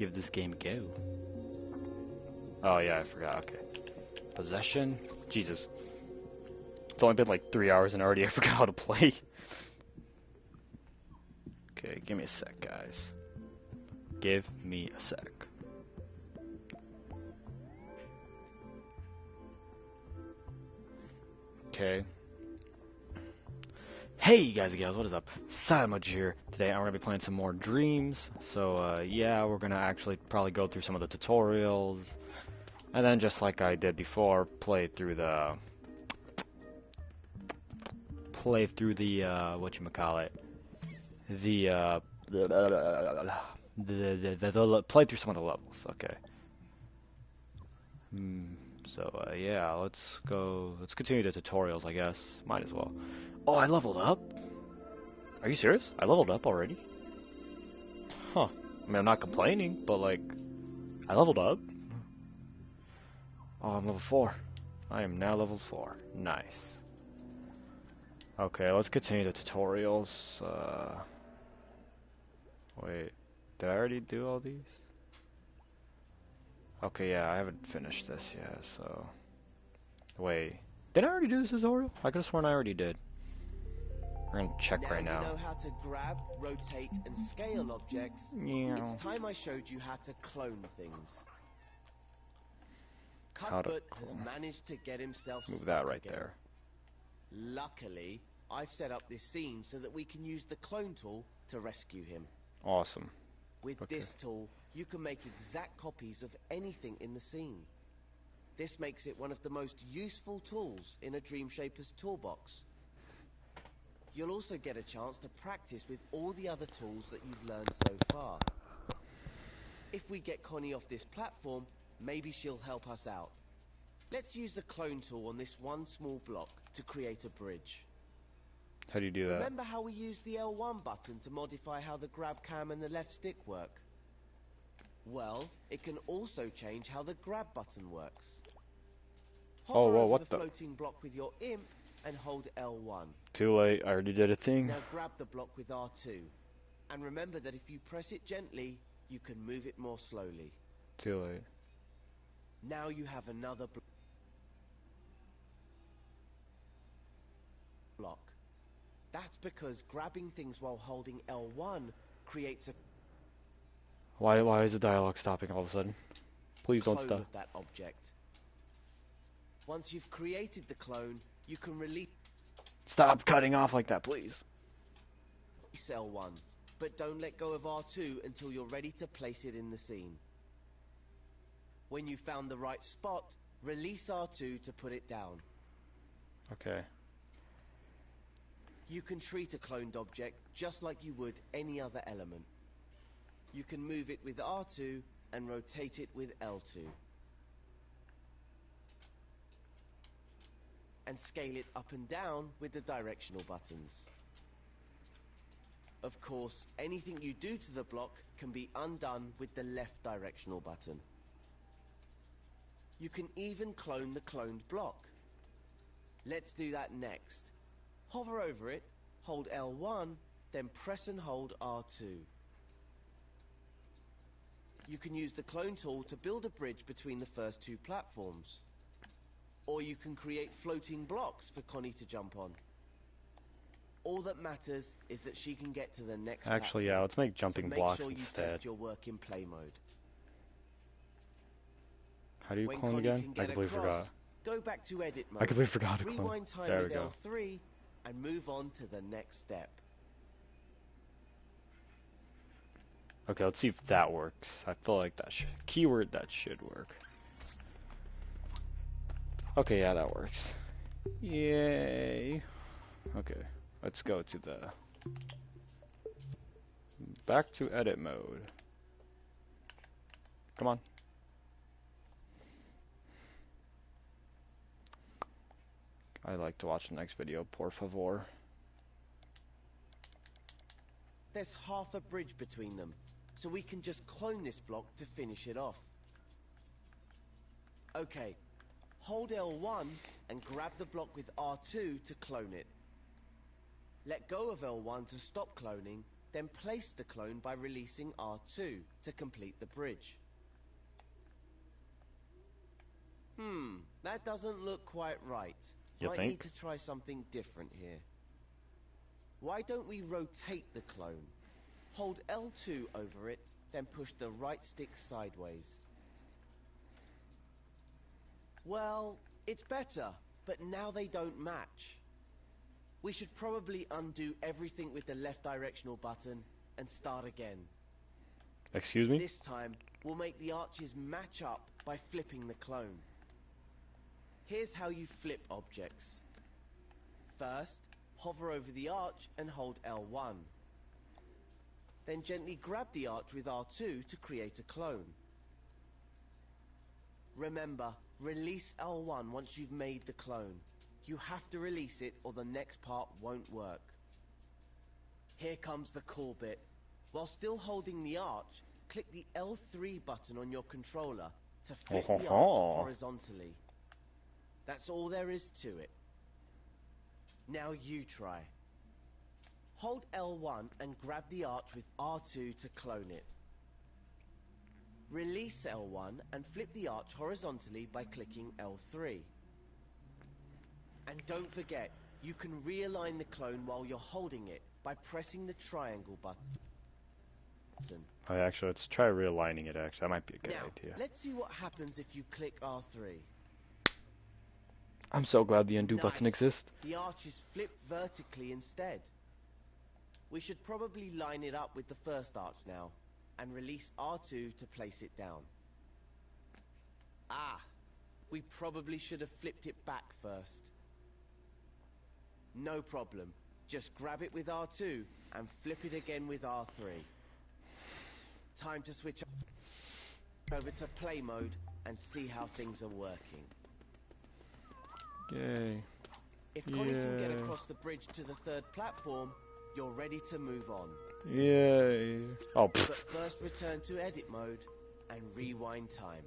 give this game a go. Oh yeah, I forgot. Okay. Possession. Jesus. It's only been like 3 hours and already I forgot how to play. Okay, give me a sec, guys. Give me a sec. Okay. Hey guys and gals, what is up? Mochi here. Today I'm going to be playing some more Dreams. So yeah, we're going to actually probably go through some of the tutorials. And then just like I did before, play through the whatchamacallit. Play through some of the levels, okay. So yeah, let's continue the tutorials, I guess. Might as well. Oh, I leveled up? Are you serious? I leveled up already? Huh. I mean, I'm not complaining, but like, I leveled up. Oh, I'm level 4. I am now level 4. Nice. Okay, let's continue the tutorials. Wait, did I already do all these? Okay, yeah, I haven't finished this yet, so... Wait, did I already do this tutorial? I could've sworn I already did. We're gonna check right now. You know how to grab, rotate, and scale objects. Yeah. It's time I showed you how to clone things. How to Cuthbert has managed to get himself move stuck that right again. there. Luckily, I've set up this scene so that we can use the clone tool to rescue him. Awesome. With this tool, you can make exact copies of anything in the scene. This makes it one of the most useful tools in a Dream Shaper's toolbox. You'll also get a chance to practice with all the other tools that you've learned so far. If we get Connie off this platform, maybe she'll help us out. Let's use the clone tool on this one small block to create a bridge. How do you do that? Remember how we used the L1 button to modify how the grab cam and the left stick work? Well, it can also change how the grab button works. Hover over the floating block with your imp and hold L1. Too late, I already did a thing. Now grab the block with R2. And remember that if you press it gently, you can move it more slowly. Too late. Now you have another block. That's because grabbing things while holding L1 creates a Why is the dialogue stopping all of a sudden? Please don't stop. Of that object. Once you've created the clone, you can release Stop cutting off like that, please. L1, but don't let go of R2 until you're ready to place it in the scene. When you found the right spot, release R2 to put it down. Okay. You can treat a cloned object just like you would any other element. You can move it with R2 and rotate it with L2. And scale it up and down with the directional buttons. Of course, anything you do to the block can be undone with the left directional button. You can even clone the cloned block. Let's do that next. Hover over it, hold L1, then press and hold R2. You can use the clone tool to build a bridge between the first two platforms. Or you can create floating blocks for Connie to jump on. All that matters is that she can get to the next platform. Actually, yeah, let's make jumping blocks instead. Make sure instead. you test your work in play mode. How do you clone again? I completely forgot. Go back to edit mode. I completely forgot to clone. Rewind time there with we go. L3 and move on to the next step. Okay, let's see if that works. I feel like that should keyword that should work. Okay, yeah, that works. Yay. Okay, let's go to the back to edit mode. Come on. I'd like to watch the next video, por favor. There's half a bridge between them, so we can just clone this block to finish it off. Okay, hold L1 and grab the block with R2 to clone it. Let go of L1 to stop cloning, then place the clone by releasing R2 to complete the bridge. That doesn't look quite right. You Might think? need to try something different here. Why don't we rotate the clone? Hold L2 over it, then push the right stick sideways. Well, it's better, but now they don't match. We should probably undo everything with the left directional button and start again. Excuse me? This time, we'll make the arches match up by flipping the clone. Here's how you flip objects. First, hover over the arch and hold L1. Then gently grab the arch with R2 to create a clone. Remember, release L1 once you've made the clone. You have to release it or the next part won't work. Here comes the cool bit. While still holding the arch, click the L3 button on your controller to flip the arch horizontally. That's all there is to it. Now you try. Hold L1 and grab the arch with R2 to clone it. Release L1 and flip the arch horizontally by clicking L3. And don't forget, you can realign the clone while you're holding it by pressing the triangle button. Oh, actually, let's try realigning it, actually. That might be a good Now, idea. let's see what happens if you click R3. I'm so glad the undo button exists. The arch is flipped vertically instead. We should probably line it up with the first arch now, and release R2 to place it down. We probably should have flipped it back first. No problem. Just grab it with R2 and flip it again with R3. Time to switch over to play mode and see how things are working. Yay. If Connie can get across the bridge to the third platform, you're ready to move on. Yay. Oh, pfft. But first return to edit mode and rewind time.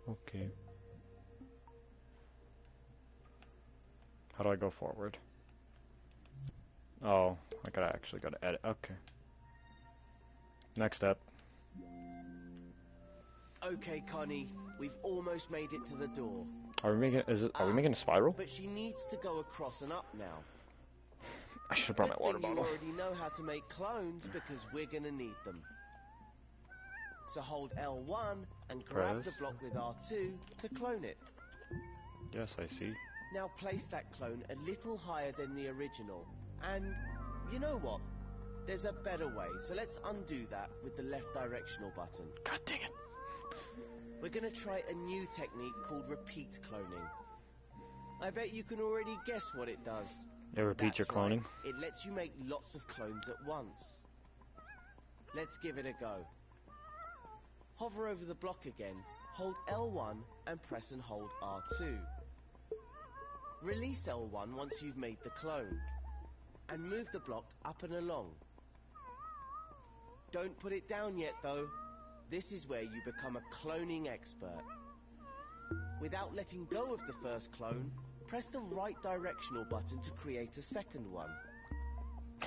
Okay. How do I go forward? Oh, I gotta actually go to edit. Okay. Next step. Okay, Connie, we've almost made it to the door. Are we making? Are we making a spiral? But she needs to go across and up now. I should have brought my water Good thing bottle. you already know how to make clones because we're gonna need them. So hold L1 and grab Press. the block with R2 to clone it. Yes, I see. Now place that clone a little higher than the original. And you know what? There's a better way, so let's undo that with the left directional button. God dang it. We're gonna try a new technique called repeat cloning. I bet you can already guess what it does. Yeah, repeat your That's right. cloning. It lets you make lots of clones at once. Let's give it a go. Hover over the block again, hold L1 and press and hold R2. Release L1 once you've made the clone, and move the block up and along. Don't put it down yet though. This is where you become a cloning expert. Without letting go of the first clone, press the right directional button to create a second one.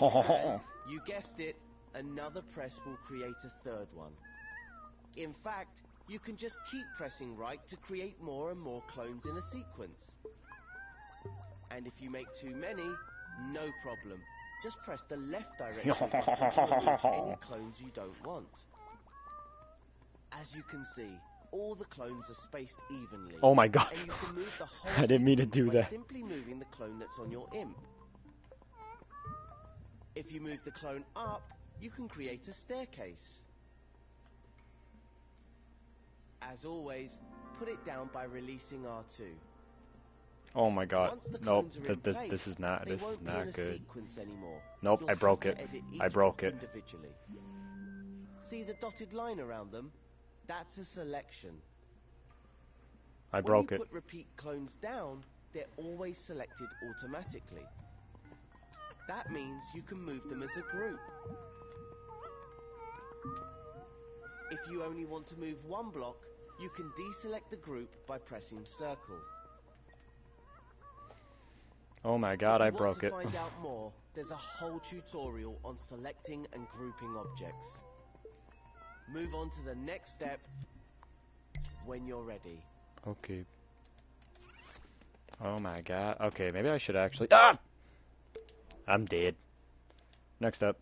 And, you guessed it, another press will create a third one. In fact, you can just keep pressing right to create more and more clones in a sequence. And if you make too many, no problem. Just press the left directional button to remove any clones you don't want. As you can see, all the clones are spaced evenly. Oh my god. And you can move the whole I didn't mean to do by that. simply moving the clone that's on your imp. If you move the clone up, you can create a staircase. As always, put it down by releasing R2. Oh my god. Once the Nope. clones are in place, This is not. they This is won't be in not a good. sequence anymore. Nope. You'll I broke have it. to edit I each broke block it. individually. See the dotted line around them? That's a selection. I When broke you it. put repeat clones down, they're always selected automatically. That means you can move them as a group. If you only want to move one block, you can deselect the group by pressing circle. Oh my god, If I you want broke to it. find out more, there's a whole tutorial on selecting and grouping objects. Move on to the next step when you're ready. Okay. Oh my god. Okay, maybe I should actually... Ah! I'm dead. Next up.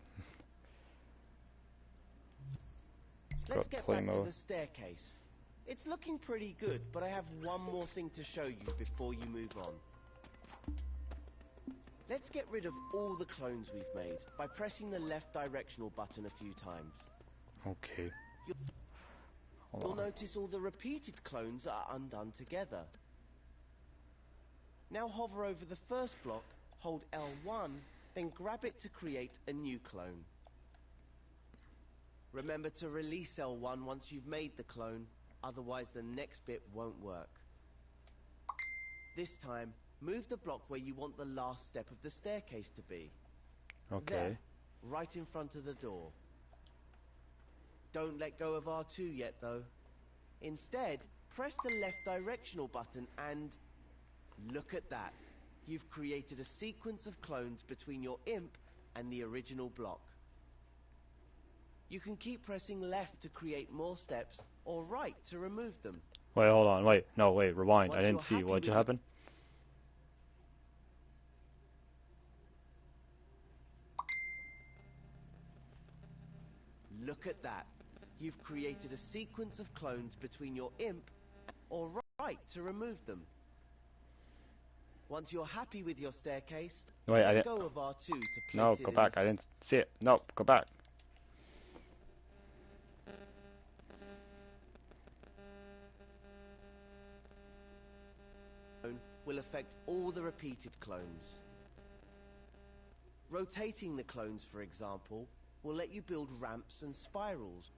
Let's get back to Playmo. the staircase. It's looking pretty good, but I have one more thing to show you before you move on. Let's get rid of all the clones we've made by pressing the left directional button a few times. Okay. You'll notice all the repeated clones are undone together. Now hover over the first block, hold L1, then grab it to create a new clone. Remember to release L1 once you've made the clone, otherwise the next bit won't work. This time, move the block where you want the last step of the staircase to be. Okay. There, right in front of the door. Don't let go of R2 yet though. Instead, press the left directional button and... look at that. You've created a sequence of clones between your imp and the original block. You can keep pressing left to create more steps, or right to remove them. Wait, hold on. Wait. No, wait. Rewind. Once I didn't you're see. happy What just with happened? Look at that. You've created a sequence of clones between your imp or right to remove them. Once you're happy with your staircase, Wait, I let didn't... go of R2 to place No, it go in back. the... I didn't see it. No, go back. will affect all the repeated clones. Rotating the clones, for example, will let you build ramps and spirals.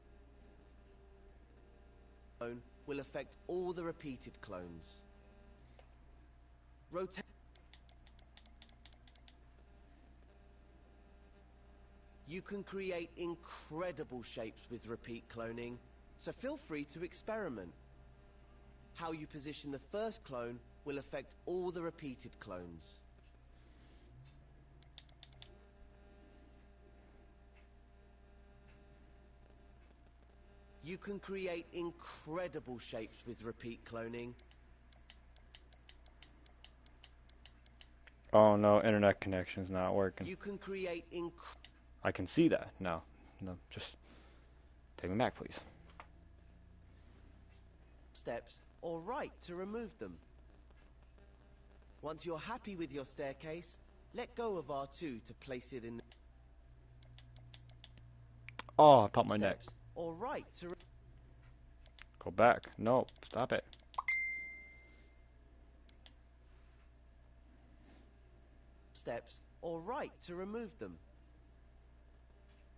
Will affect all the repeated clones. You can create incredible shapes with repeat cloning, so feel free to experiment. How you position the first clone will affect all the repeated clones. You can create incredible shapes with repeat cloning. Oh no, internet connection's not working. You can create I can see that. No, no, just take me back, please. steps or right to remove them. Once you're happy with your staircase, let go of R2 to place it in Oh, I popped my neck. steps or right to Go back. No, stop it. steps or right to remove them.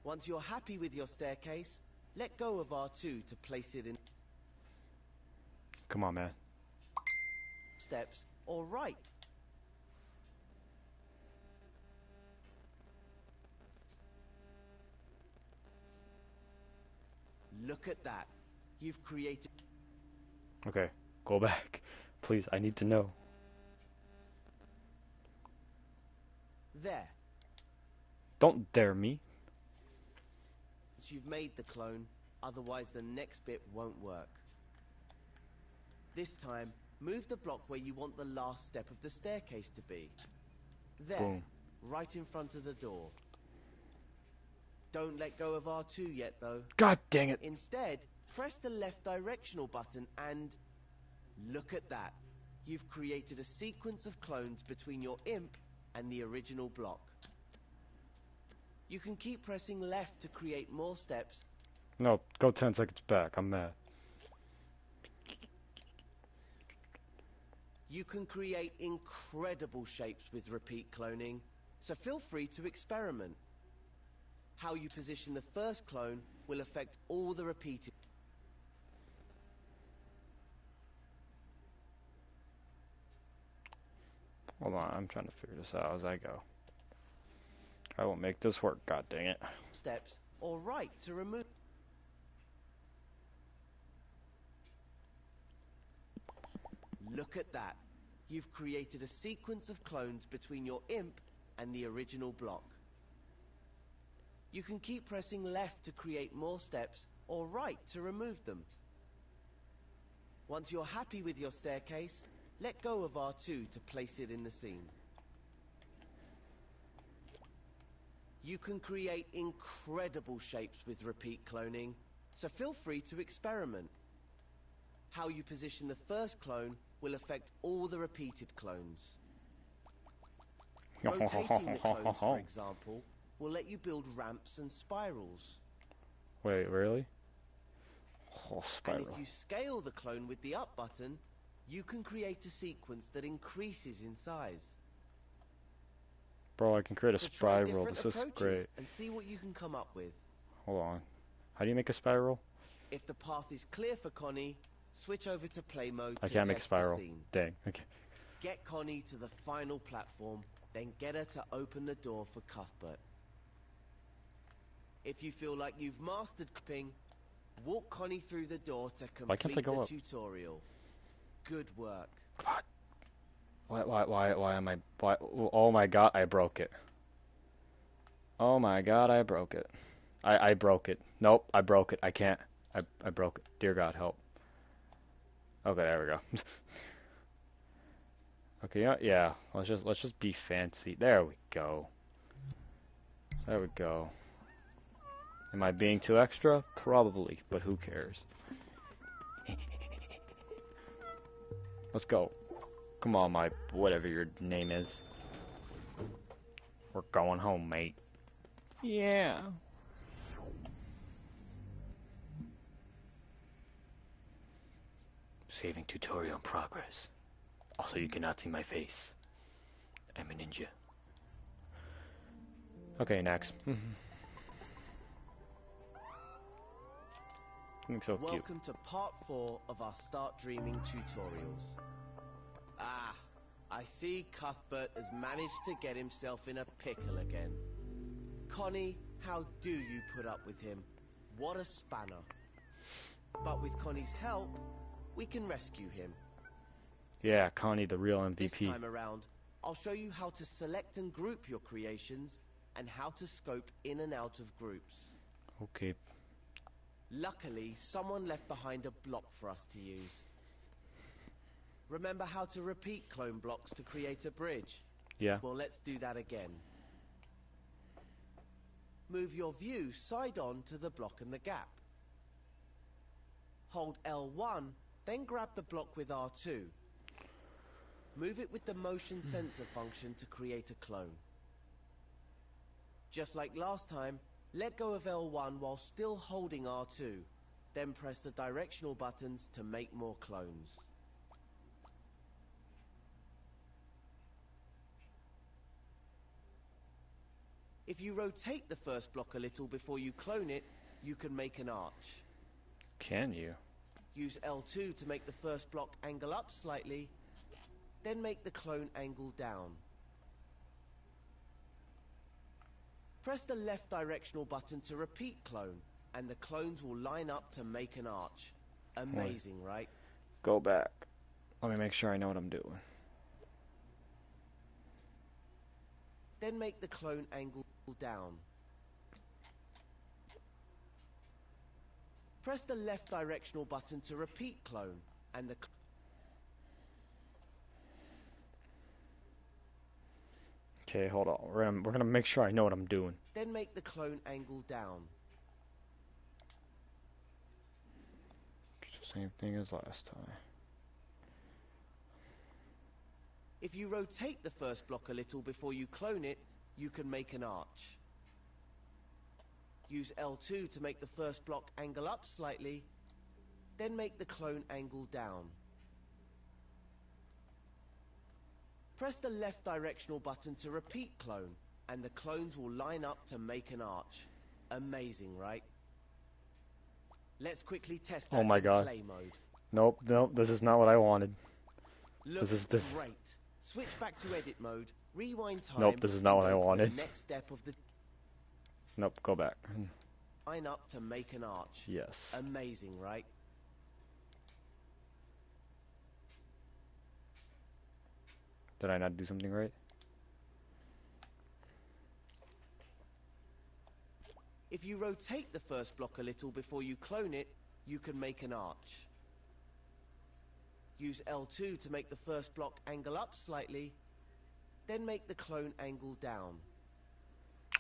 Once you're happy with your staircase, let go of R2 to place it in Come on, man. steps or right. Look at that. You've created... Okay, go back. Please, I need to know. There. Don't dare me. You've made the clone, otherwise the next bit won't work. This time, move the block where you want the last step of the staircase to be. There, Boom. right in front of the door. Don't let go of R2 yet though. God dang it. Instead, press the left directional button and... look at that. You've created a sequence of clones between your imp and the original block. You can keep pressing left to create more steps. No, go 10 seconds back. I'm mad. You can create incredible shapes with repeat cloning, so feel free to experiment. How you position the first clone will affect all the repeated. Hold on, I'm trying to figure this out as I go. I will make this work, god dang it. Steps or right to remove. Look at that. You've created a sequence of clones between your imp and the original block. You can keep pressing left to create more steps or right to remove them. Once you're happy with your staircase, let go of R2 to place it in the scene. You can create incredible shapes with repeat cloning, so feel free to experiment. How you position the first clone will affect all the repeated clones. Rotating the clones, for example, will let you build ramps and spirals. Wait, really? Oh, spiral. And if you scale the clone with the up button, you can create a sequence that increases in size. Bro, I can create a So try spiral. different This is great. and see what you can come up with. Hold on. How do you make a spiral? If the path is clear for Connie, switch over to play mode I to can't make a test the spiral. scene. Dang. Okay. Get Connie to the final platform, then get her to open the door for Cuthbert. If you feel like you've mastered clipping, walk Connie through the door to complete the tutorial. Good work. Why am I... Why... Oh my god, I broke it. Oh my god, I broke it. I broke it. Nope, I broke it. I can't. I broke it. Dear God, help. Okay, there we go. Okay, yeah. Let's just be fancy. There we go. There we go. Am I being too extra? Probably, but who cares? Let's go. Come on, my whatever your name is. We're going home, mate. Yeah. Saving tutorial in progress. Also, you cannot see my face. I'm a ninja. Okay, next. So welcome to part 4 of our Start Dreaming tutorials. Ah, I see Cuthbert has managed to get himself in a pickle again. Connie, how do you put up with him? What a spanner. But with Connie's help, we can rescue him. Yeah, Connie, the real MVP. This time around, I'll show you how to select and group your creations and how to scope in and out of groups. Okay. Luckily, someone left behind a block for us to use. Remember how to repeat clone blocks to create a bridge? Yeah. Well, let's do that again. Move your view side on to the block and the gap. Hold L1, then grab the block with R2. Move it with the motion sensor function to create a clone. Just like last time, let go of L1 while still holding R2, then press the directional buttons to make more clones. If you rotate the first block a little before you clone it, you can make an arch. Can you? Use L2 to make the first block angle up slightly, then make the clone angle down. Press the left directional button to repeat clone, and the clones will line up to make an arch. Amazing, right? Go back. Let me make sure I know what I'm doing. Then make the clone angle down. Press the left directional button to repeat clone, and the Okay, hold on. We're gonna make sure I know what I'm doing. Then make the clone angle down. Same thing as last time. If you rotate the first block a little before you clone it, you can make an arch. Use L2 to make the first block angle up slightly, then make the clone angle down. Press the left directional button to repeat clone, and the clones will line up to make an arch. Amazing, right? Let's quickly test that Oh my God. play mode. Nope, this is not what I wanted. Looks this. Great. Switch back to edit mode, rewind time. Nope, this is not what I wanted. The next step of the Nope, go back. line up to make an arch. Yes. Amazing, right? Did I not do something right? If you rotate the first block a little before you clone it, you can make an arch. Use L2 to make the first block angle up slightly, then make the clone angle down.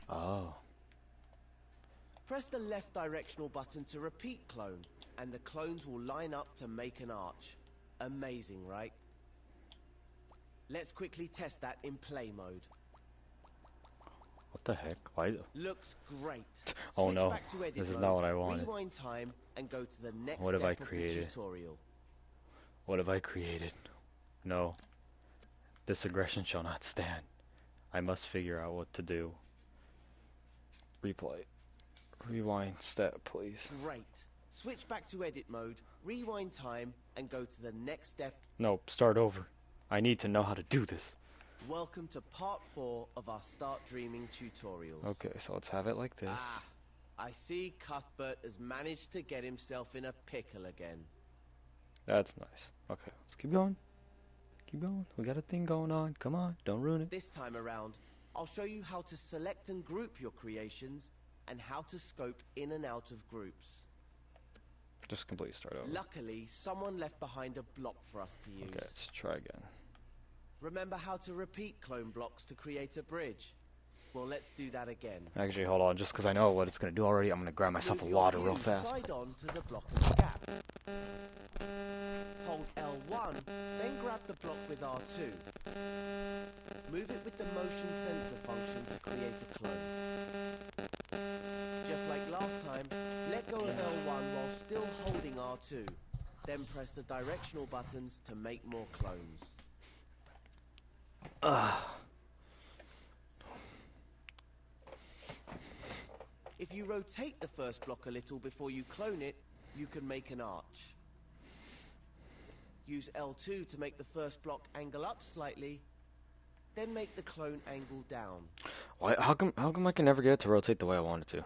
Oh. Press the left directional button to repeat clone, and the clones will line up to make an arch. Amazing, right? Let's quickly test that in play mode. What the heck? Why? Looks great. Oh Switch no, back to edit this is mode, not what I wanted. rewind time, and go to the next What have I step of the created? tutorial. What have I created? No. This aggression shall not stand. I must figure out what to do. Replay. Rewind step, please. Great. Switch back to edit mode, rewind time, and go to the next step. Nope, start over. I need to know how to do this. Welcome to part 4 of our Start Dreaming tutorials. Okay, so let's have it like this. Ah, I see Cuthbert has managed to get himself in a pickle again. That's nice. Okay, let's keep going. Keep going. We got a thing going on. Come on, don't ruin it. This time around, I'll show you how to select and group your creations and how to scope in and out of groups. Just completely start over. Luckily, someone left behind a block for us to use. Okay, let's try again. Remember how to repeat clone blocks to create a bridge? Well, let's do that again. Actually, hold on. Just because I know what it's going to do already, I'm going to grab myself Move a your water real view fast. side on to the block of the gap. Hold L1, then grab the block with R2. Move it with the motion sensor function to create a clone. Just like last time, let go of L1 while still holding R2. Then press the directional buttons to make more clones. If you rotate the first block a little before you clone it, you can make an arch. Use L2 to make the first block angle up slightly, then make the clone angle down. Why? How come I can never get it to rotate the way I want it to?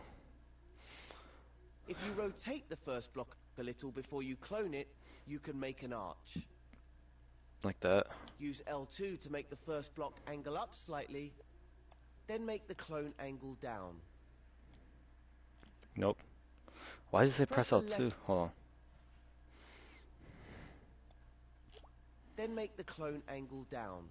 If you rotate the first block a little before you clone it, you can make an arch. Like that. Use L2 to make the first block angle up slightly, then make the clone angle down. Nope. Why does it say Press press the L2? left- Hold on. Then make the clone angle down.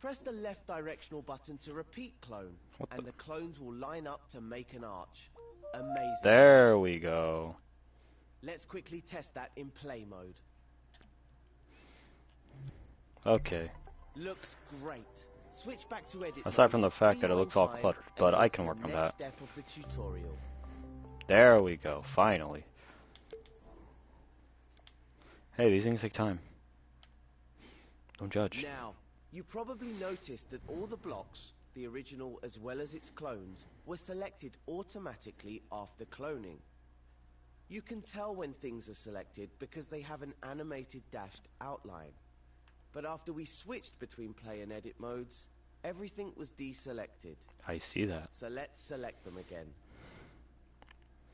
Press the left directional button to repeat clone, and the clones will line up to make an arch. Amazing. There we go. Let's quickly test that in play mode. Okay. Looks great. Switch back to edit Aside mode, from the fact that it rewind looks all time, cluttered, and but go I to can the work on next that. step of the tutorial. There we go. Finally. Hey, these things take time. Don't judge. Now, you probably noticed that all the blocks, the original as well as its clones, were selected automatically after cloning. You can tell when things are selected because they have an animated dashed outline. But after we switched between play and edit modes, everything was deselected. I see that. So let's select them again.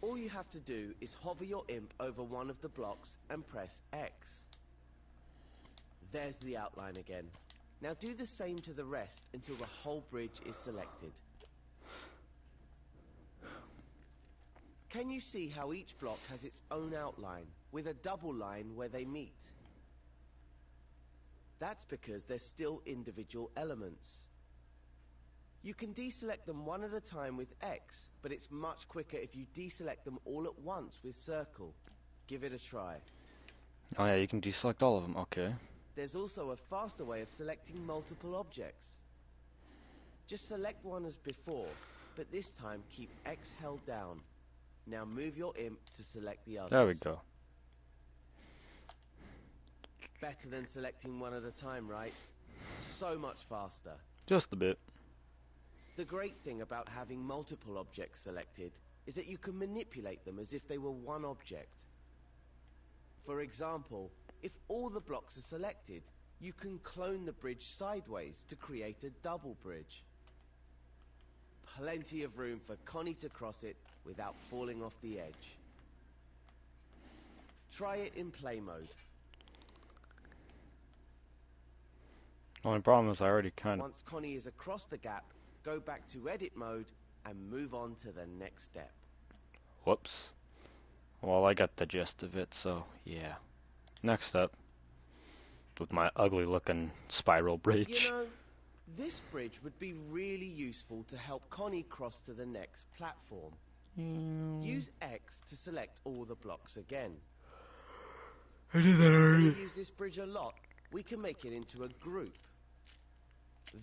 All you have to do is hover your imp over one of the blocks and press X. There's the outline again. Now do the same to the rest until the whole bridge is selected. Can you see how each block has its own outline, with a double line where they meet? That's because they're still individual elements. You can deselect them one at a time with X, but it's much quicker if you deselect them all at once with circle. Give it a try. Oh yeah, you can deselect all of them. Okay. There's also a faster way of selecting multiple objects. Just select one as before, but this time keep X held down. Now move your imp to select the others. There we go. Better than selecting one at a time, right? So much faster. Just a bit. The great thing about having multiple objects selected is that you can manipulate them as if they were one object. For example, if all the blocks are selected, you can clone the bridge sideways to create a double bridge. Plenty of room for Connie to cross it without falling off the edge. Try it in play mode. Only problem is I already kind of... Once Connie is across the gap, go back to edit mode and move on to the next step. Whoops. Well, I got the gist of it, so yeah. Next up, with my ugly looking spiral bridge. You know, this bridge would be really useful to help Connie cross to the next platform. Use X to select all the blocks again. I did that If we're already. going to use this bridge a lot, we can make it into a group.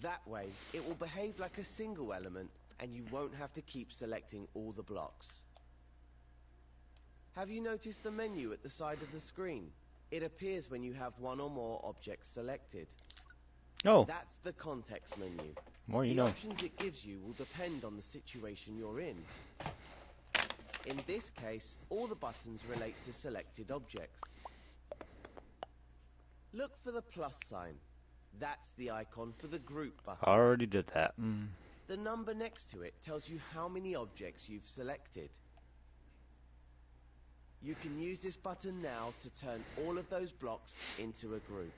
That way, it will behave like a single element and you won't have to keep selecting all the blocks. Have you noticed the menu at the side of the screen? It appears when you have one or more objects selected. Oh. That's the context menu. More you The know. options it gives you will depend on the situation you're in. In this case, all the buttons relate to selected objects. Look for the plus sign. That's the icon for the group button. I already did that. The number next to it tells you how many objects you've selected. You can use this button now to turn all of those blocks into a group.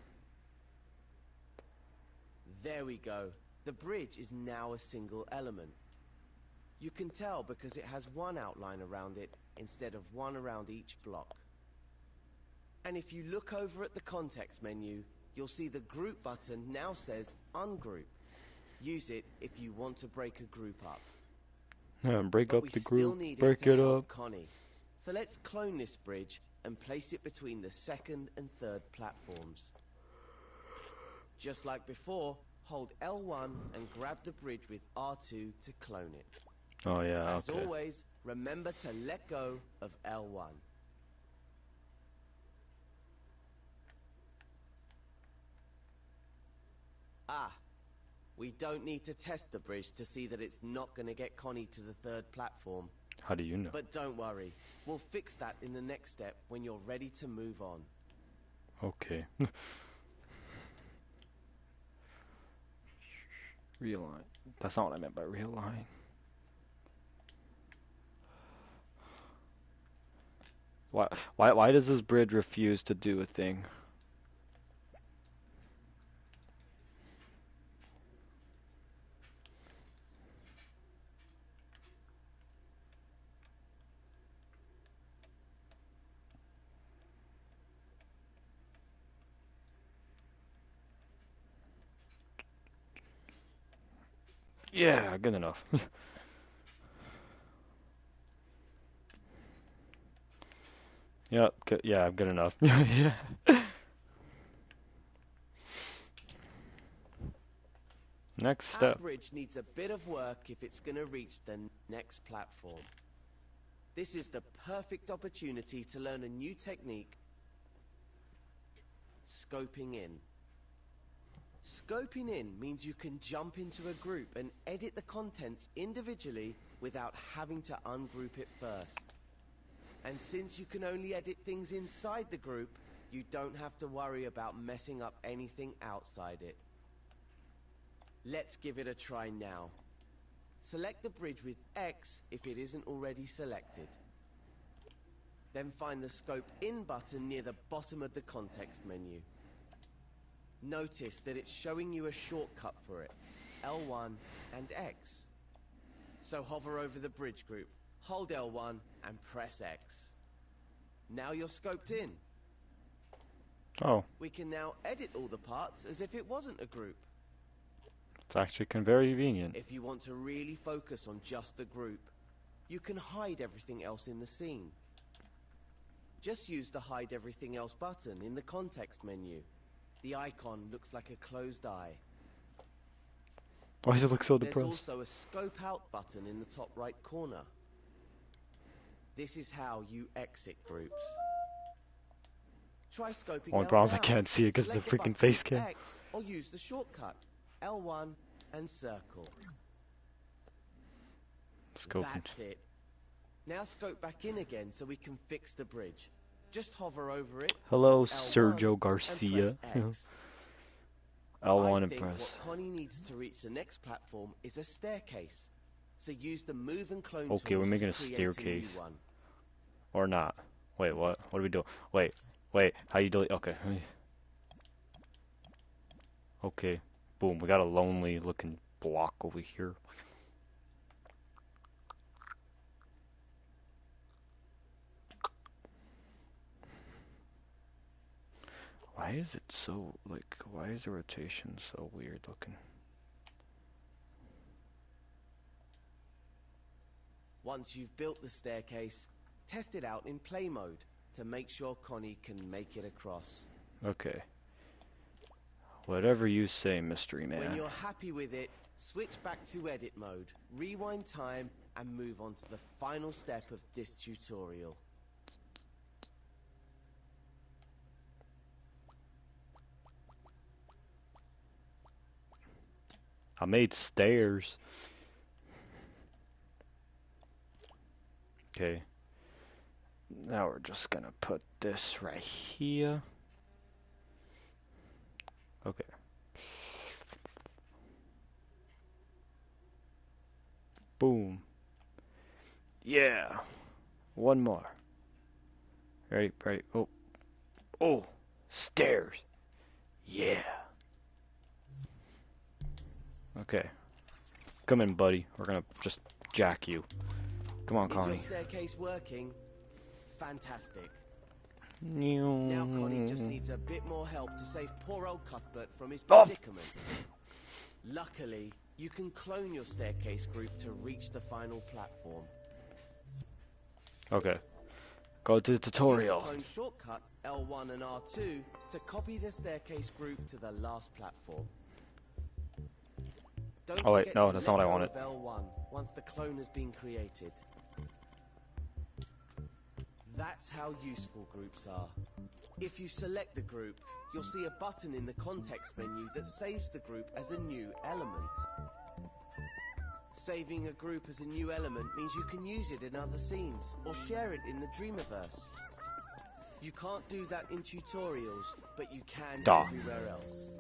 There we go. The bridge is now a single element. You can tell because it has one outline around it instead of one around each block. And if you look over at the context menu, you'll see the group button now says ungroup. Use it if you want to break a group up. Yeah, break But up we the still group. need Break to it help up. Connie. So let's clone this bridge and place it between the second and third platforms. Just like before, hold L1 and grab the bridge with R2 to clone it. Oh yeah, As okay. always, remember to let go of L1. Ah, we don't need to test the bridge to see that it's not going to get Connie to the third platform. How do you know? But don't worry, we'll fix that in the next step when you're ready to move on. Okay. Realign. That's not what I meant by realign. Why does this bridge refuse to do a thing? Yeah, good enough. Yep, good, yeah, good enough. Yeah. Next Our step. bridge needs a bit of work if it's going to reach the next platform. This is the perfect opportunity to learn a new technique, scoping in. Scoping in means you can jump into a group and edit the contents individually without having to ungroup it first. And since you can only edit things inside the group, you don't have to worry about messing up anything outside it. Let's give it a try now. Select the bridge with X if it isn't already selected. Then find the Scope In button near the bottom of the context menu. Notice that it's showing you a shortcut for it, L1 and X. So hover over the bridge group, hold L1 and press X. Now you're scoped in. Oh, We can now edit all the parts as if it wasn't a group. it's actually very convenient. If you want to really focus on just the group, you can hide everything else in the scene. Just use the Hide Everything Else button in the context menu. The icon looks like a closed eye. Why does it look so There's depressed? also a Scope Out button in the top right corner. This is how you exit groups. Try scoping Only out problem is I now. can't see it because of the Select freaking button face with cam. X or use the shortcut, L1 and circle. Scope. That's it. Now scope back in again so we can fix the bridge. Just hover over it. Hello, hold L1 Sergio and Garcia. press X. L1 I and think press. what Connie needs to reach the next platform is a staircase. So use the move and clone Okay, we're tools making to a create staircase. a new one. Or not. Wait, what? What do we do? Wait, how you delete? Okay. Okay. Boom, we got a lonely looking block over here. Why is it so, like, why is the rotation so weird looking? Once you've built the staircase, test it out in play mode to make sure Connie can make it across. Okay. Whatever you say, mystery man. When you're happy with it, switch back to edit mode, rewind time, and move on to the final step of this tutorial. I made stairs. Okay. Now we're just gonna put this right here. Okay. Boom. Yeah. One more. Right. Oh. Oh. Stairs. Yeah. Okay. Come in, buddy. We're gonna just jack you. Come on, Connie. Is your staircase working? Fantastic. Now, Now Connie just needs a bit more help to save poor old Cuthbert from his predicament. Luckily, you can clone your staircase group to reach the final platform. Okay. Go to the tutorial. Use the clone shortcut L1 and R2 to copy the staircase group to the last platform. Don't Oh wait, forget no, to that's let not what I go wanted. of L1 once the clone has been created. That's how useful groups are. If you select the group, you'll see a button in the context menu that saves the group as a new element. Saving a group as a new element means you can use it in other scenes or share it in the Dreamiverse. You can't do that in tutorials, but you can everywhere else.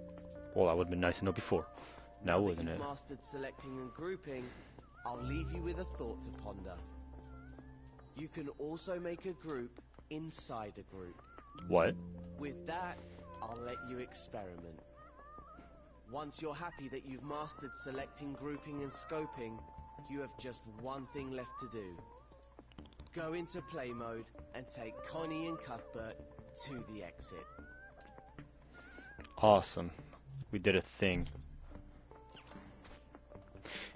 Well, that would have been nice to know before. Now, wouldn't it? Now that you've mastered selecting and grouping, I'll leave you with a thought to ponder. You can also make a group inside a group. What? With that, I'll let you experiment. Once you're happy that you've mastered selecting, grouping and scoping, you have just one thing left to do. Go into play mode and take Connie and Cuthbert to the exit. Awesome. We did a thing.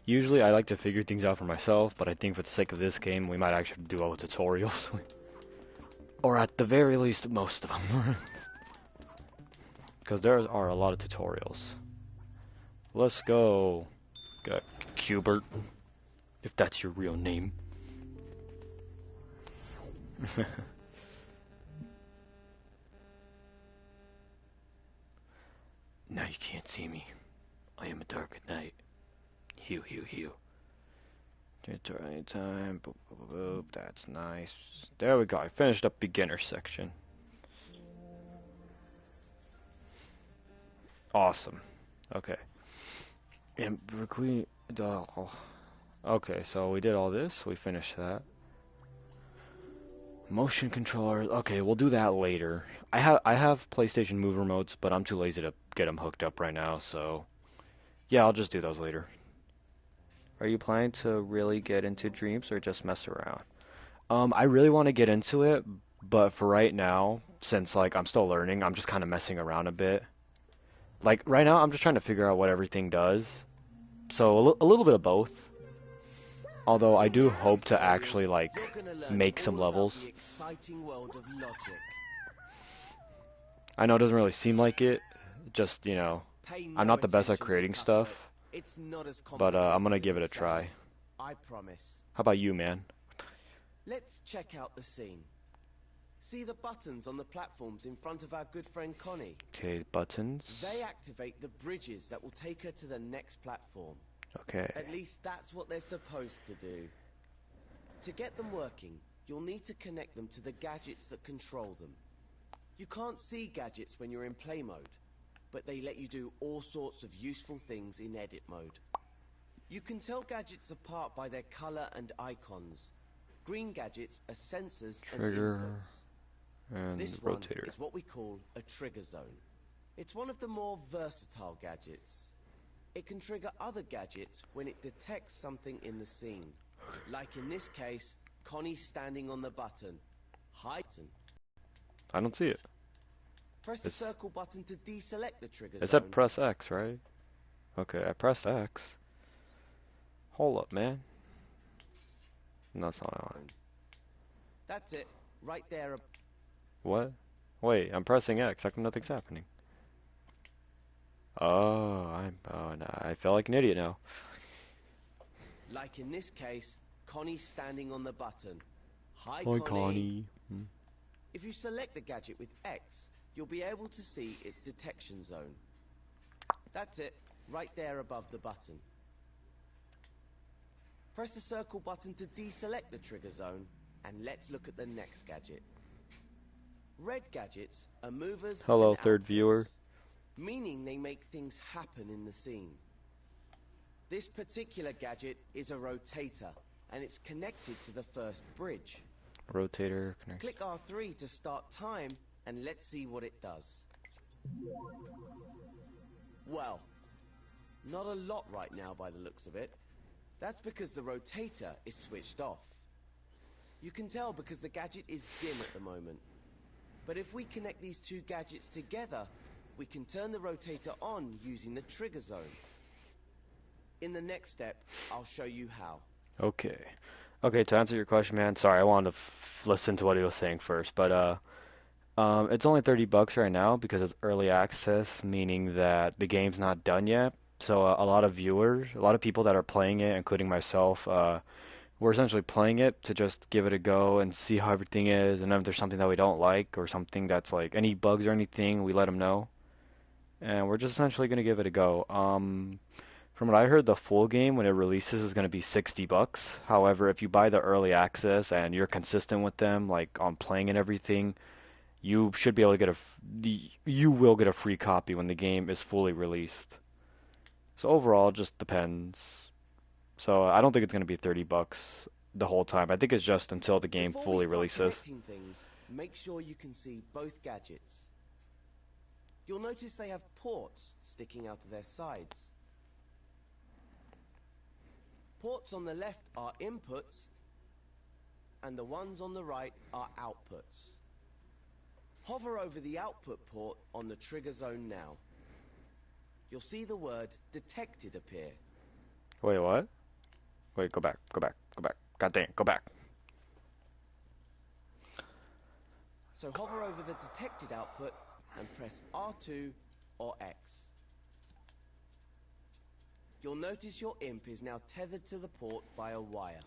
Usually I like to figure things out for myself, but I think for the sake of this game, we might actually do all the tutorials. Or at the very least, most of them. Because there are a lot of tutorials. Let's go. Got Cubert, if that's your real name. Now you can't see me. I am a dark at night. Hew. Tutorial time. Boop, boop, boop, boop. That's nice. There we go. I finished up beginner section. Awesome. Okay. And okay, so we did all this. We finished that. Motion controllers. Okay, we'll do that later. I have PlayStation Move remotes, but I'm too lazy to get them hooked up right now. So yeah, I'll just do those later. Are you planning to really get into Dreams or just mess around? I really want to get into it, but for right now, since like I'm still learning, I'm just kind of messing around a bit. Like right now, I'm just trying to figure out what everything does. So a little bit of both. Although I do hope to actually like make some levels. I know it doesn't really seem like it. Just, you know, I'm not the best at creating stuff. But I'm gonna give it a try. I promise. How about you, man? Let's check out the scene. See the buttons on the platforms in front of our good friend Connie? Okay, buttons. They activate the bridges that will take her to the next platform. Okay. At least that's what they're supposed to do. To get them working, you'll need to connect them to the gadgets that control them. You can't see gadgets when you're in play mode, but they let you do all sorts of useful things in edit mode. You can tell gadgets apart by their color and icons. Green gadgets are sensors Trigger and inputs. and This rotator. one is what we call a trigger zone. It's one of the more versatile gadgets. It can trigger other gadgets when it detects something in the scene. Like in this case, Connie standing on the button. Hide button. I don't see it. Press the circle button to deselect the trigger It zone. said press X, right? Okay, I pressed X. Hold up, man. No, that's not on. That's it, right there. What? Wait, I'm pressing X. How come nothing's happening? Oh, no, I feel like an idiot now. Like in this case, Connie standing on the button. Hi, Hi, Connie. Connie. If you select the gadget with X, you'll be able to see its detection zone. That's it, right there above the button. Press the circle button to deselect the trigger zone, and let's look at the next gadget. Red gadgets are movers Hello, and third outputs, viewer. meaning they make things happen in the scene. This particular gadget is a rotator, and it's connected to the first bridge. Rotator connect. Click R3 to start time, and let's see what it does. Well, not a lot right now by the looks of it. That's because the rotator is switched off. You can tell because the gadget is dim at the moment. But if we connect these two gadgets together, we can turn the rotator on using the trigger zone. In the next step, I'll show you how. Okay. Okay, to answer your question, man, sorry, I wanted to listen to what he was saying first, but it's only $30 right now because it's early access, meaning that the game's not done yet. So a lot of viewers, a lot of people that are playing it, including myself, we're essentially playing it to just give it a go and see how everything is, and if there's something that we don't like or something that's like any bugs or anything, we let them know. And we're just essentially gonna give it a go. From what I heard, the full game when it releases is gonna be $60. However, if you buy the early access and you're consistent with them, like on playing and everything, you should be able to get you will get a free copy when the game is fully released. So overall, it just depends. So I don't think it's gonna be $30 the whole time. I think it's just until the game Before fully we start releases. connecting things, make sure you can see both gadgets. You'll notice they have ports sticking out of their sides. Ports on the left are inputs, and the ones on the right are outputs. Hover over the output port on the trigger zone now. You'll see the word detected appear. Wait, what? Wait, go back, go back, go back. God damn, go back. So hover over the detected output and press R2 or X. You'll notice your imp is now tethered to the port by a wire.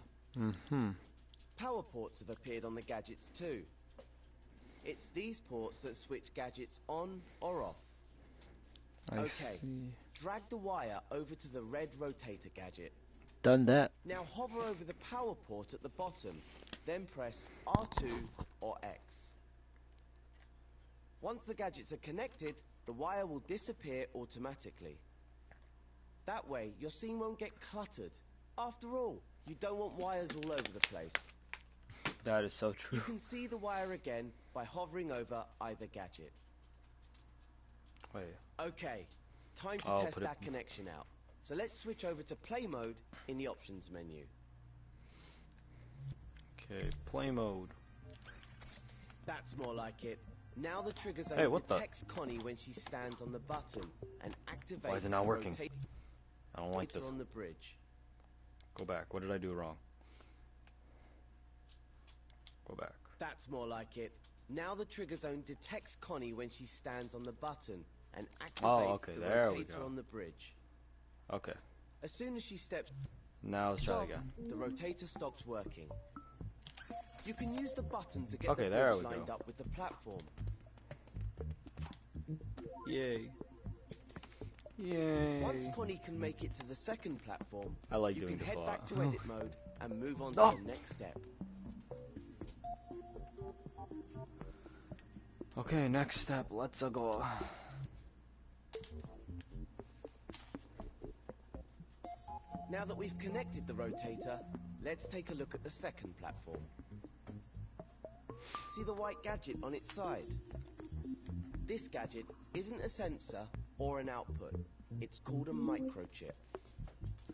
Power ports have appeared on the gadgets too. It's these ports that switch gadgets on or off. Okay, drag the wire over to the red rotator gadget. Done that. Now hover over the power port at the bottom, then press R2 or X. Once the gadgets are connected, the wire will disappear automatically. That way, your scene won't get cluttered. After all, you don't want wires all over the place. That is so true. You can see the wire again by hovering over either gadget. Wait. Okay, time to test that connection out. So let's switch over to play mode in the options menu. Okay, play mode. That's more like it. Now the trigger zone detects Connie when she stands on the button and activates. Why is it not working? I don't like this. On the bridge. Go back. What did I do wrong? Go back. That's more like it. Now the trigger zone detects Connie when she stands on the button and activates the rotator on the bridge. Okay. As soon as she steps... Now let's try again. The rotator stops working. You can use the button to get the bridge lined up with the platform. Yay. Yay. Once Connie can make it to the second platform, you can head back to edit mode and move on to the next step. Okay, next step. Let's go. Now that we've connected the rotator, let's take a look at the second platform. See the white gadget on its side? This gadget isn't a sensor or an output. It's called a microchip.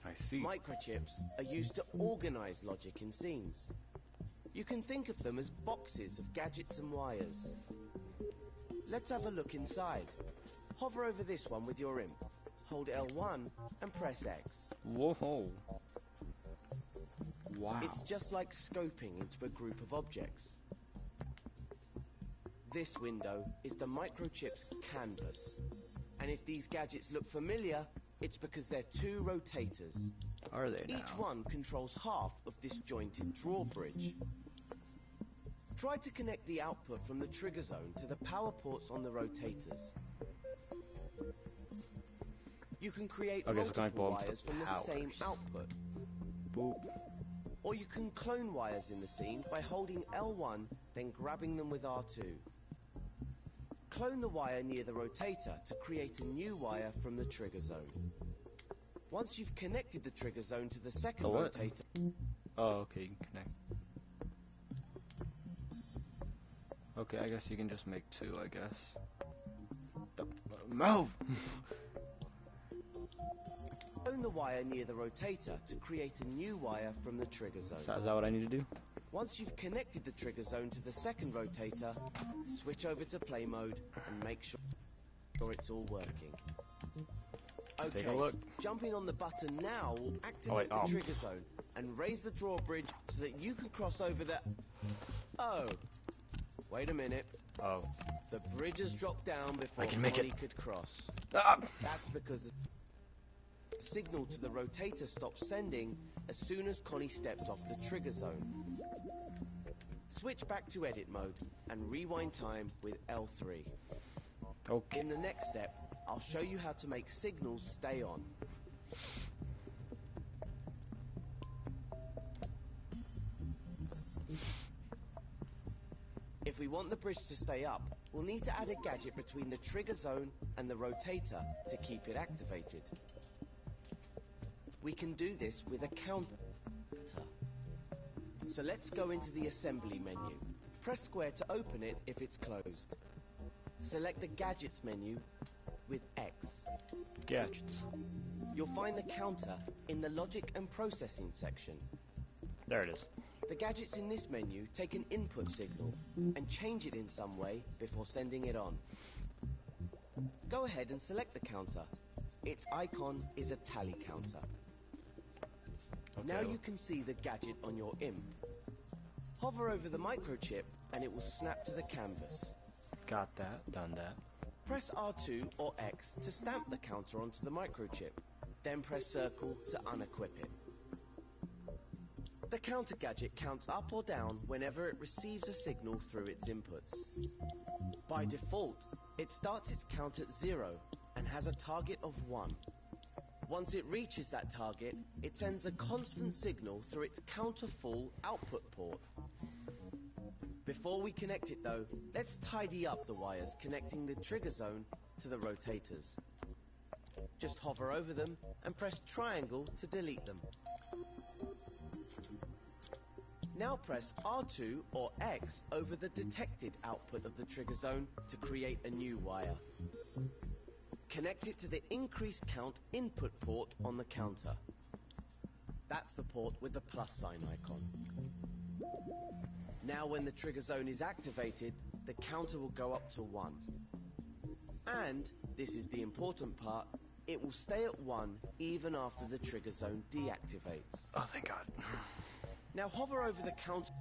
I see. Microchips are used to organize logic in scenes. You can think of them as boxes of gadgets and wires. Let's have a look inside. Hover over this one with your imp. Hold L1 and press X. Whoa. Wow. It's just like scoping into a group of objects. This window is the microchip's canvas. And if these gadgets look familiar, it's because they're two rotators. Are they now? Each one controls half of this jointed drawbridge. Try to connect the output from the trigger zone to the power ports on the rotators. You can create multiple wires from the same output. Boop. Or you can clone wires in the scene by holding L1, then grabbing them with R2. Clone the wire near the rotator to create a new wire from the trigger zone. Once you've connected the trigger zone to the second rotator... Oh, okay, you can connect. Okay, I guess you can just make two, I guess. Move! Clone the wire near the rotator to create a new wire from the trigger zone. Is that what I need to do? Once you've connected the trigger zone to the second rotator, switch over to play mode and make sure it's all working. Take a look. Jumping on the button now will activate the trigger zone and raise the drawbridge so that you can cross over the... Oh, wait a minute. Oh. The bridge has dropped down before Connie could cross. That's because the signal to the rotator stopped sending as soon as Connie stepped off the trigger zone. Switch back to edit mode and rewind time with L3. Okay. In the next step, I'll show you how to make signals stay on. If we want the bridge to stay up, we'll need to add a gadget between the trigger zone and the rotator to keep it activated. We can do this with a counter. So let's go into the assembly menu. Press square to open it if it's closed. Select the gadgets menu with X. Gadgets. You'll find the counter in the logic and processing section. There it is. The gadgets in this menu take an input signal and change it in some way before sending it on. Go ahead and select the counter. Its icon is a tally counter. Okay. Now you can see the gadget on your imp. Hover over the microchip and it will snap to the canvas. Got that, done that. Press R2 or X to stamp the counter onto the microchip. Then press circle to unequip it. The counter gadget counts up or down whenever it receives a signal through its inputs. By default, it starts its count at 0 and has a target of 1. Once it reaches that target, it sends a constant signal through its counter-full output port. Before we connect it though, let's tidy up the wires connecting the trigger zone to the rotators. Just hover over them and press triangle to delete them. Now press R2 or X over the detected output of the trigger zone to create a new wire. Connect it to the increased count input port on the counter. That's the port with the plus sign icon. Now when the trigger zone is activated, the counter will go up to 1. And, this is the important part, it will stay at 1 even after the trigger zone deactivates. Oh, thank God. Now hover over the counter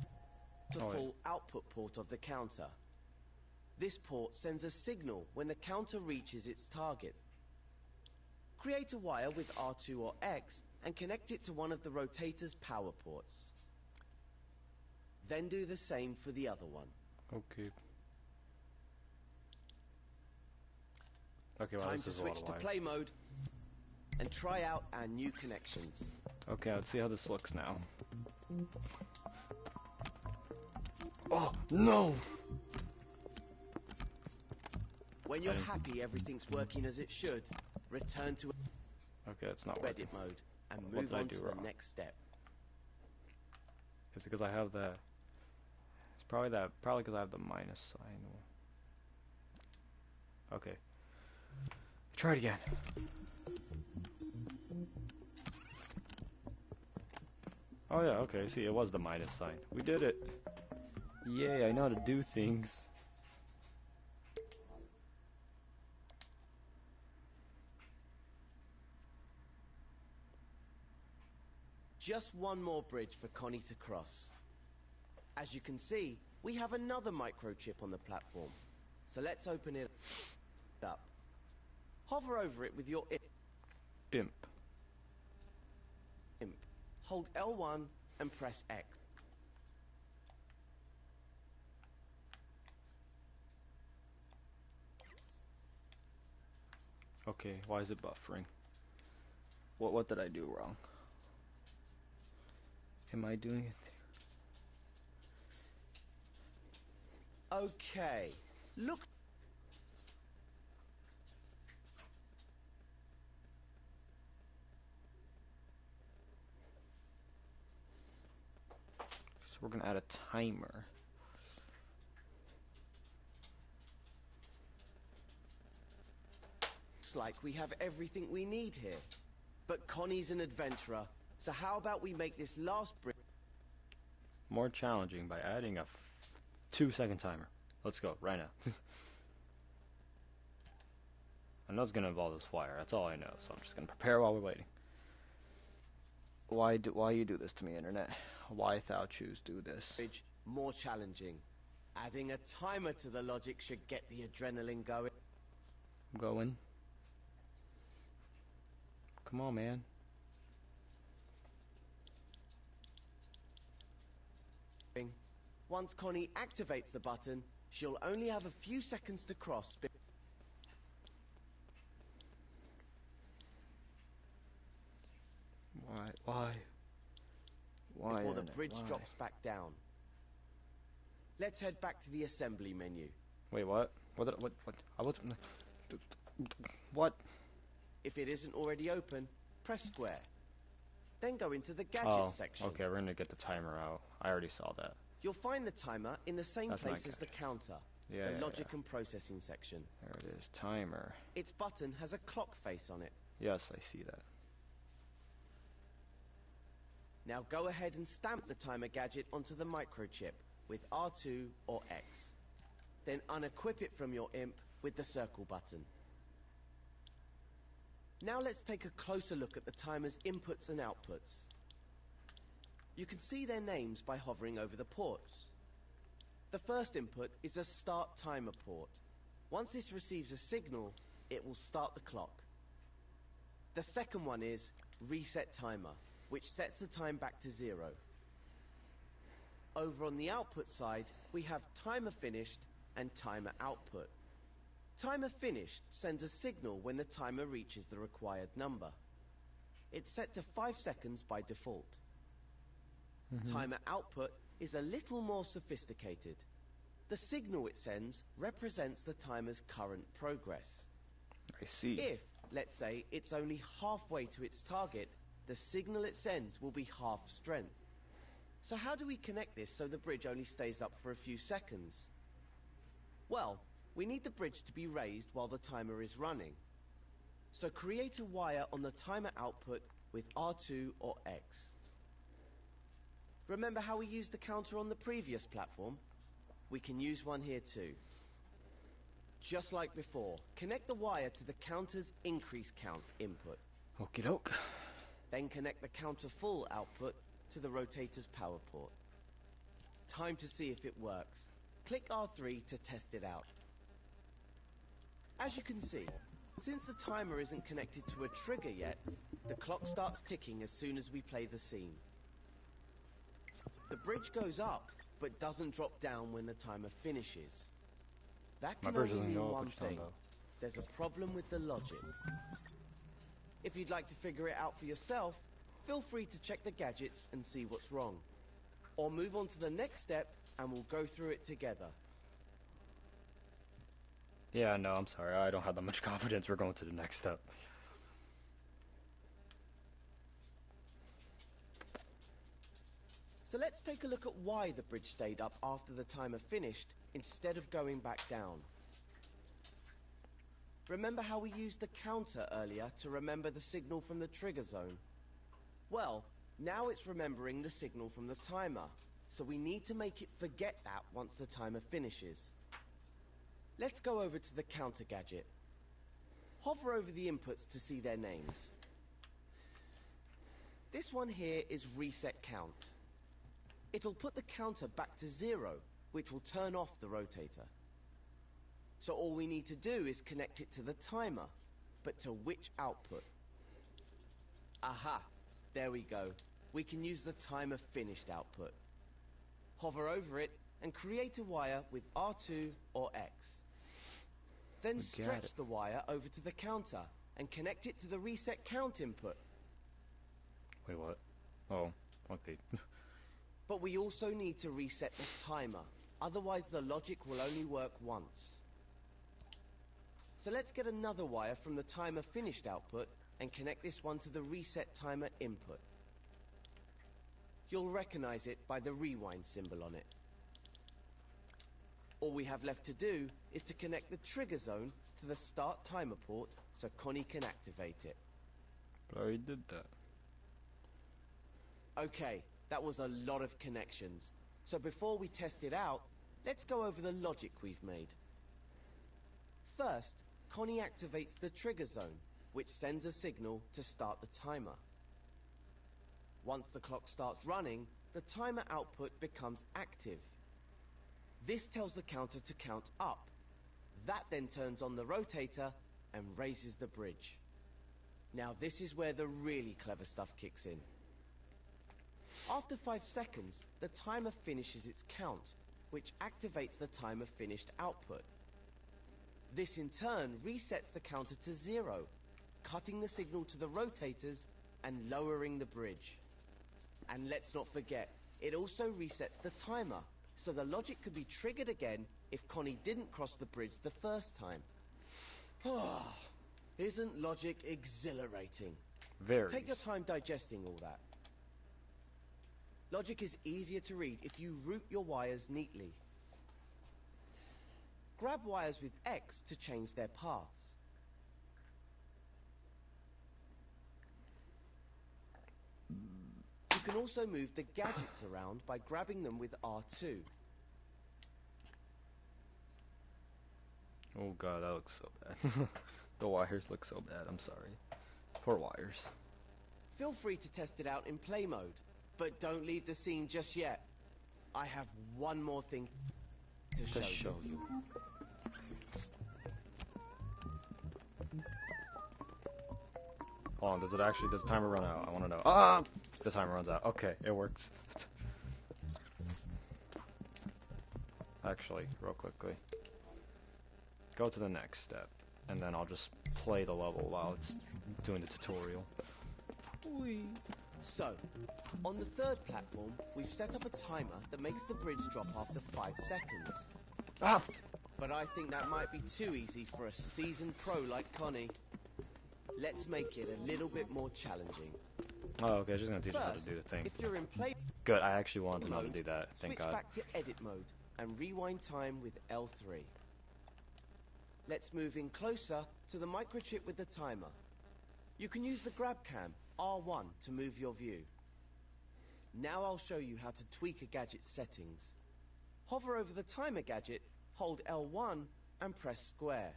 full output port of the counter. This port sends a signal when the counter reaches its target. Create a wire with R2 or X and connect it to one of the rotator's power ports. Then do the same for the other one. Okay. Okay, well, Time this to is a lot switch of to wires. play mode and try out our new connections. Okay, let's see how this looks now. Oh, no! When you're happy everything's working as it should, return to Okay, it's not working. edit mode and move on to the next step. Is it because I have the... It's probably because I have the minus sign. Okay. Try it again. Oh yeah, okay, see, it was the minus sign. We did it. Yay, I know how to do things. Just one more bridge for Connie to cross. As you can see, we have another microchip on the platform. So let's open it up. Hover over it with your Imp. imp. Hold L1 and press X. Okay, why is it buffering? What did I do wrong? Am I doing it? Okay. Look. So we're gonna add a timer. Looks like we have everything we need here. But Connie's an adventurer, so how about we make this last bridge More challenging by adding a 2-second timer. Let's go, right now. I know it's gonna involve this wire, that's all I know, so I'm just gonna prepare while we're waiting. Why you do this to me, internet? Why thou choose do this? more challenging? Adding a timer to the logic should get the adrenaline going. Going. Come on, man. Once Connie activates the button, she'll only have a few seconds to cross Why? before the internet? bridge Why? drops back down. Let's head back to the assembly menu. Wait, what? What? I was. What? If it isn't already open, press square. Then go into the gadget Oh, section. okay, we're gonna get the timer out. I already saw that. You'll find the timer in the same That's place not as the gadget. counter, Yeah, the yeah, logic yeah. and processing section. There it is, timer. Its button has a clock face on it. Yes, I see that. Now go ahead and stamp the timer gadget onto the microchip with R2 or X. Then unequip it from your imp with the circle button. Now let's take a closer look at the timer's inputs and outputs. You can see their names by hovering over the ports. The first input is a start timer port. Once this receives a signal, it will start the clock. The second one is reset timer, which sets the time back to 0. Over on the output side, we have timer finished and timer output. Timer finished sends a signal when the timer reaches the required number. It's set to 5 seconds by default. Timer output is a little more sophisticated. The signal it sends represents the timer's current progress. I see. If, let's say, it's only halfway to its target, the signal it sends will be half strength. So how do we connect this so the bridge only stays up for a few seconds? Well, we need the bridge to be raised while the timer is running. So create a wire on the timer output with R2 or X. Remember how we used the counter on the previous platform? We can use one here too. Just like before, connect the wire to the counter's increase count input. Okie doke. Then connect the counter full output to the rotator's power port. Time to see if it works. Click R3 to test it out. As you can see, since the timer isn't connected to a trigger yet, the clock starts ticking as soon as we play the scene. The bridge goes up, but doesn't drop down when the timer finishes. That My can bridge only doesn't mean go up, one what you talking thing. about? There's a problem with the logic. If you'd like to figure it out for yourself, feel free to check the gadgets and see what's wrong. Or move on to the next step and we'll go through it together. Yeah, no, I'm sorry. I don't have that much confidence. We're going to the next step. So let's take a look at why the bridge stayed up after the timer finished instead of going back down. Remember how we used the counter earlier to remember the signal from the trigger zone? Well, now it's remembering the signal from the timer, so we need to make it forget that once the timer finishes. Let's go over to the counter gadget. Hover over the inputs to see their names. This one here is reset count. It'll put the counter back to 0, which will turn off the rotator. So all we need to do is connect it to the timer, but to which output? Aha, there we go. We can use the timer finished output. Hover over it and create a wire with R2 or X. Then stretch the wire over to the counter and connect it to the reset count input. Wait, what? Oh, okay. But we also need to reset the timer, otherwise the logic will only work once. So let's get another wire from the timer finished output and connect this one to the reset timer input. You'll recognize it by the rewind symbol on it. All we have left to do is to connect the trigger zone to the start timer port so Connie can activate it. But I already did that. Okay, that was a lot of connections. So before we test it out, let's go over the logic we've made. First, Connie activates the trigger zone, which sends a signal to start the timer. Once the clock starts running, the timer output becomes active. This tells the counter to count up. That then turns on the rotator and raises the bridge. Now this is where the really clever stuff kicks in. After 5 seconds, the timer finishes its count, which activates the timer finished output. This in turn resets the counter to 0, cutting the signal to the rotators and lowering the bridge. And let's not forget, it also resets the timer, so the logic could be triggered again if Connie didn't cross the bridge the first time. Isn't logic exhilarating? Very. Take your time digesting all that. Logic is easier to read if you route your wires neatly. Grab wires with X to change their paths. You can also move the gadgets around by grabbing them with R2. Oh god, that looks so bad. The wires look so bad, I'm sorry. Poor wires. Feel free to test it out in play mode, but don't leave the scene just yet. I have one more thing to show you. Hold on, does the timer run out? I want to know. Ah! The timer runs out. Okay, it works. Actually, real quickly. Go to the next step, and then I'll just play the level while it's doing the tutorial. Whee. So, on the third platform, we've set up a timer that makes the bridge drop after 5 seconds. Ah! But I think that might be too easy for a seasoned pro like Connie. Let's make it a little bit more challenging. Oh, okay, she's gonna teach us how to First, do the thing. if you're in play Good, I actually wanted to know how to mode, do that, thank switch God. back to edit mode and rewind time with L3. Let's move in closer to the microchip with the timer. You can use the grab cam, R1, to move your view. Now I'll show you how to tweak a gadget's settings. Hover over the timer gadget, hold L1 and press square.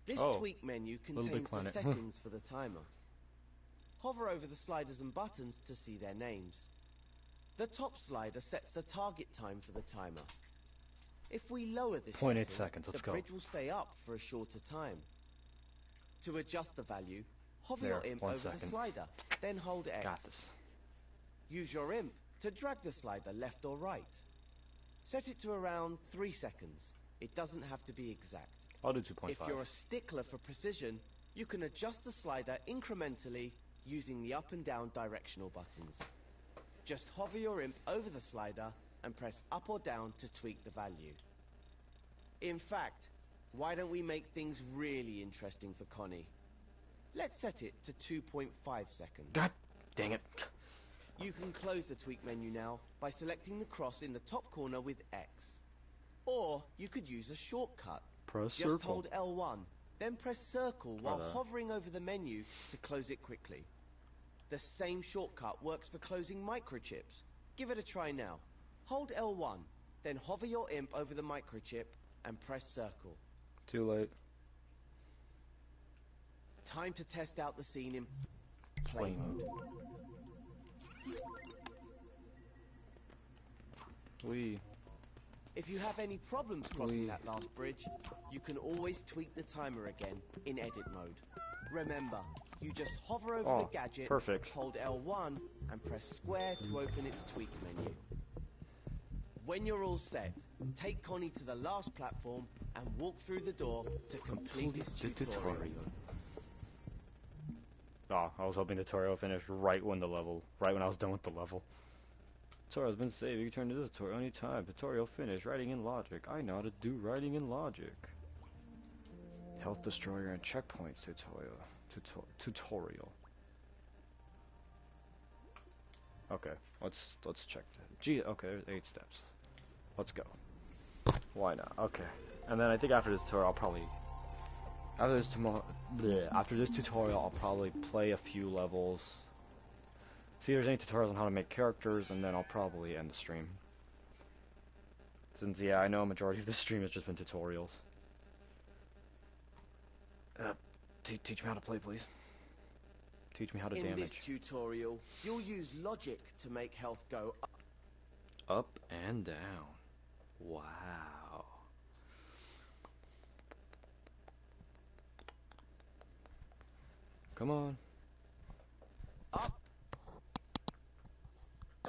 This tweak menu contains the settings for the timer. Hover over the sliders and buttons to see their names. The top slider sets the target time for the timer. If we lower this 0.8 setting, seconds, let's the go. bridge will stay up for a shorter time. To adjust the value, hover your imp over the slider, then hold X. Got this. Use your imp to drag the slider left or right. Set it to around 3 seconds. It doesn't have to be exact. I'll do 2.5. If you're a stickler for precision, you can adjust the slider incrementally using the up and down directional buttons. Just hover your imp over the slider and press up or down to tweak the value. In fact, why don't we make things really interesting for Connie? Let's set it to 2.5 seconds. God dang it. You can close the tweak menu now by selecting the cross in the top corner with X. Or you could use a shortcut. Press Just circle. hold L1, then press circle while the- hovering over the menu to close it quickly. The same shortcut works for closing microchips. Give it a try now. Hold L1, then hover your imp over the microchip and press circle. Too late. Time to test out the scene in play mode. We. If you have any problems crossing that last bridge, you can always tweak the timer again in edit mode. Remember, you just hover over the gadget, perfect. hold L1 and press square to open its tweak menu. When you're all set, take Connie to the last platform and walk through the door to complete this tutorial. Oh, I was hoping the tutorial finished right when I was done with the level. Tutorial's been saved. You can turn to this tutorial anytime. Tutorial finished. Writing in logic. I know how to do writing in logic. Health destroyer and checkpoints tutorial. Okay, let's check. Gee, okay, there's 8 steps. Let's go. Why not? Okay, and then I think after this tutorial, I'll probably after this tutorial, I'll probably play a few levels. See if there's any tutorials on how to make characters, and then I'll probably end the stream. Since, yeah, I know a majority of the stream has just been tutorials. Teach me how to play, please. Teach me how to damage. In this tutorial, you'll use logic to make health go Up and down. Wow. Come on. up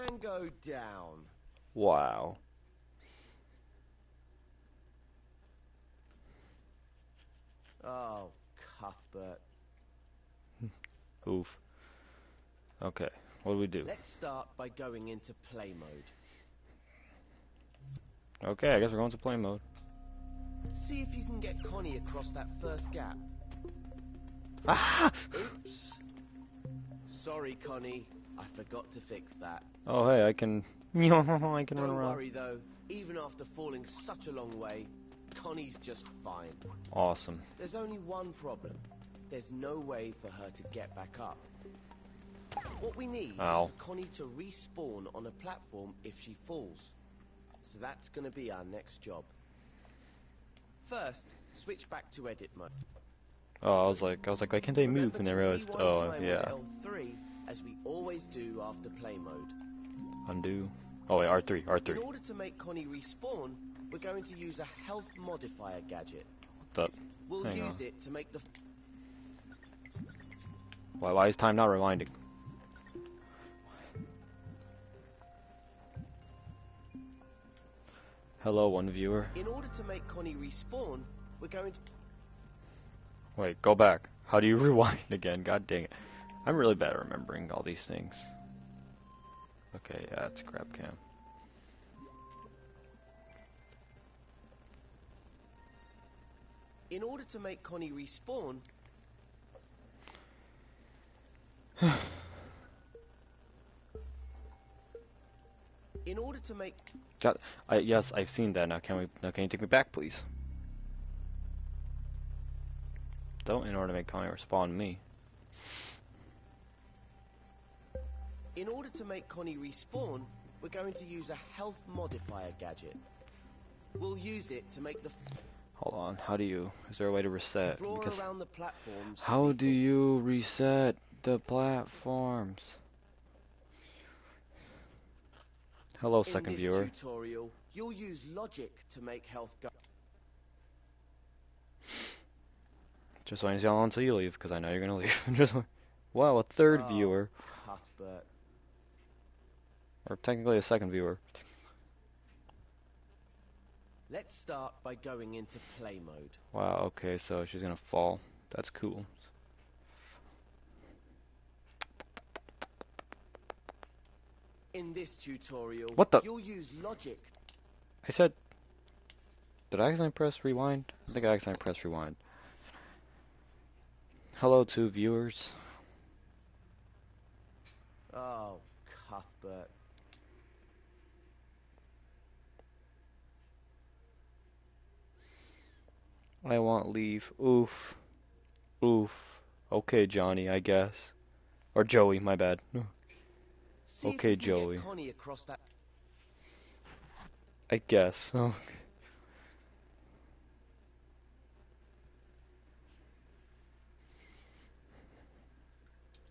and go down. Wow. Oh, Cuthbert. Oof. Okay, what do we do? Let's start by going into play mode. Okay, I guess we're going to play mode. See if you can get Connie across that first gap. Ah! Oops. Sorry, Connie. I forgot to fix that. Oh, hey, I can run around. Don't worry, though. Even after falling such a long way, Connie's just fine. Awesome. There's only one problem. There's no way for her to get back up. What we need is for Connie to respawn on a platform if she falls. So that's going to be our next job. First, switch back to edit mode. Oh, I was like, why can't they move? And I realized, oh, yeah. L3, as we always do after play mode. Undo. Oh wait, R3. In order to make Connie respawn, we're going to use a health modifier gadget. We'll use it to make the... Why is time not rewinding? Hello, one viewer. In order to make Connie respawn, we're going to... Wait, go back. How do you rewind again? God dang it. I'm really bad at remembering all these things. Okay, yeah, it's grab cam. In order to make Connie respawn... In order to make... Yes, I've seen that. Now can you take me back, please? Don't in order to make Connie respawn me. In order to make Connie respawn, we're going to use a health modifier gadget. We'll use it to make the... Hold on, how do you... Is there a way to reset? Floor around the platforms... How do you reset the platforms? Hello, second viewer. In this tutorial, you'll use logic to make health go... Just waiting to see how long until you leave, because I know you're gonna leave. Just wow, a third viewer. Cuthbert. Or technically a second viewer. Let's start by going into play mode. Wow, okay, so she's gonna fall. That's cool. In this tutorial, What the? You'll use logic. I said... Did I accidentally press rewind? I think I accidentally pressed rewind. Hello, two viewers. Oh, Cuthbert. I want leave. Oof. Oof. Okay, Johnny, I guess. Or Joey, my bad. See if Okay, you can get Joey. Connie across that. I guess. Okay.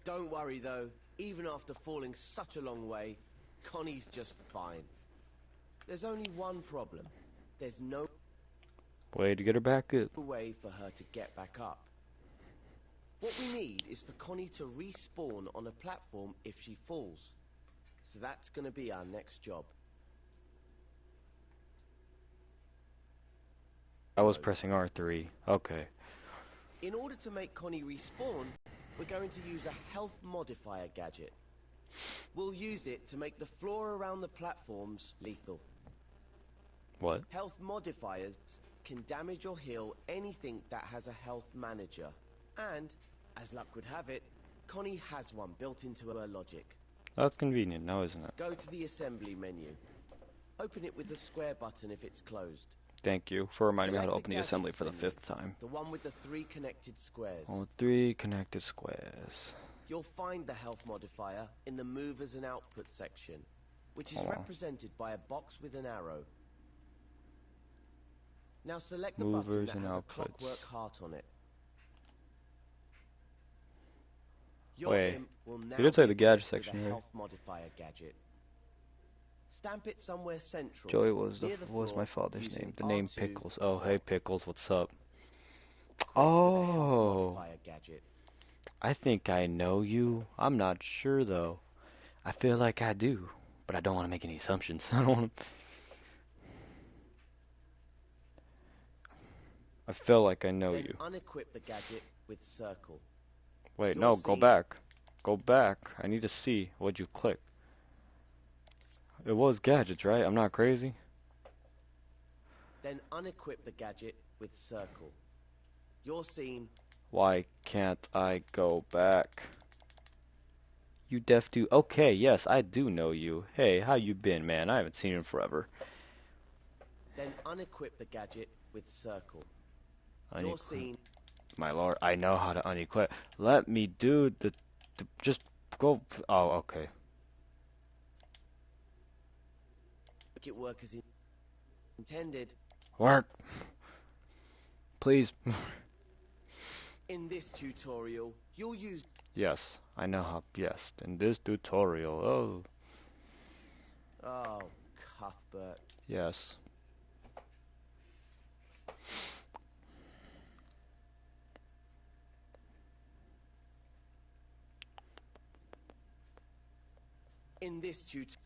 Don't worry though, even after falling such a long way, Connie's just fine. There's only one problem. There's no Way to get her back up. way for her to get back up. What we need is for Connie to respawn on a platform if she falls. So that's going to be our next job. I was pressing R3. Okay. In order to make Connie respawn, we're going to use a health modifier gadget. We'll use it to make the floor around the platforms lethal. What? Health modifiers can damage or heal anything that has a health manager. And, as luck would have it, Connie has one built into her logic. That's convenient now, isn't it? Go to the assembly menu. Open it with the square button if it's closed. Thank you for reminding me how to Select open the assembly gadgets for the menu, 5th time. the one with the 3 connected squares. Oh, 3 connected squares. You'll find the health modifier in the movers and output section, which is Hold on. represented by a box with an arrow. Now select the Movers button that and has a outputs. clockwork heart on it. Your Wait, imp will now you did say be the gadget equipped with section, a right? health modifier gadget. Stamp it somewhere central. Joey was near the was floor my father's using name. The name R2 Pickles. Oh, or hey Pickles, what's up? equipped with a health Oh, modifier gadget. I think I know you. I'm not sure though. I feel like I do, but I don't want to make any assumptions. I don't want to. I feel like I know Then you. unequip the gadget with circle. Wait, You'll no, go see- back. Go back. I need to see what you click. It was gadgets, right? I'm not crazy. Then unequip the gadget with circle. You're seen. Why can't I go back? You deaf dude. Okay, yes, I do know you. Hey, how you been, man? I haven't seen you in forever. Then unequip the gadget with circle. You're Unequip. seen. My lord, I know how to unequip. Let me do the just go. Oh, okay. Make it work as intended. Work. Please. In this tutorial, you'll use. Yes, I know how. Yes, in this tutorial. Oh, Oh, Cuthbert. yes. In this tutorial.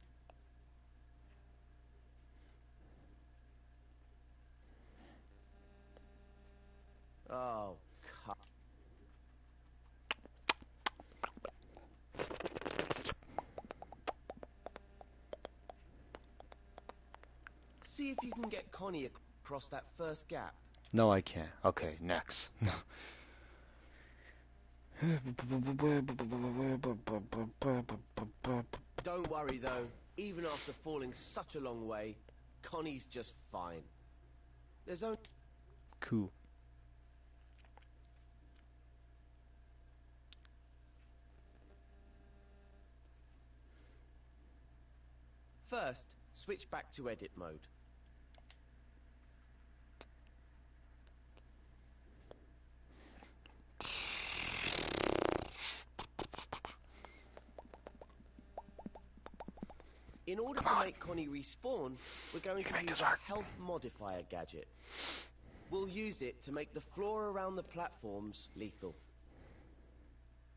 Oh, see if you can get Connie across that first gap. No, I can't. Okay, next. Don't worry though, even after falling such a long way, Connie's just fine. There's only. Cool. First, switch back to edit mode. In order to make Connie respawn, we're going to use a health modifier gadget. We'll use it to make the floor around the platforms lethal.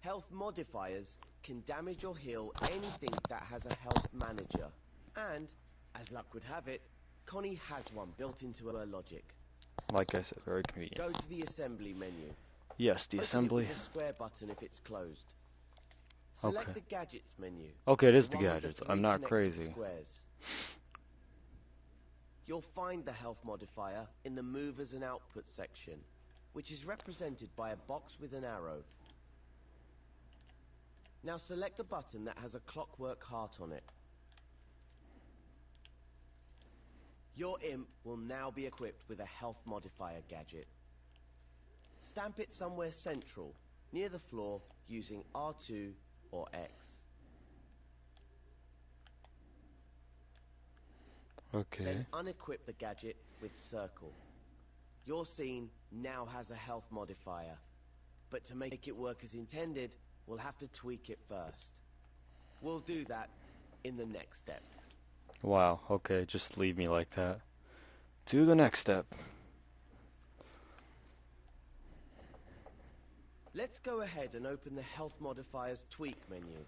Health modifiers can damage or heal anything that has a health manager. And, as luck would have it, Connie has one built into her logic. Like I said, very convenient. Go to the assembly menu. Yes, the Open assembly. it with the square button if it's closed. Select Okay. the gadgets menu. Okay, it is the one with gadgets. 3 I'm not connected crazy. Squares. You'll find the health modifier in the movers and output section, which is represented by a box with an arrow. Now select the button that has a clockwork heart on it. Your imp will now be equipped with a health modifier gadget. Stamp it somewhere central, near the floor, using R2 or X. Okay. Then unequip the gadget with circle. Your scene now has a health modifier, but to make it work as intended, we'll have to tweak it first. We'll do that in the next step. Wow, okay, just leave me like that. To the next step. Let's go ahead and open the Health Modifiers Tweak menu.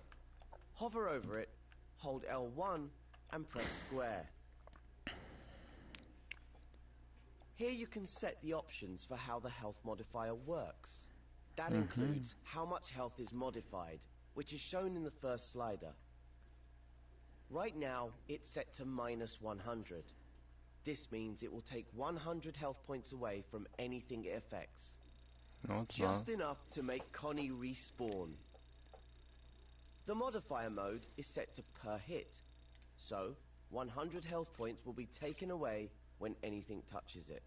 Hover over it, hold L1 and press square. Here you can set the options for how the health modifier works. That includes how much health is modified, which is shown in the first slider. Right now, it's set to -100. This means it will take 100 health points away from anything it affects. No, it's Just not. enough to make Connie respawn. The modifier mode is set to per hit, so 100 health points will be taken away when anything touches it.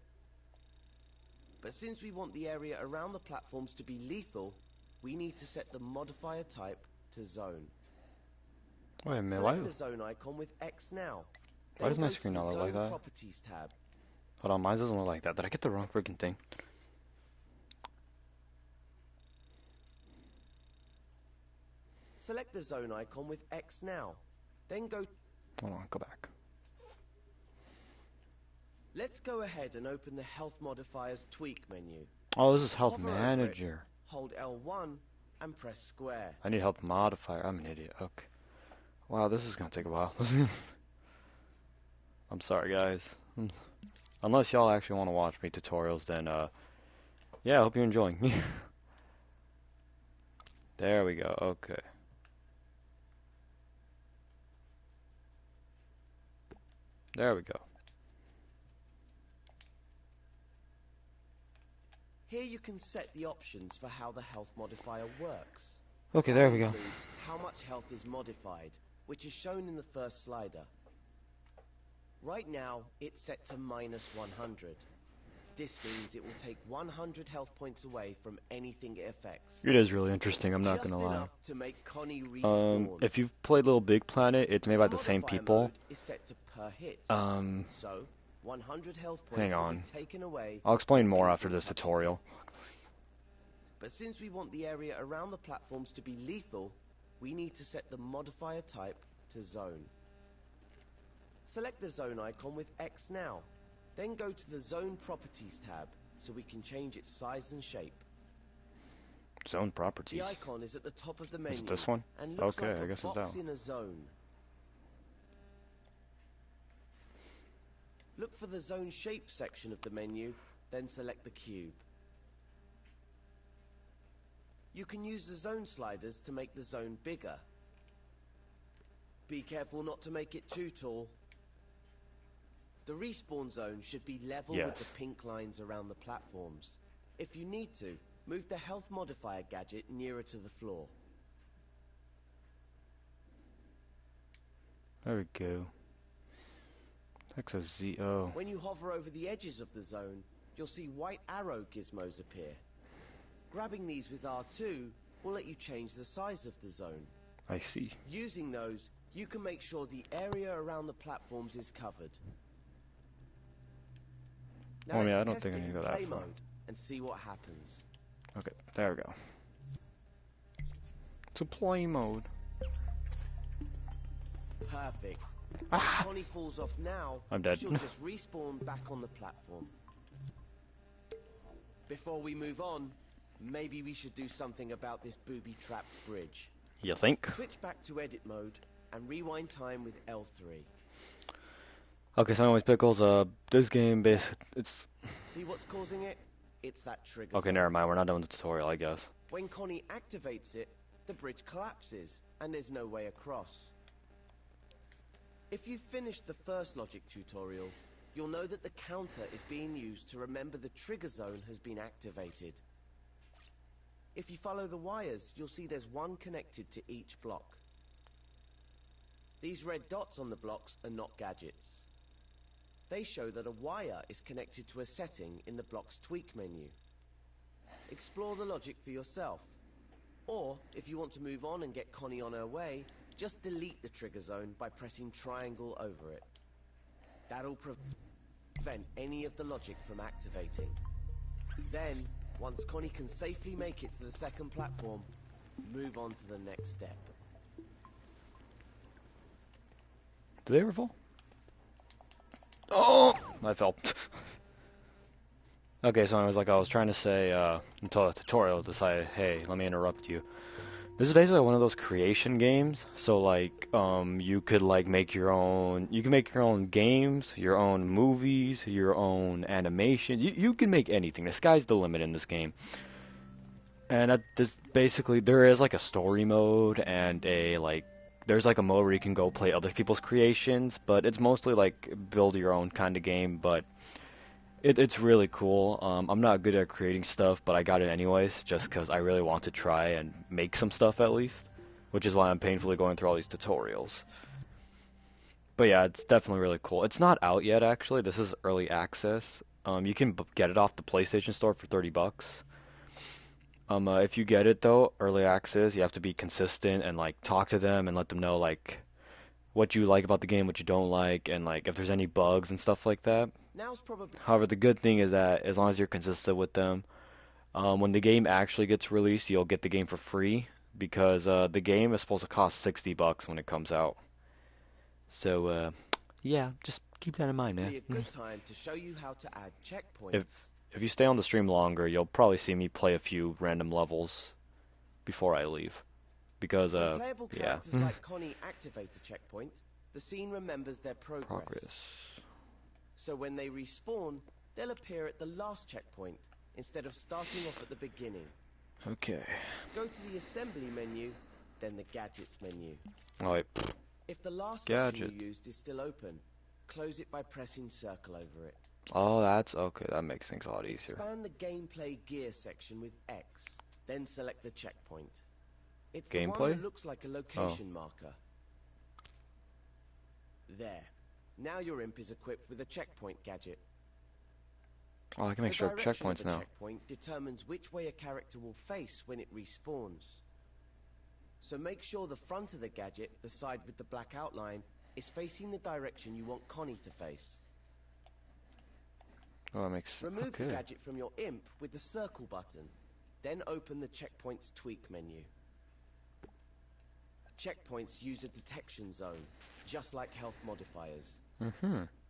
But since we want the area around the platforms to be lethal, we need to set the modifier type to zone. Wait a minute, Select the zone icon with X now. Why does Then my go to screen the not look like Zone that? Properties tab. Hold on, mine doesn't look like that. Did I get the wrong freaking thing? Select the zone icon with X now. Then go... Hold on, go back. Let's go ahead and open the Health Modifiers Tweak menu. Oh, this is Health Hover over it, Manager. hold L1 and press square. I need Health Modifier. I'm an idiot. Okay. Wow, this is gonna take a while. I'm sorry, guys. Unless y'all actually want to watch me tutorials, then, yeah, I hope you're enjoying. There we go. Okay. There we go. Here you can set the options for how the health modifier works. Okay, That there we go. includes how much health is modified, which is shown in the first slider. Right now, it's set to -100. This means it will take 100 health points away from anything it affects. It is really interesting, I'm not Just gonna lie. enough to make Connie respawn. If you've played Little Big Planet, it's made by the same modifier people. mode is set to per hit. So 100 health points Hang will on. be taken away. I'll explain when more after anything this touches tutorial. it. But since we want the area around the platforms to be lethal, we need to set the modifier type to zone. Select the zone icon with X now. Then go to the Zone Properties tab so we can change its size and shape. Zone properties. The icon is at the top of the menu. Is it this one? And looks Okay, like I a guess it's that box one. in a zone. Look for the Zone Shape section of the menu, then select the cube. You can use the zone sliders to make the zone bigger. Be careful not to make it too tall. The respawn zone should be level with the pink lines around the platforms. If you need to, move the health modifier gadget nearer to the floor. There we go. XSZO. When you hover over the edges of the zone, you'll see white arrow gizmos appear. Grabbing these with R2 will let you change the size of the zone. I see. Using those, you can make sure the area around the platforms is covered. Now I let's don't test think I it need in to go that play far. mode and see what happens. Okay, there we go. To play mode. Perfect. Ah! If Connie falls off now, I'm dead. she'll just respawn back on the platform. Before we move on, maybe we should do something about this booby-trapped bridge. You think? Switch back to edit mode and rewind time with L3. Okay, so anyways, Pickles, this game it's... See what's causing it? It's that trigger Okay, zone. never mind, we're not done with the tutorial, I guess. When Connie activates it, the bridge collapses and there's no way across. If you've finished the first logic tutorial, you'll know that the counter is being used to remember the trigger zone has been activated. If you follow the wires, you'll see there's one connected to each block. These red dots on the blocks are not gadgets. They show that a wire is connected to a setting in the block's tweak menu. explore the logic for yourself. Or, if you want to move on and get Connie on her way, just delete the trigger zone by pressing triangle over it. That'll prevent any of the logic from activating. Then, once Connie can safely make it to the second platform, move on to the next step. Do they ever fall? Oh! I fell. Okay, so I was trying to say, until the tutorial decided, hey, let me interrupt you. This is basically one of those creation games. So like, you could like make your own. You can make your own games, your own movies, your own animation. You can make anything. The sky's the limit in this game. And this basically there is like a story mode and there's like a mode where you can go play other people's creations, but it's mostly like build your own kind of game. But it's really cool. I'm not good at creating stuff, but I got it anyways, just because I really want to try and make some stuff at least, which is why I'm painfully going through all these tutorials. But yeah, it's definitely really cool. It's not out yet, actually. This is early access. You can get it off the PlayStation Store for $30. If you get it though, early access, you have to be consistent and like talk to them and let them know like what you like about the game, what you don't like, and like if there's any bugs and stuff like that. Now's probably... However, the good thing is that as long as you're consistent with them, when the game actually gets released, you'll get the game for free because the game is supposed to cost $60 when it comes out. So, yeah, just keep that in mind, man. Be a good time to show you how to add checkpoints. If you stay on the stream longer, you'll probably see me play a few random levels before I leave. Because, when playable yeah. characters like Connie activate a checkpoint, the scene remembers their progress. So when they respawn, they'll appear at the last checkpoint instead of starting off at the beginning. Okay. Go to the assembly menu, then the gadgets menu. Alright. If the last Gadget. section you used is still open, close it by pressing circle over it. Oh, that's okay. That makes things a lot easier. Expand the gameplay gear section with X, then select the checkpoint. It's Gameplay? the one that looks like a location marker. There. Now your imp is equipped with a checkpoint gadget. Oh, I can make The sure direction of checkpoints a now. checkpoint determines which way a character will face when it respawns. So make sure the front of the gadget, the side with the black outline, is facing the direction you want Connie to face. Oh, that makes... Remove okay. the gadget from your imp with the circle button. Then open the checkpoints tweak menu. Checkpoints use a detection zone, just like health modifiers.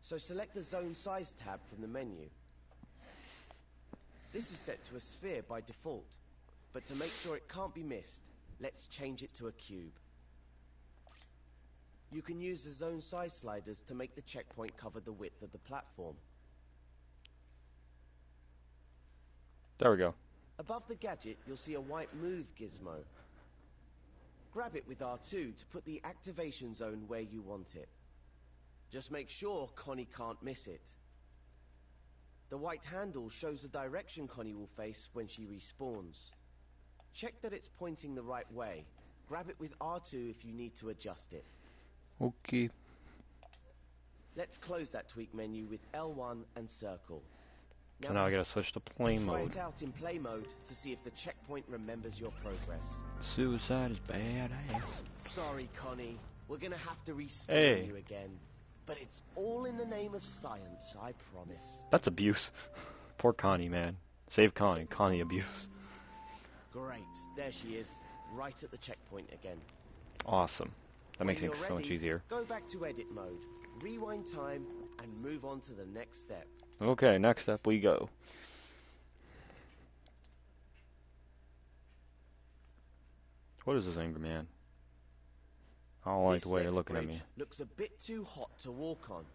So select the zone size tab from the menu. This is set to a sphere by default, but to make sure it can't be missed, let's change it to a cube. You can use the zone size sliders to make the checkpoint cover the width of the platform. There we go. Above the gadget, you'll see a white move gizmo. Grab it with R2 to put the activation zone where you want it. Just make sure Connie can't miss it. The white handle shows the direction Connie will face when she respawns. Check that it's pointing the right way. Grab it with R2 if you need to adjust it. Okay. Let's close that tweak menu with L1 and circle. So now I gotta switch to play try mode. it out in play mode to see if the checkpoint remembers your progress. Suicide is bad ass. Sorry, Connie. We're gonna have to respawn Hey. you again. But it's all in the name of science, I promise. That's abuse. Poor Connie, man. Save Connie. Connie abuse. Great. There she is. Right at the checkpoint again. Awesome. That When makes you're things so much ready, easier. Go back to edit mode. Rewind time and move on to the next step. Okay, next step we go. What is this angry man? I don't like the way they're This looking at bridge me. looks a bit too hot to walk on.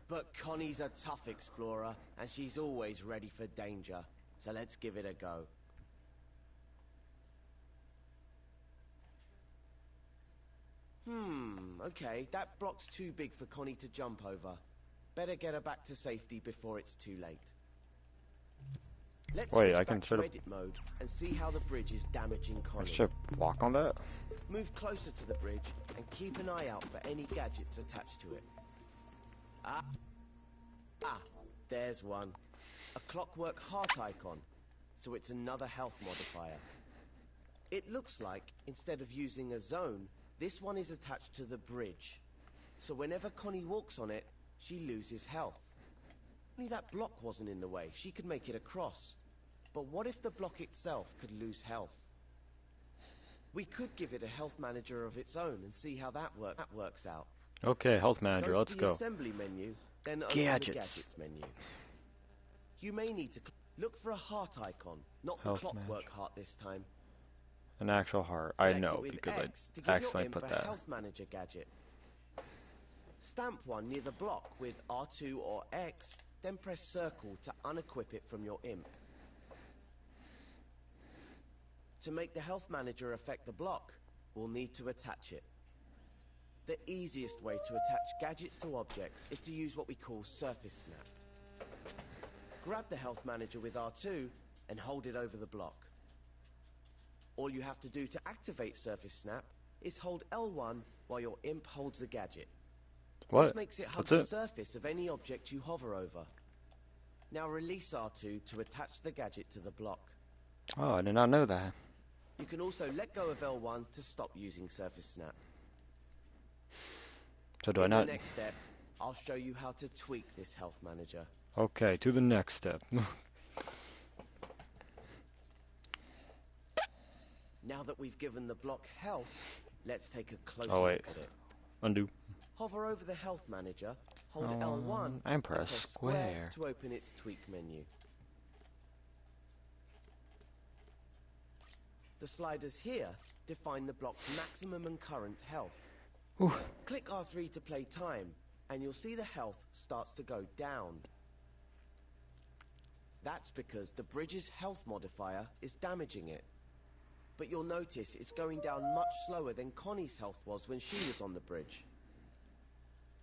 But Connie's a tough explorer, and she's always ready for danger. So let's give it a go. Okay, that block's too big for Connie to jump over. Better get her back to safety before it's too late. Let's Wait, switch I can back sort to of... edit mode and see how the bridge is damaging I Connie. should walk on that? Move closer to the bridge and keep an eye out for any gadgets attached to it. Ah, there's one. A clockwork heart icon. so it's another health modifier. It looks like, instead of using a zone, this one is attached to the bridge. So whenever Connie walks on it, she loses health. Only that block wasn't in the way, she could make it across. But what if the block itself could lose health? We could give it a health manager of its own and see how that works out. Okay, health manager, let's Go go. to the assembly menu, then open the gadgets menu. You may need to look for a heart icon, not the clockwork heart this time. An actual heart. Select I know, it with because X I to give accidentally your imp put a that. health manager gadget. Stamp one near the block with R2 or X, then press circle to unequip it from your imp. To make the health manager affect the block, we'll need to attach it. The easiest way to attach gadgets to objects is to use what we call surface snap. Grab the health manager with R2 and hold it over the block. All you have to do to activate surface snap is hold L1 while your imp holds the gadget. What? This makes it hug the surface of any object you hover over. Now release R2 to attach the gadget to the block. Oh, I did not know that. You can also let go of L1 to stop using surface snap. So do I not? In the next step, I'll show you how to tweak this health manager. Okay, to the next step. Now that we've given the block health, let's take a closer wait. look at it. Undo. Hover over the health manager, hold L1 and press square to open its tweak menu. The sliders here define the block's maximum and current health. Ooh. Click R3 to play time, and you'll see the health starts to go down. That's because the bridge's health modifier is damaging it. But you'll notice it's going down much slower than Connie's health was when she was on the bridge.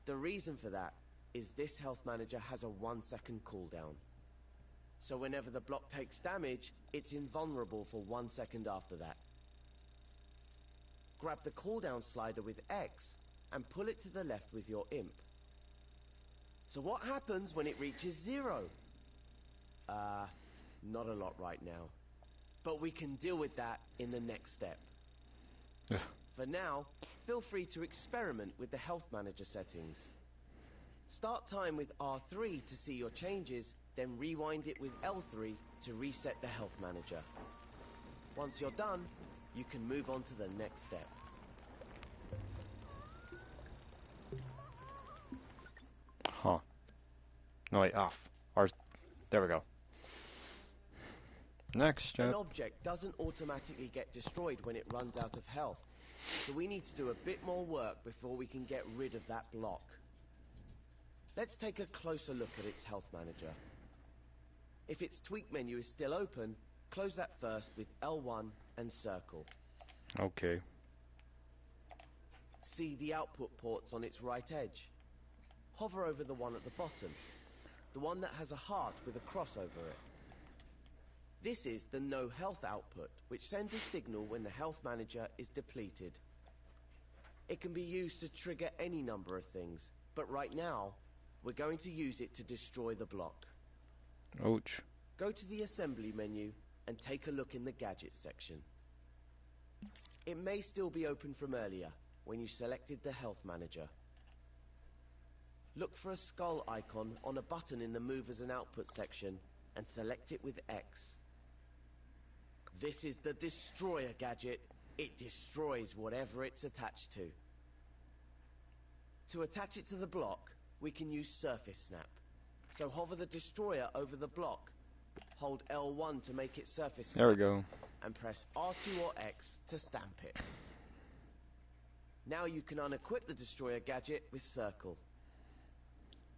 The reason for that is this health manager has a 1-second cooldown. So whenever the block takes damage, it's invulnerable for 1 second after that. Grab the cooldown slider with X and pull it to the left with your imp. So what happens when it reaches 0? Not a lot right now. But we can deal with that in the next step. For now, feel free to experiment with the health manager settings. Start time with R3 to see your changes, then rewind it with L3 to reset the health manager. Once you're done, you can move on to the next step. Huh. No, wait, off. There we go. Next step. An object doesn't automatically get destroyed when it runs out of health, so we need to do a bit more work before we can get rid of that block. Let's take a closer look at its health manager. If its tweak menu is still open, close that first with L1 and circle. Okay. See the output ports on its right edge. Hover over the one at the bottom, the one that has a heart with a cross over it. This is the no health output, which sends a signal when the health manager is depleted. It can be used to trigger any number of things, but right now, we're going to use it to destroy the block. Ouch. Go to the assembly menu and take a look in the gadgets section. It may still be open from earlier, when you selected the health manager. Look for a skull icon on a button in the movers and output section and select it with X. This is the destroyer gadget. It destroys whatever it's attached to. To attach it to the block, we can use surface snap. So hover the destroyer over the block, hold L1 to make it surface snap. There we go. And press R2 or X to stamp it. Now you can unequip the destroyer gadget with circle.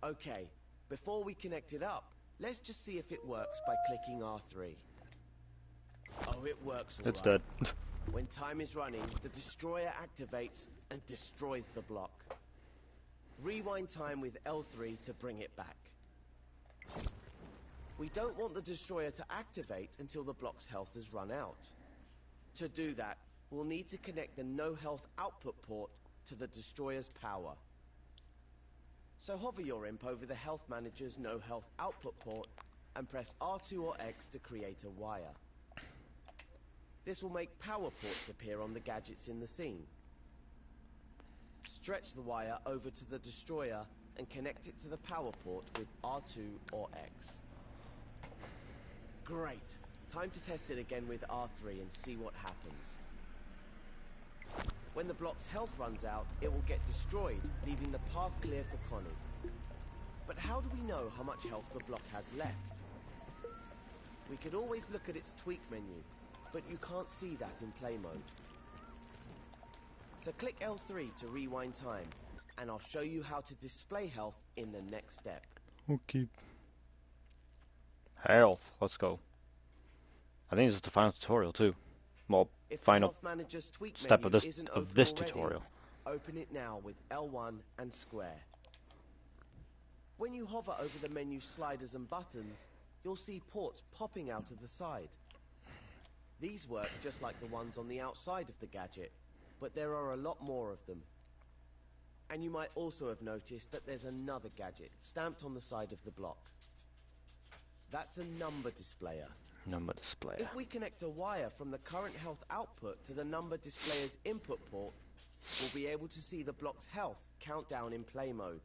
Okay, before we connect it up, let's just see if it works by clicking R3. Oh, it works all right. It's dead. When time is running, the destroyer activates and destroys the block. Rewind time with L3 to bring it back. We don't want the destroyer to activate until the block's health has run out. To do that, we'll need to connect the no health output port to the destroyer's power. So hover your imp over the health manager's no health output port and press R2 or X to create a wire. This will make power ports appear on the gadgets in the scene. Stretch the wire over to the destroyer and connect it to the power port with R2 or X. Great! Time to test it again with R3 and see what happens. When the block's health runs out, it will get destroyed, leaving the path clear for Connie. But how do we know how much health the block has left? We could always look at its tweak menu, but you can't see that in play mode. So click L3 to rewind time, and I'll show you how to display health in the next step. Okay. Health. Let's go. I think this is the final tutorial too. Well, If the final Health Manager's tweak step menu of isn't this open already, tutorial. open it now with L1 and square. When you hover over the menu sliders and buttons, you'll see ports popping out of the side. These work just like the ones on the outside of the gadget, but there are a lot more of them. And you might also have noticed that there's another gadget stamped on the side of the block. That's a number displayer. Number displayer. If we connect a wire from the current health output to the number displayer's input port, we'll be able to see the block's health count down in play mode.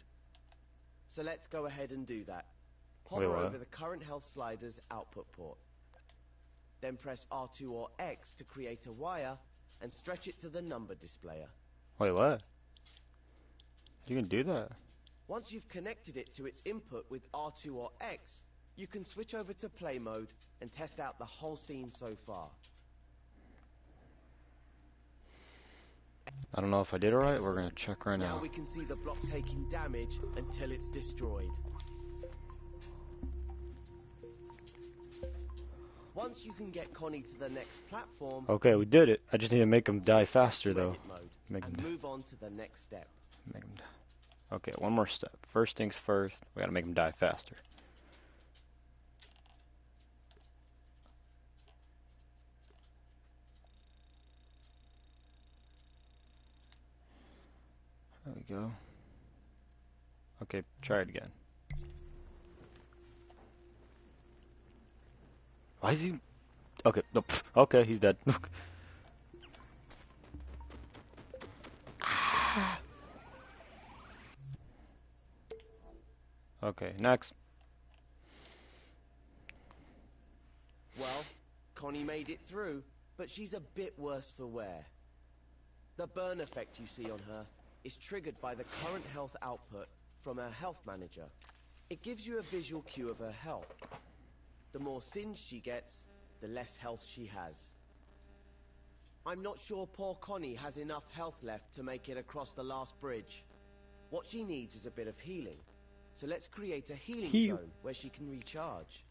So let's go ahead and do that. Hover over the current health slider's output port. Then press R2 or X to create a wire and stretch it to the number displayer. Wait, what? You can do that? Once you've connected it to its input with R2 or X, you can switch over to play mode and test out the whole scene so far. I don't know if I did it right. We're gonna check right now. Now we can see the block taking damage until it's destroyed. Once you can get Connie to the next platform... Okay, we did it. I just need to make him die faster though. Mode and move on to the next step. Okay, one more step. First things first, we gotta make him die faster. There we go. Okay, try it again. Why is he... Okay, nope. Okay, he's dead. Okay, next. Well, Connie made it through, but she's a bit worse for wear. The burn effect you see on her is triggered by the current health output from her health manager. It gives you a visual cue of her health. The more singed she gets, the less health she has. I'm not sure poor Connie has enough health left to make it across the last bridge. What she needs is a bit of healing. So let's create a healing zone where she can recharge.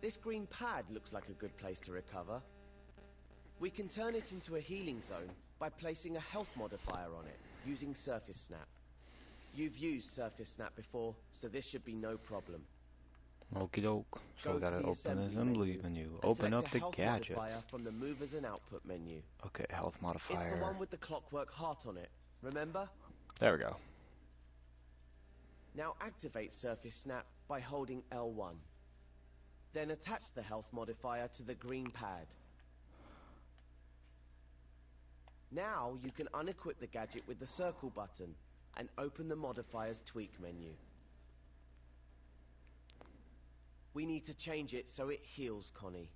This green pad looks like a good place to recover. We can turn it into a healing zone by placing a health modifier on it, using Surface Snap. You've used Surface Snap before, so this should be no problem. Okie doke. So we gotta open the assembly menu. Open up the gadgets. From the movers and output menu. Okay, health modifier. It's the one with the clockwork heart on it, remember? There we go. Now activate Surface Snap by holding L1. Then attach the health modifier to the green pad. Now you can unequip the gadget with the circle button and open the modifier's tweak menu. We need to change it so it heals Connie.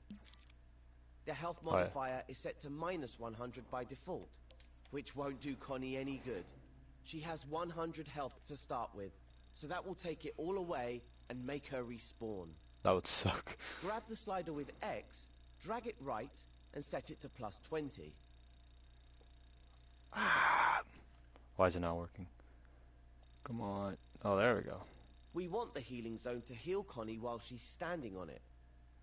The health modifier is set to -100 by default, which won't do Connie any good. She has 100 health to start with, so that will take it all away and make her respawn. That would suck. Grab the slider with X, drag it right, and set it to +20. Why is it not working? Come on. Oh, there we go. We want the healing zone to heal Connie while she's standing on it.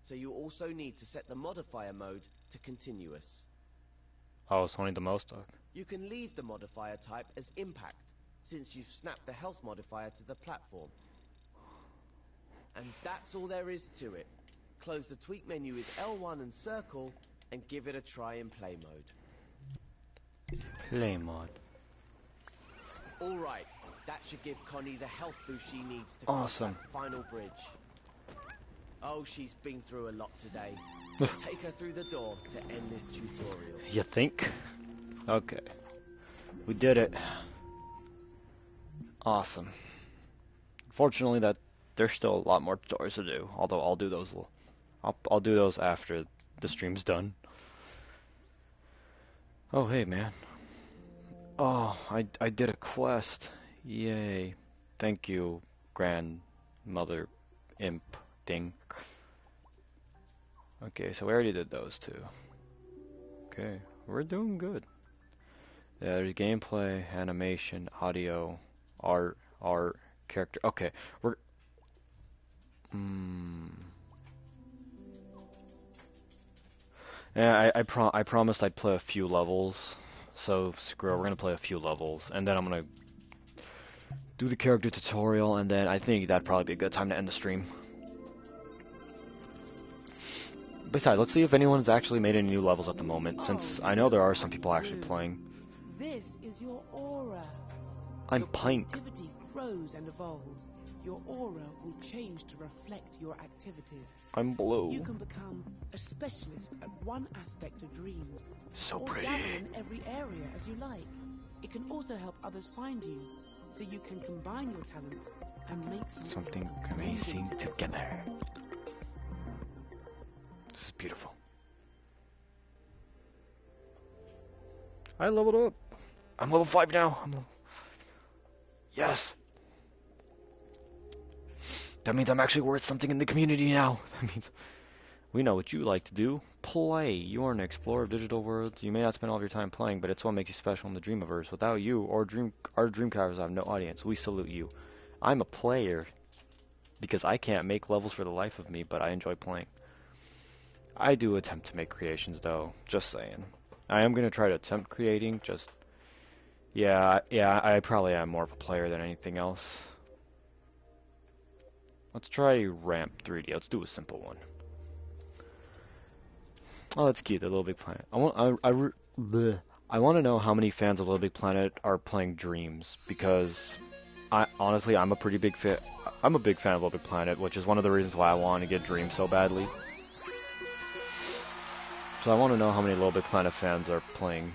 So you also need to set the modifier mode to continuous. Oh, it's only the most stuck. You can leave the modifier type as impact, since you've snapped the health modifier to the platform. And that's all there is to it. Close the tweak menu with L1 and circle, and give it a try in play mode. Play mode. Alright, that should give Connie the health boost she needs to cross that final bridge. Oh, she's been through a lot today. So take her through the door to end this tutorial. You think? Okay. We did it. Awesome. Fortunately, that there's still a lot more tutorials to do. Although I'll do those. I'll do those after the stream's done. Oh hey man. Oh, I did a quest. Yay. Thank you, grandmother imp thing. Okay, so we already did those two. Okay, we're doing good. Yeah, there's gameplay, animation, audio, art, character. Okay, we're. Yeah, I promised I'd play a few levels, so screw it, we're gonna play a few levels, and then I'm gonna do the character tutorial, and then I think that'd probably be a good time to end the stream. Besides, let's see if anyone's actually made any new levels at the moment, since I know there are some people actually playing. This is your aura. I'm your pink. Activity grows and evolves. Your aura will change to reflect your activities. I'm blue. You can become a specialist at one aspect of dreams. So or pretty. dabble in every area as you like. It can also help others find you, so you can combine your talents and make something amazing together. This is beautiful. I leveled up. I'm level 5 now. Yes. That means I'm actually worth something in the community now. That means we know what you like to do. Play. You are an explorer of digital worlds. You may not spend all of your time playing, but it's what makes you special in the Dreamiverse. Without you, our dream characters have no audience. We salute you. I'm a player because I can't make levels for the life of me, but I enjoy playing. I do attempt to make creations, though. Just saying. I am gonna try to attempt creating. Just yeah. I probably am more of a player than anything else. Let's try Ramp 3D. Let's do a simple one. Oh, that's cute. The Little Big Planet. I want to know how many fans of Little Big Planet are playing Dreams, because honestly, I'm a big fan of Little Big Planet, which is one of the reasons why I want to get Dreams so badly. So I want to know how many Little Big Planet fans are playing,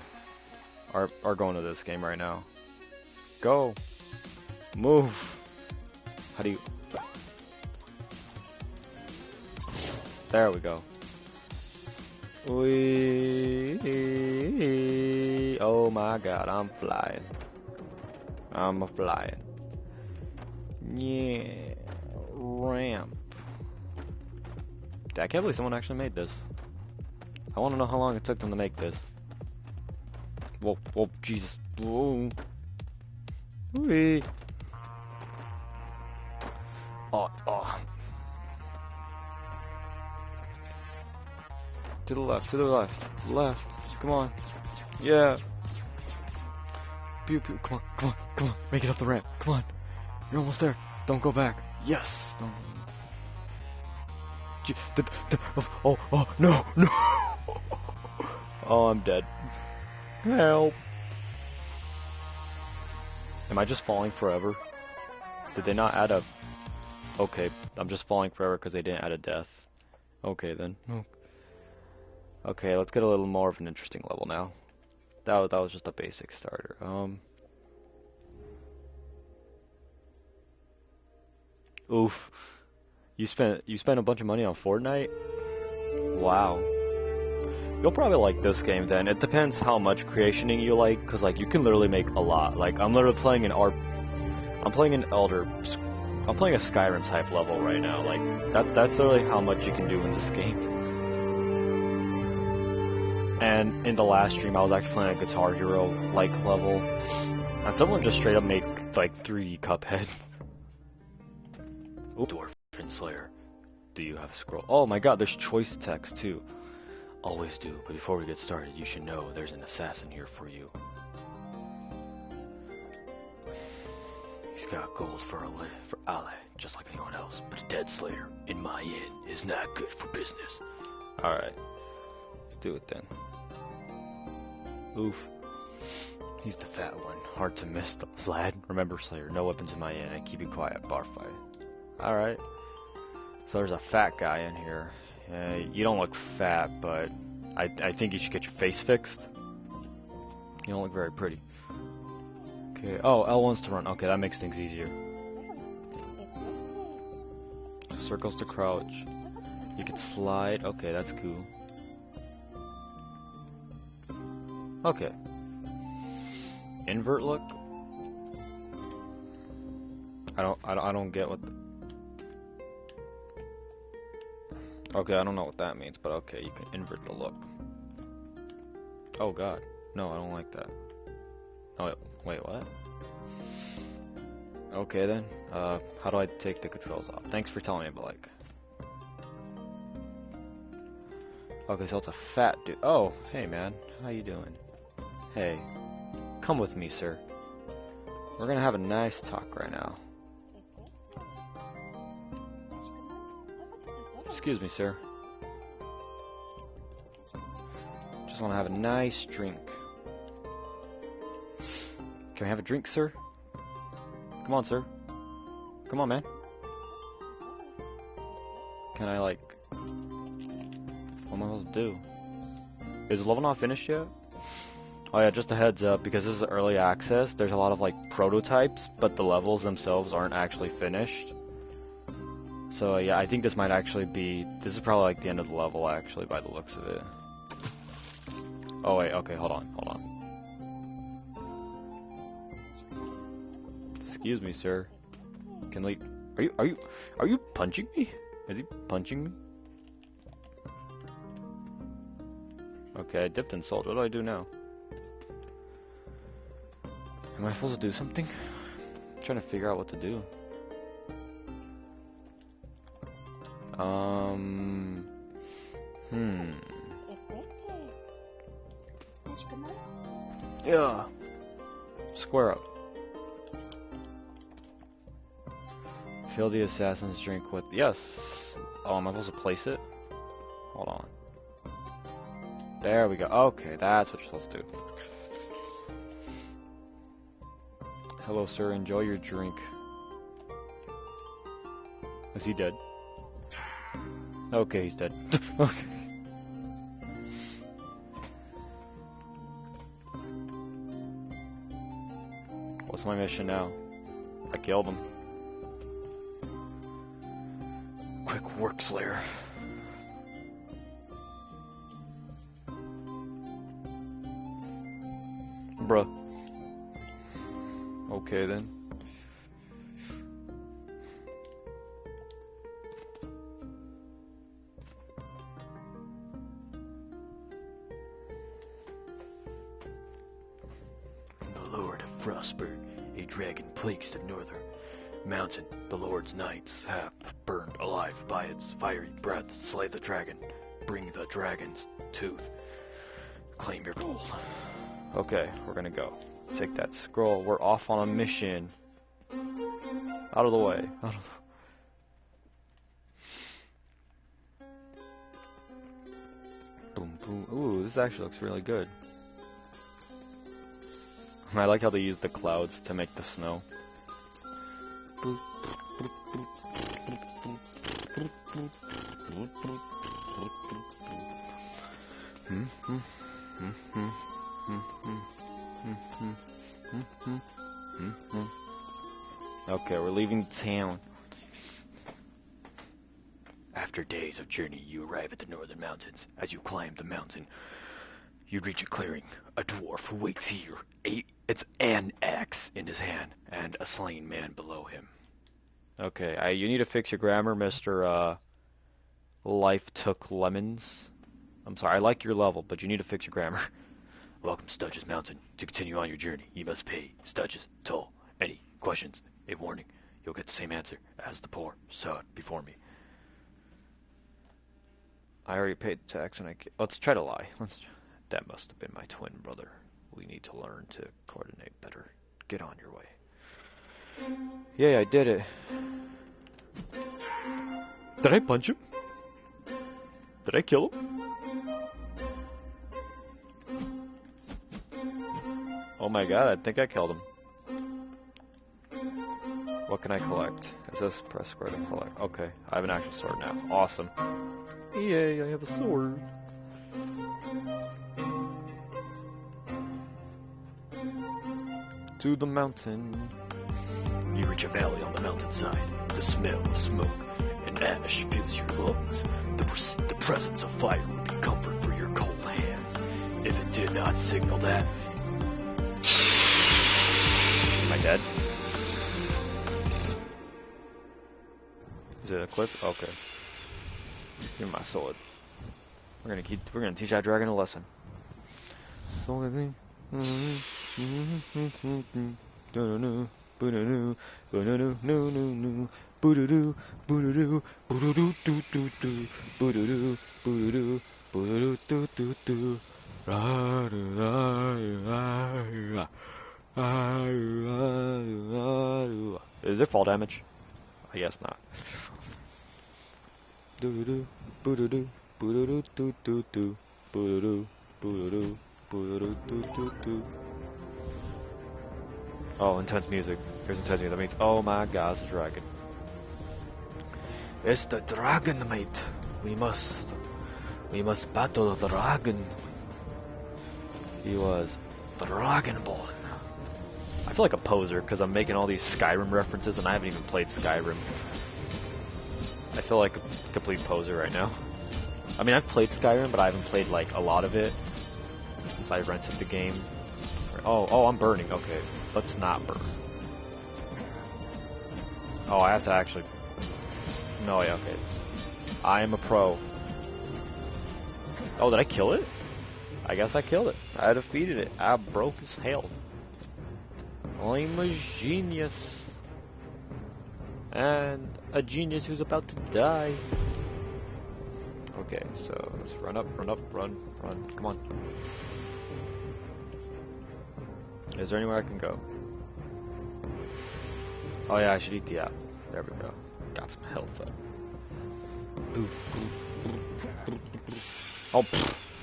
are going to this game right now. Go, move. How do you? There we go. Oh my god, I'm flying. I'm a flying. Yeah, ramp. I can't believe someone actually made this. I want to know how long it took them to make this. Whoa, whoa, Jesus. Whoa. Whee. Oh. To the left, left. Come on. Yeah. Pew, pew. Come on. Make it up the ramp. Come on. You're almost there. Don't go back. Yes. Don't. Oh, no. Oh, I'm dead. Help. Am I just falling forever? Did they not add a... Okay, I'm just falling forever because they didn't add a death. Okay, then. Okay, let's get a little more of an interesting level now. That was just a basic starter. Oof. You spent a bunch of money on Fortnite? Wow. You'll probably like this game then. It depends how much creationing you like, cause like you can literally make a lot. Like I'm literally playing a Skyrim type level right now. Like that's literally how much you can do in this game. And in the last stream, I was actually playing a Guitar Hero like level, and someone just straight up made like 3D Cuphead. Ooh, Dwarfen Slayer. Do you have a scroll? Oh my god, there's choice text too. Always do, but before we get started, you should know there's an assassin here for you. He's got gold for ally, just like anyone else, but a dead slayer, in my end, is not good for business. Alright, let's do it then. Oof. He's the fat one. Hard to miss the Vlad. Remember Slayer, no weapons in my end. I keep it quiet. Bar fight. Alright. So there's a fat guy in here. You don't look fat, but I think you should get your face fixed. You don't look very pretty. Okay. Oh, L1's to run. Okay, that makes things easier. Circles to crouch. You can slide. Okay, that's cool. Okay. Invert look. I don't get what. Okay, I don't know what that means, but okay, you can invert the look. Oh God, no, I don't like that. Oh wait, what? Okay then. How do I take the controls off? Thanks for telling me, but like. Okay, so it's a fat dude. Oh, hey man, how you doing? Hey, come with me, sir. We're gonna have a nice talk right now. Excuse me, sir. Just want to have a nice drink. Can we have a drink, sir? Come on, sir. Come on, man. Can I, like... What am I supposed to do? Is the level not finished yet? Oh yeah, just a heads up, because this is early access, there's a lot of, like, prototypes, but the levels themselves aren't actually finished. So yeah, I think this might actually be... This is probably, like, the end of the level, actually, by the looks of it. Oh wait, okay, hold on. Excuse me, sir. Can we... Are you punching me? Is he punching me? Okay, I dipped in salt. What do I do now? Am I supposed to do something? I'm trying to figure out what to do. Yeah. Square up. Fill the assassin's drink with... Yes! Oh, am I supposed to place it? Hold on. There we go. Okay, that's what you're supposed to do. Hello, sir. Enjoy your drink. Is he dead? Okay, he's dead. Okay. What's my mission now? I killed him. Quick work, Slayer. Bruh. Okay then. The Lord of Frostburn, a dragon plagues the northern mountain. The Lord's knights have burned alive by its fiery breath. Slay the dragon. Bring the dragon's tooth. Claim your gold. Okay, we're gonna go. Take that scroll. We're off on a mission. Out of the way. Boom, boom. Ooh, this actually looks really good. I like how they use the clouds to make the snow. Okay, we're leaving town. After days of journey, you arrive at the northern mountains. As you climb the mountain, you reach a clearing. A dwarf waits here. It's an axe in his hand, and a slain man below him. Okay, you need to fix your grammar, Mr. Life Took Lemons. I'm sorry, I like your level, but you need to fix your grammar. Welcome to Studge's Mountain. To continue on your journey, you must pay Studge's toll. Any questions? A warning. You'll get the same answer as the poor saw it before me. I already paid the tax and let's try to lie. That must have been my twin brother. We need to learn to coordinate better. Get on your way. Yeah, I did it. Did I punch him? Did I kill him? Oh my god, I think I killed him. What can I collect? Is this press square to collect? Okay, I have an actual sword now. Awesome. Yay, I have a sword. To the mountain. You reach a valley on the mountainside. The smell of smoke and ash fills your lungs. The presence of fire would be comfort for your cold hands. If it did not signal that... Am I dead? Is it a clip? Okay. Give me my sword. We're gonna teach that dragon a lesson. Is there fall damage? I guess not. Oh, intense music. There's intense music. That means, oh my god, it's a dragon. It's the dragon, mate. We must battle the dragon. He was Dragonborn. I feel like a poser because I'm making all these Skyrim references and I haven't even played Skyrim. I feel like a complete poser right now. I mean, I've played Skyrim, but I haven't played like a lot of it since I rented the game. Oh, I'm burning. Okay, let's not burn. Oh, I have to actually... No, yeah, okay. I am a pro. Oh, did I kill it? I guess I killed it. I defeated it. I broke his health. I'm a genius. And a genius who's about to die. Okay, so let's run up, run. Come on. Is there anywhere I can go? Oh yeah, I should eat the apple. There we go. Got some health up. Oh,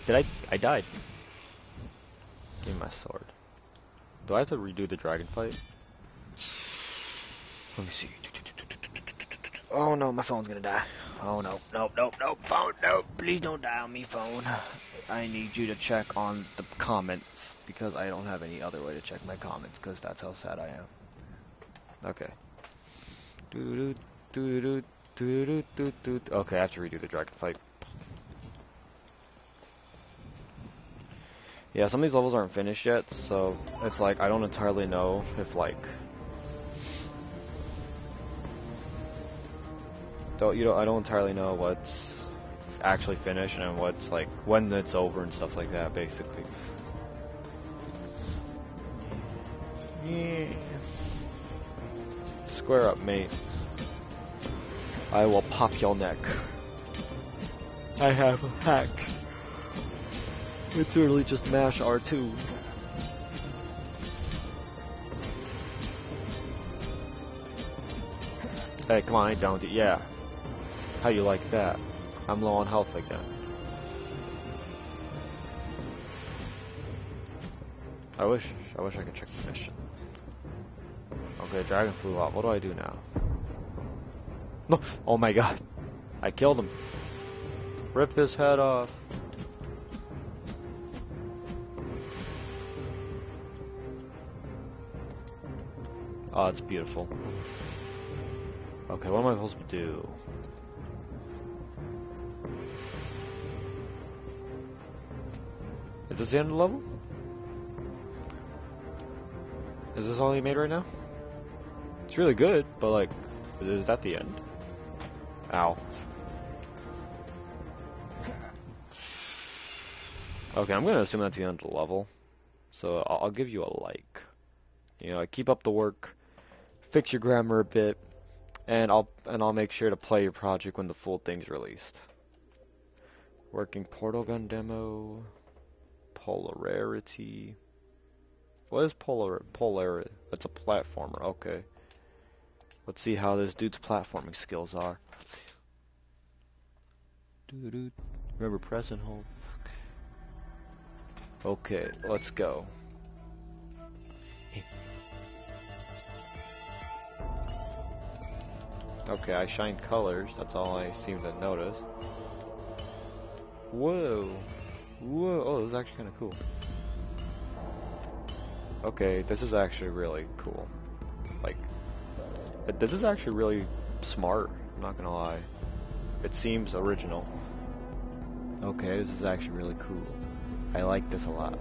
did I died. Give me my sword. Do I have to redo the dragon fight? Let me see. Oh no, my phone's gonna die. Oh no, nope, phone, nope, please don't die on me, phone. I need you to check on the comments, because I don't have any other way to check my comments, because that's how sad I am. Okay. Okay, I have to redo the dragon fight. Yeah, some of these levels aren't finished yet, so it's like, I don't entirely know if like... I don't entirely know what's actually finished and what's like when it's over and stuff like that, basically. Yeah. Square up, mate. I will pop your neck. I have a hack. It's really just mash R2. Hey, come on, I don't. Yeah. How you like that? I'm low on health again. I wish I could check the mission. Okay, dragon flew off. What do I do now? No! Oh my god! I killed him. Rip his head off. Oh, it's beautiful. Okay, what am I supposed to do? Is this the end of the level? Is this all you made right now? It's really good, but like, is that the end? Ow. Okay, I'm gonna assume that's the end of the level. So I'll give you a like. You know, keep up the work, fix your grammar a bit, and I'll make sure to play your project when the full thing's released. Working portal gun demo. Polarity. What is polarity? That's a platformer. Okay. Let's see how this dude's platforming skills are. Remember, press and hold. Okay, let's go. Okay, I shine colors. That's all I seem to notice. Whoa. Whoa. Oh, this is actually kind of cool. Okay, this is actually really cool. Like, this is actually really smart. I'm not gonna lie. It seems original. Okay, this is actually really cool. I like this a lot.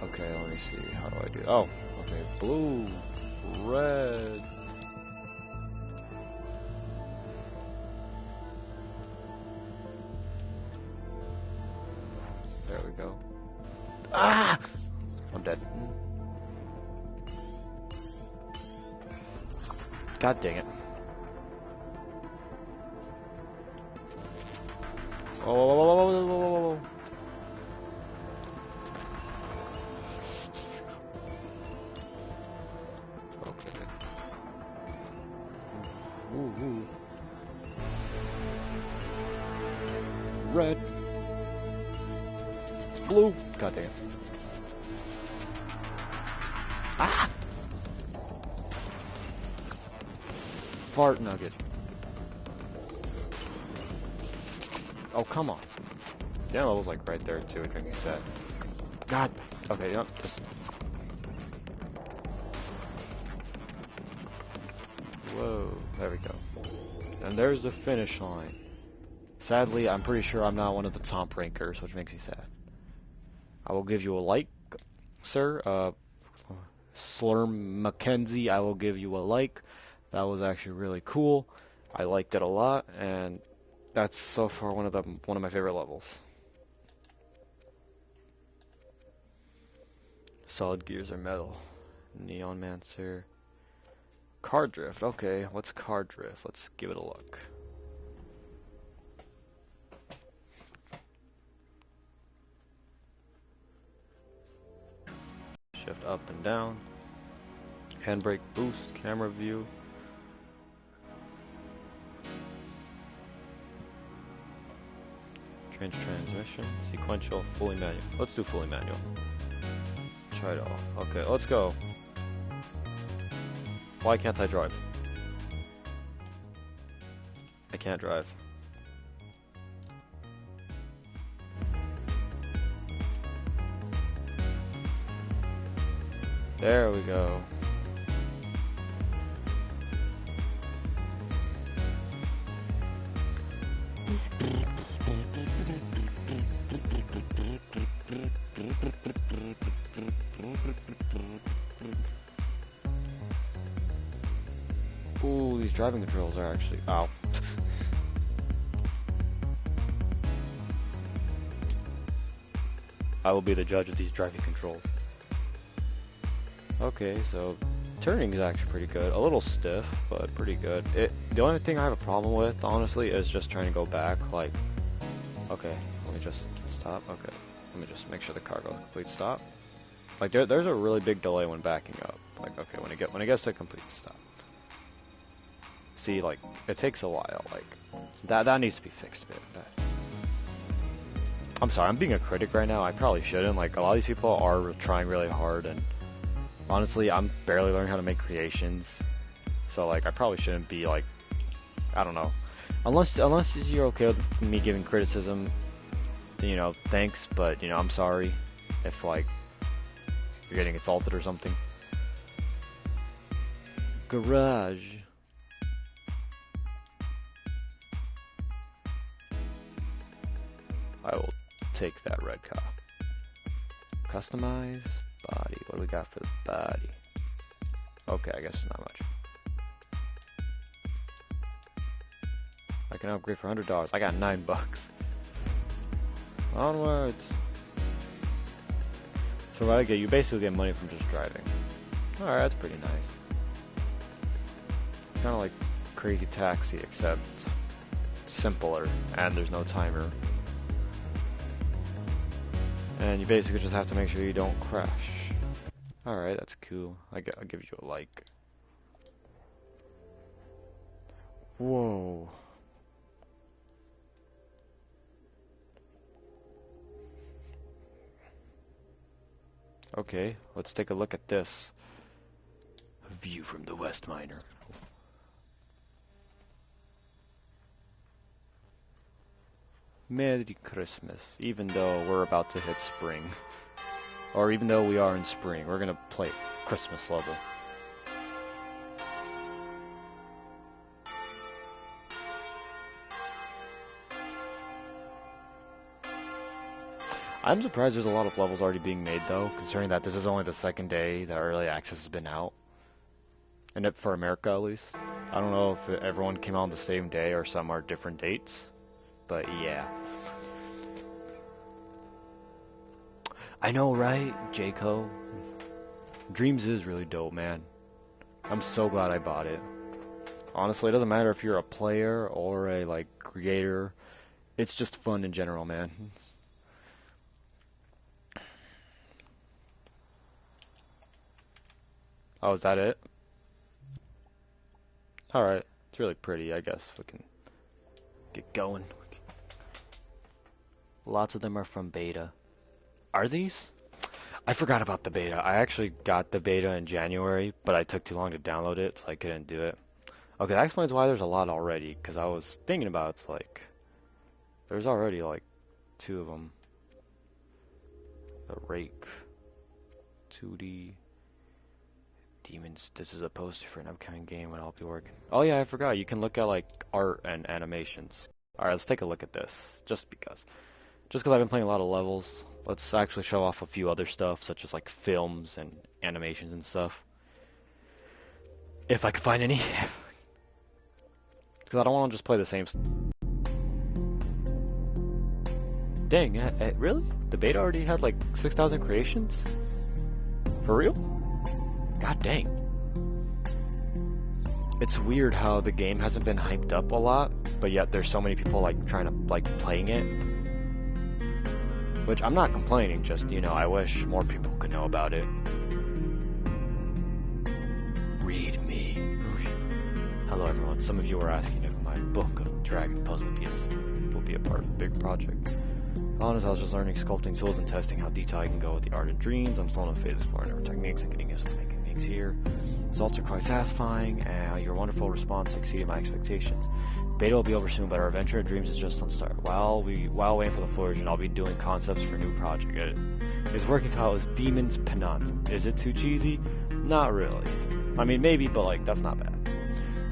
Okay, let me see. How do I do? Oh, okay. Blue, red. There we go. Ah! I'm dead. God dang it. Oh, whoa, whoa, whoa, whoa, whoa, whoa, whoa. Okay. Ooh, ooh. Red. Blue. God dang it. Ah! Fart nugget. Oh, come on. The level's like right there too, which makes me sad. God. Okay, yep. Just. Whoa. There we go. And there's the finish line. Sadly, I'm pretty sure I'm not one of the top rankers, which makes me sad. I will give you a like, sir. Slurm Mackenzie, I will give you a like. That was actually really cool. I liked it a lot, and that's so far one of my favorite levels. Solid gears are metal. Neon Mancer. Car drift. Okay, what's car drift? Let's give it a look. Shift up and down. Handbrake boost. Camera view. Transmission. Sequential. Fully manual. Let's do fully manual. Try it all. Okay, let's go. Why can't I drive? I can't drive. There we go. Ooh, these driving controls are actually... Ow. I will be the judge of these driving controls. Okay, so turning is actually pretty good. A little stiff, but pretty good. The only thing I have a problem with, honestly, is just trying to go back. Like, okay, let me just stop. Okay, let me just make sure the car goes complete stop. Like, there's a really big delay when backing up. Like, okay, when it gets to complete stop. See, like, it takes a while. Like, that needs to be fixed a bit. I'm sorry, I'm being a critic right now. I probably shouldn't. Like, a lot of these people are trying really hard, and honestly, I'm barely learning how to make creations. So, like, I probably shouldn't be, like, I don't know. Unless you're okay with me giving criticism, you know, thanks, but, you know, I'm sorry if, like, you're getting insulted or something. Garage. I will take that red car. Customize body. What do we got for the body? Okay, I guess it's not much. I can upgrade for $100. I got $9. Onwards. So what I get, you basically get money from just driving. Alright, that's pretty nice. Kind of like Crazy Taxi, except simpler, and there's no timer. And you basically just have to make sure you don't crash. Alright, that's cool. I'll give you a like. Whoa. Okay, let's take a look at this. A view from the West Minor. Merry Christmas. Even though we're about to hit spring. Or even though we are in spring, we're gonna play Christmas level. I'm surprised there's a lot of levels already being made though, considering that this is only the second day that early access has been out. And it, for America at least. I don't know if everyone came out on the same day or some are different dates. But yeah. I know, right, Jayco? Dreams is really dope, man. I'm so glad I bought it. Honestly, it doesn't matter if you're a player or a, like, creator. It's just fun in general, man. Oh, is that it? Alright. It's really pretty, I guess. We can get going. Lots of them are from beta. Are these? I forgot about the beta. I actually got the beta in January, but I took too long to download it, so I couldn't do it. Okay, that explains why there's a lot already, because I was thinking about it's like... There's already like 2 of them. The Rake. 2D. Demons. This is a poster for an upcoming game when I'll be working. Oh yeah, I forgot. You can look at like art and animations. Alright, let's take a look at this. Just because I've been playing a lot of levels, let's actually show off a few other stuff, such as like films and animations and stuff. If I can find any. Because I don't want to just play the same Dang, really? The beta already had like 6,000 creations? For real? God dang. It's weird how the game hasn't been hyped up a lot, but yet there's so many people like trying to like playing it. Which I'm not complaining, just, you know, I wish more people could know about it. Read me. Hello everyone. Some of you were asking if my book of Dragon Puzzle pieces will be a part of the big project. Honest, I was just learning sculpting tools and testing how detailed I can go with the art of dreams. I'm still in a phase of exploring different techniques and getting used to making things here. Results are quite satisfying, and your wonderful response exceeded my expectations. Beta will be over soon, but our adventure of dreams is just on start. While waiting for the full version, I'll be doing concepts for a new project. Its working title is Demon's Penance. Is it too cheesy? Not really. I mean, maybe, but like, that's not bad.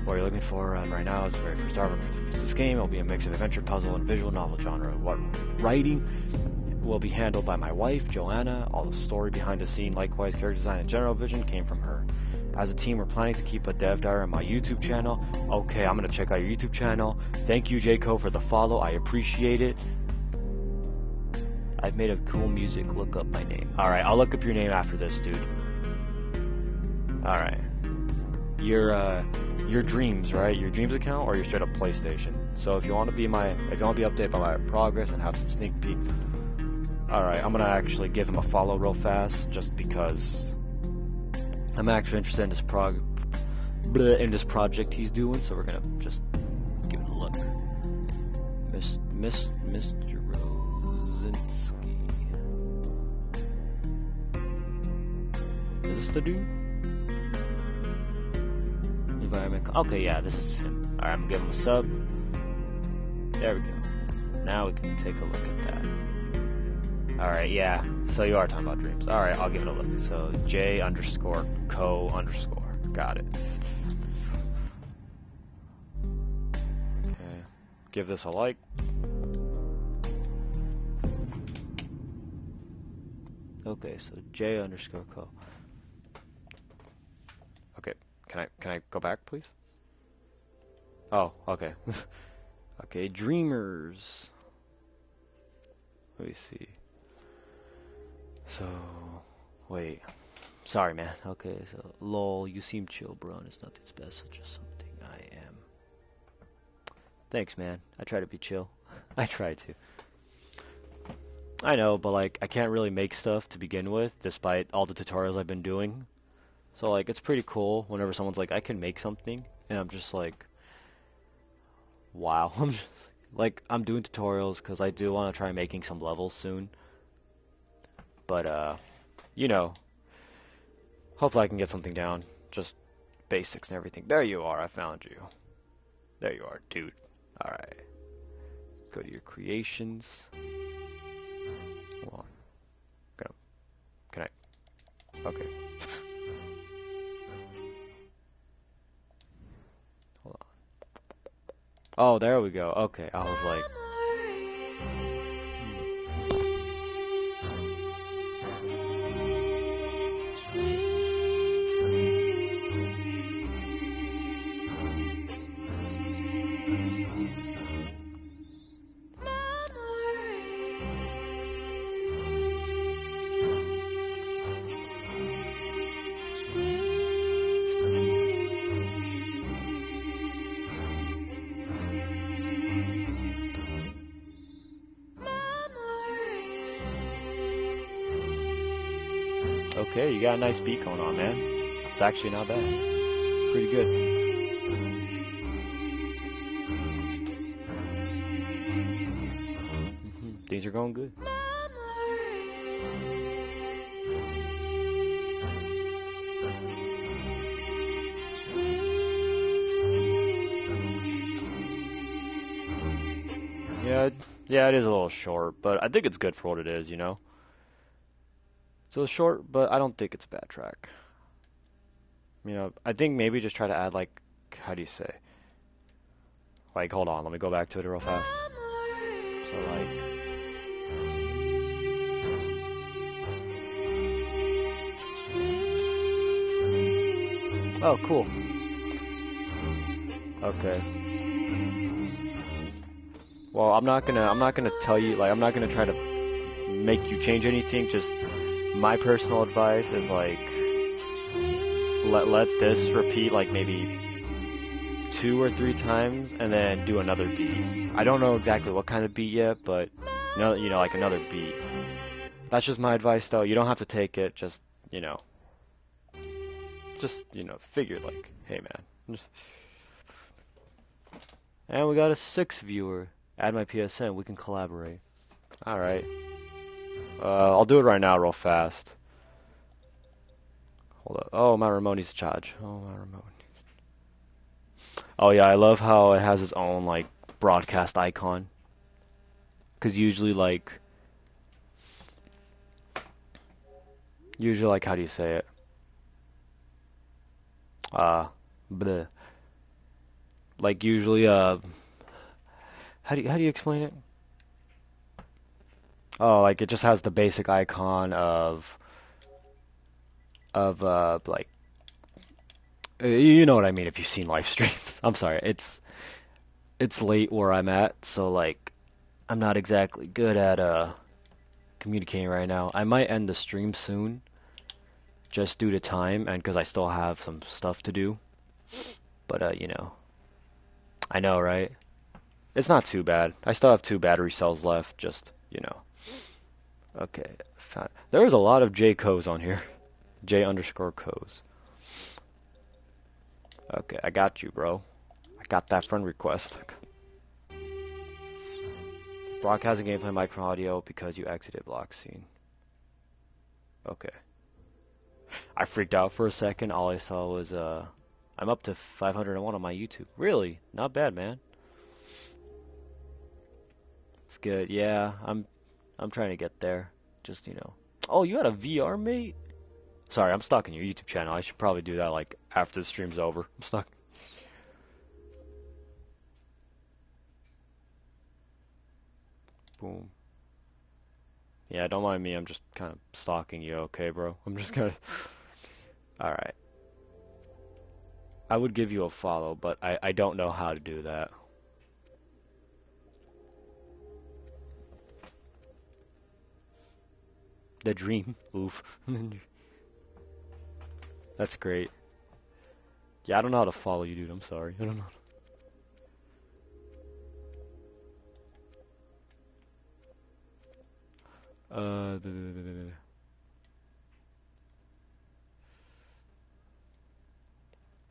What you're looking for right now is the very first artwork for this game. It will be a mix of adventure, puzzle, and visual novel genre. What writing will be handled by my wife, Joanna. All the story behind the scene, likewise, character design and general vision came from her. As a team, we're planning to keep a dev diary on my YouTube channel. Okay, I'm gonna check out your YouTube channel. Thank you, Jayco, for the follow. I appreciate it. I've made a cool music. Look up my name. Alright, I'll look up your name after this, dude. Alright. Your dreams, right? Your dreams account or your straight up PlayStation. So if you want to be updated by my progress and have some sneak peek. Alright, I'm gonna actually give him a follow real fast just because I'm actually interested in this project he's doing, so we're gonna just give it a look. Mr. Rosinski. Is this the dude? Environment. Okay, yeah, this is him. Alright, I'm gonna give him a sub. There we go. Now we can take a look at that. Alright, yeah. So you are talking about dreams. Alright, I'll give it a look. So J_co_. Got it. Okay. Give this a like. Okay, so J_co. Okay. Can I go back, please? Oh, okay. Okay, dreamers. Let me see. So, wait. Sorry, man. Okay, so, lol, you seem chill, bro, and it's nothing special, just something I am. Thanks, man. I try to be chill. I try to. I know, but, like, I can't really make stuff to begin with, despite all the tutorials I've been doing. So, like, it's pretty cool whenever someone's like, I can make something, and I'm just like, wow. I'm just, like, I'm doing tutorials because I do want to try making some levels soon. But, you know, hopefully I can get something down. Just basics and everything. There you are, I found you. There you are, dude. Alright. Go to your creations. Hold on. Can I? Okay. Hold on. Oh, there we go. Okay, I was like. Okay, you got a nice beat going on, man. It's actually not bad. Pretty good. Things are going good. Yeah, it is a little short, but I think it's good for what it is, you know? It's a little short, but I don't think it's a bad track. You know, I think maybe just try to add, like, how do you say? Like, hold on, let me go back to it real fast. So, like... Oh, cool. Okay. Well, I'm not gonna tell you, like, I'm not gonna try to make you change anything, just my personal advice is, like, let this repeat, like, maybe 2 or 3 times, and then do another beat. I don't know exactly what kind of beat yet, but, you know, like, another beat. That's just my advice, though. You don't have to take it, just, you know, figure, like, hey, man. And we got a 6th viewer. Add my PSN, we can collaborate. Alright. I'll do it right now real fast. Hold up. Oh, my remote needs to charge. Oh, my remote. Oh, yeah, I love how it has its own, like, broadcast icon. Because usually, like, how do you say it? Bleh. Like, usually, how do you explain it? Oh, like, it just has the basic icon of, like, you know what I mean if you've seen live streams. I'm sorry, it's late where I'm at, so, like, I'm not exactly good at, communicating right now. I might end the stream soon, just due to time, and because I still have some stuff to do. But, you know, I know, right? It's not too bad. I still have 2 battery cells left, just, you know. Okay, there is a lot of J Co's on here. J_Co's. Okay, I got you, bro. I got that friend request. Broadcasting gameplay micro audio because you exited block scene. Okay. I freaked out for a second. All I saw was, I'm up to 501 on my YouTube. Really? Not bad, man. It's good. Yeah, I'm trying to get there. Just, you know. Oh, you had a VR, mate? Sorry, I'm stalking your YouTube channel. I should probably do that, like, after the stream's over. I'm stuck. Boom. Yeah, don't mind me. I'm just kind of stalking you, okay, bro? I'm just kind of... Alright. I would give you a follow, but I don't know how to do that. The dream. Oof. That's great. Yeah, I don't know how to follow you, dude. I'm sorry. I don't know.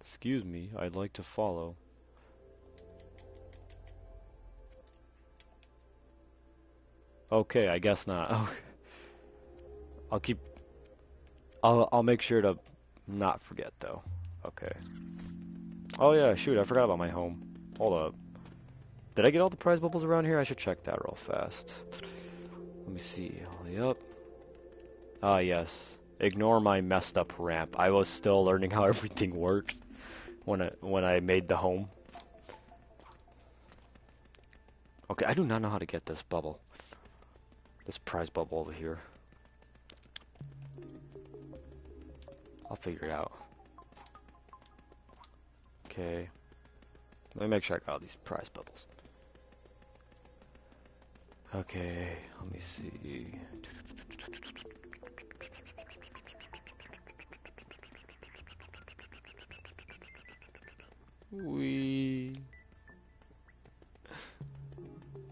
Excuse me, I'd like to follow. Okay, I guess not. Okay. I'll make sure to not forget though. Okay. Oh yeah, shoot, I forgot about my home. Hold up. Did I get all the prize bubbles around here? I should check that real fast. Let me see. Yep. Ah, yes. Ignore my messed up ramp. I was still learning how everything worked when I made the home. Okay, I do not know how to get this bubble. This prize bubble over here. I'll figure it out. Okay. Let me make sure I got all these prize bubbles. Okay, let me see.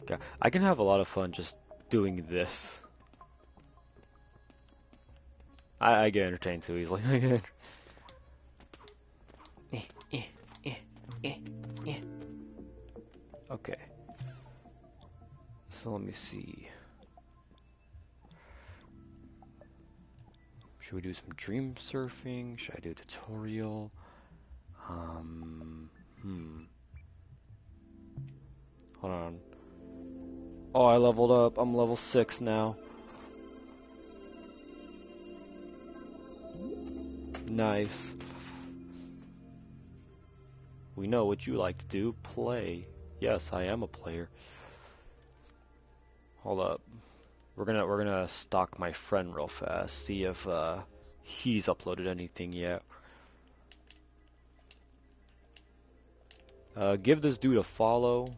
Okay, I can have a lot of fun just doing this. I get entertained too easily. Okay. So let me see. Should we do some dream surfing? Should I do a tutorial? Hold on. Oh, I leveled up. I'm level 6 now. Nice. We know what you like to do. Play. Yes, I am a player. Hold up. We're gonna stalk my friend real fast. See if he's uploaded anything yet. Give this dude a follow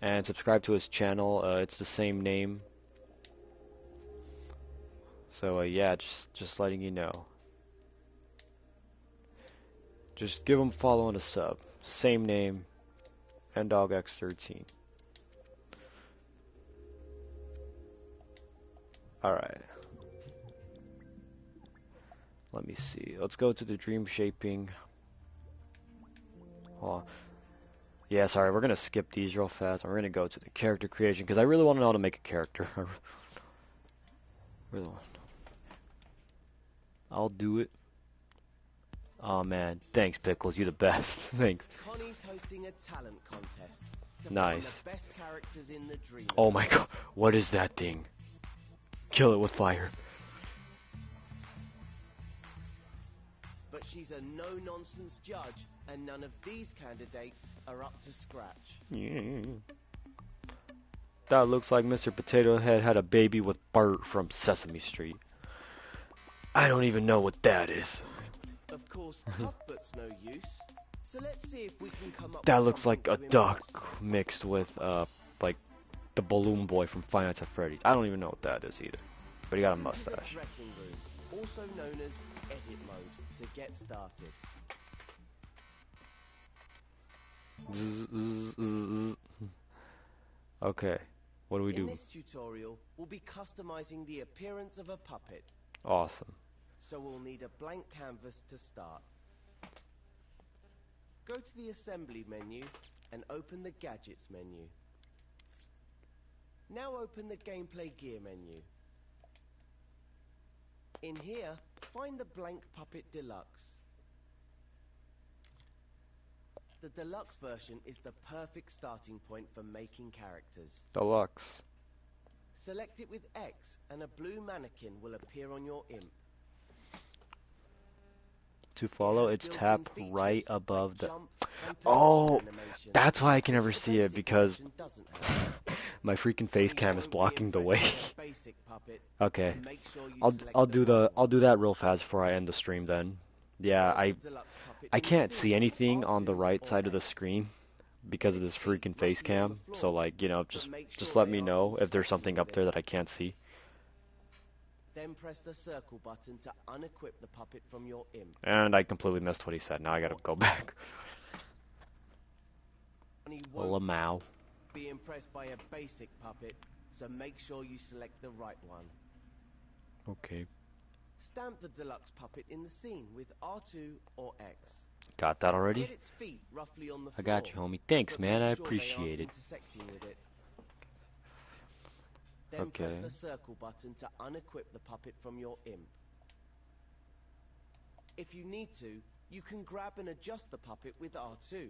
and subscribe to his channel. It's the same name. So yeah, just letting you know. Just give him a follow and a sub. Same name. NDogX13. Alright. Let me see. Let's go to the dream shaping. Hold on. Yeah, sorry, we're gonna skip these real fast. We're gonna go to the character creation because I really want to know how to make a character. Really want to know. I'll do it. Oh man, thanks Pickles, you the best. Thanks. Connie's hosting a talent contest to Nice. find the best characters in the dream. Oh my god, what is that thing? Kill it with fire. But she's a no-nonsense judge, and none of these candidates are up to scratch. Yeah. That looks like Mr. Potato Head had a baby with Bert from Sesame Street. I don't even know what that is. Of course, Cuthbert's no use, so let's see if we can come up That with looks like a something to duck impress. mixed with, like, the balloon boy from Five Nights at Freddy's. I don't even know what that is either. But he got a This is the mustache. dressing room, also known as edit mode, to get started. Okay, what do we In do? this tutorial, we'll be customizing the appearance of a puppet, Awesome. so we'll need a blank canvas to start. Go to the assembly menu and open the gadgets menu. Now open the gameplay gear menu. In here, find the blank puppet deluxe. The deluxe version is the perfect starting point for making characters. Deluxe. Select it with X and a blue mannequin will appear on your imp. To follow, has it's built-in tap features right like above the... jump and position Oh, animation, that's why I can never which the see it, basic because version doesn't have. my freaking face Connie cam is won't be blocking the way. impressed by a basic puppet, Okay. so make sure you I'll select do the right I'll one. do that real fast before I end the stream then. Yeah, Start the deluxe puppet I in the can't scene see with anything on the R2 right or side of the X. screen because of Get this its feet freaking face roughly on the cam. So floor, like, you know, but make just sure let they me aren't know if there's intersecting something up with there it. that I can't see. Then press the circle button to unequip the puppet from your imp. And I completely missed what he said. Now I gotta go back. Connie won't Lamau. be impressed by a basic puppet, so make sure you select the right one. Okay. Stamp the deluxe puppet in the scene with R2 or X. Got that already? Get its feet roughly on the floor. I got you, homie. Thanks, but man. make I sure they aren't appreciate it. intersecting with it. Then press the circle button to unequip the puppet from your imp. If you need to, you can grab and adjust the puppet with R2.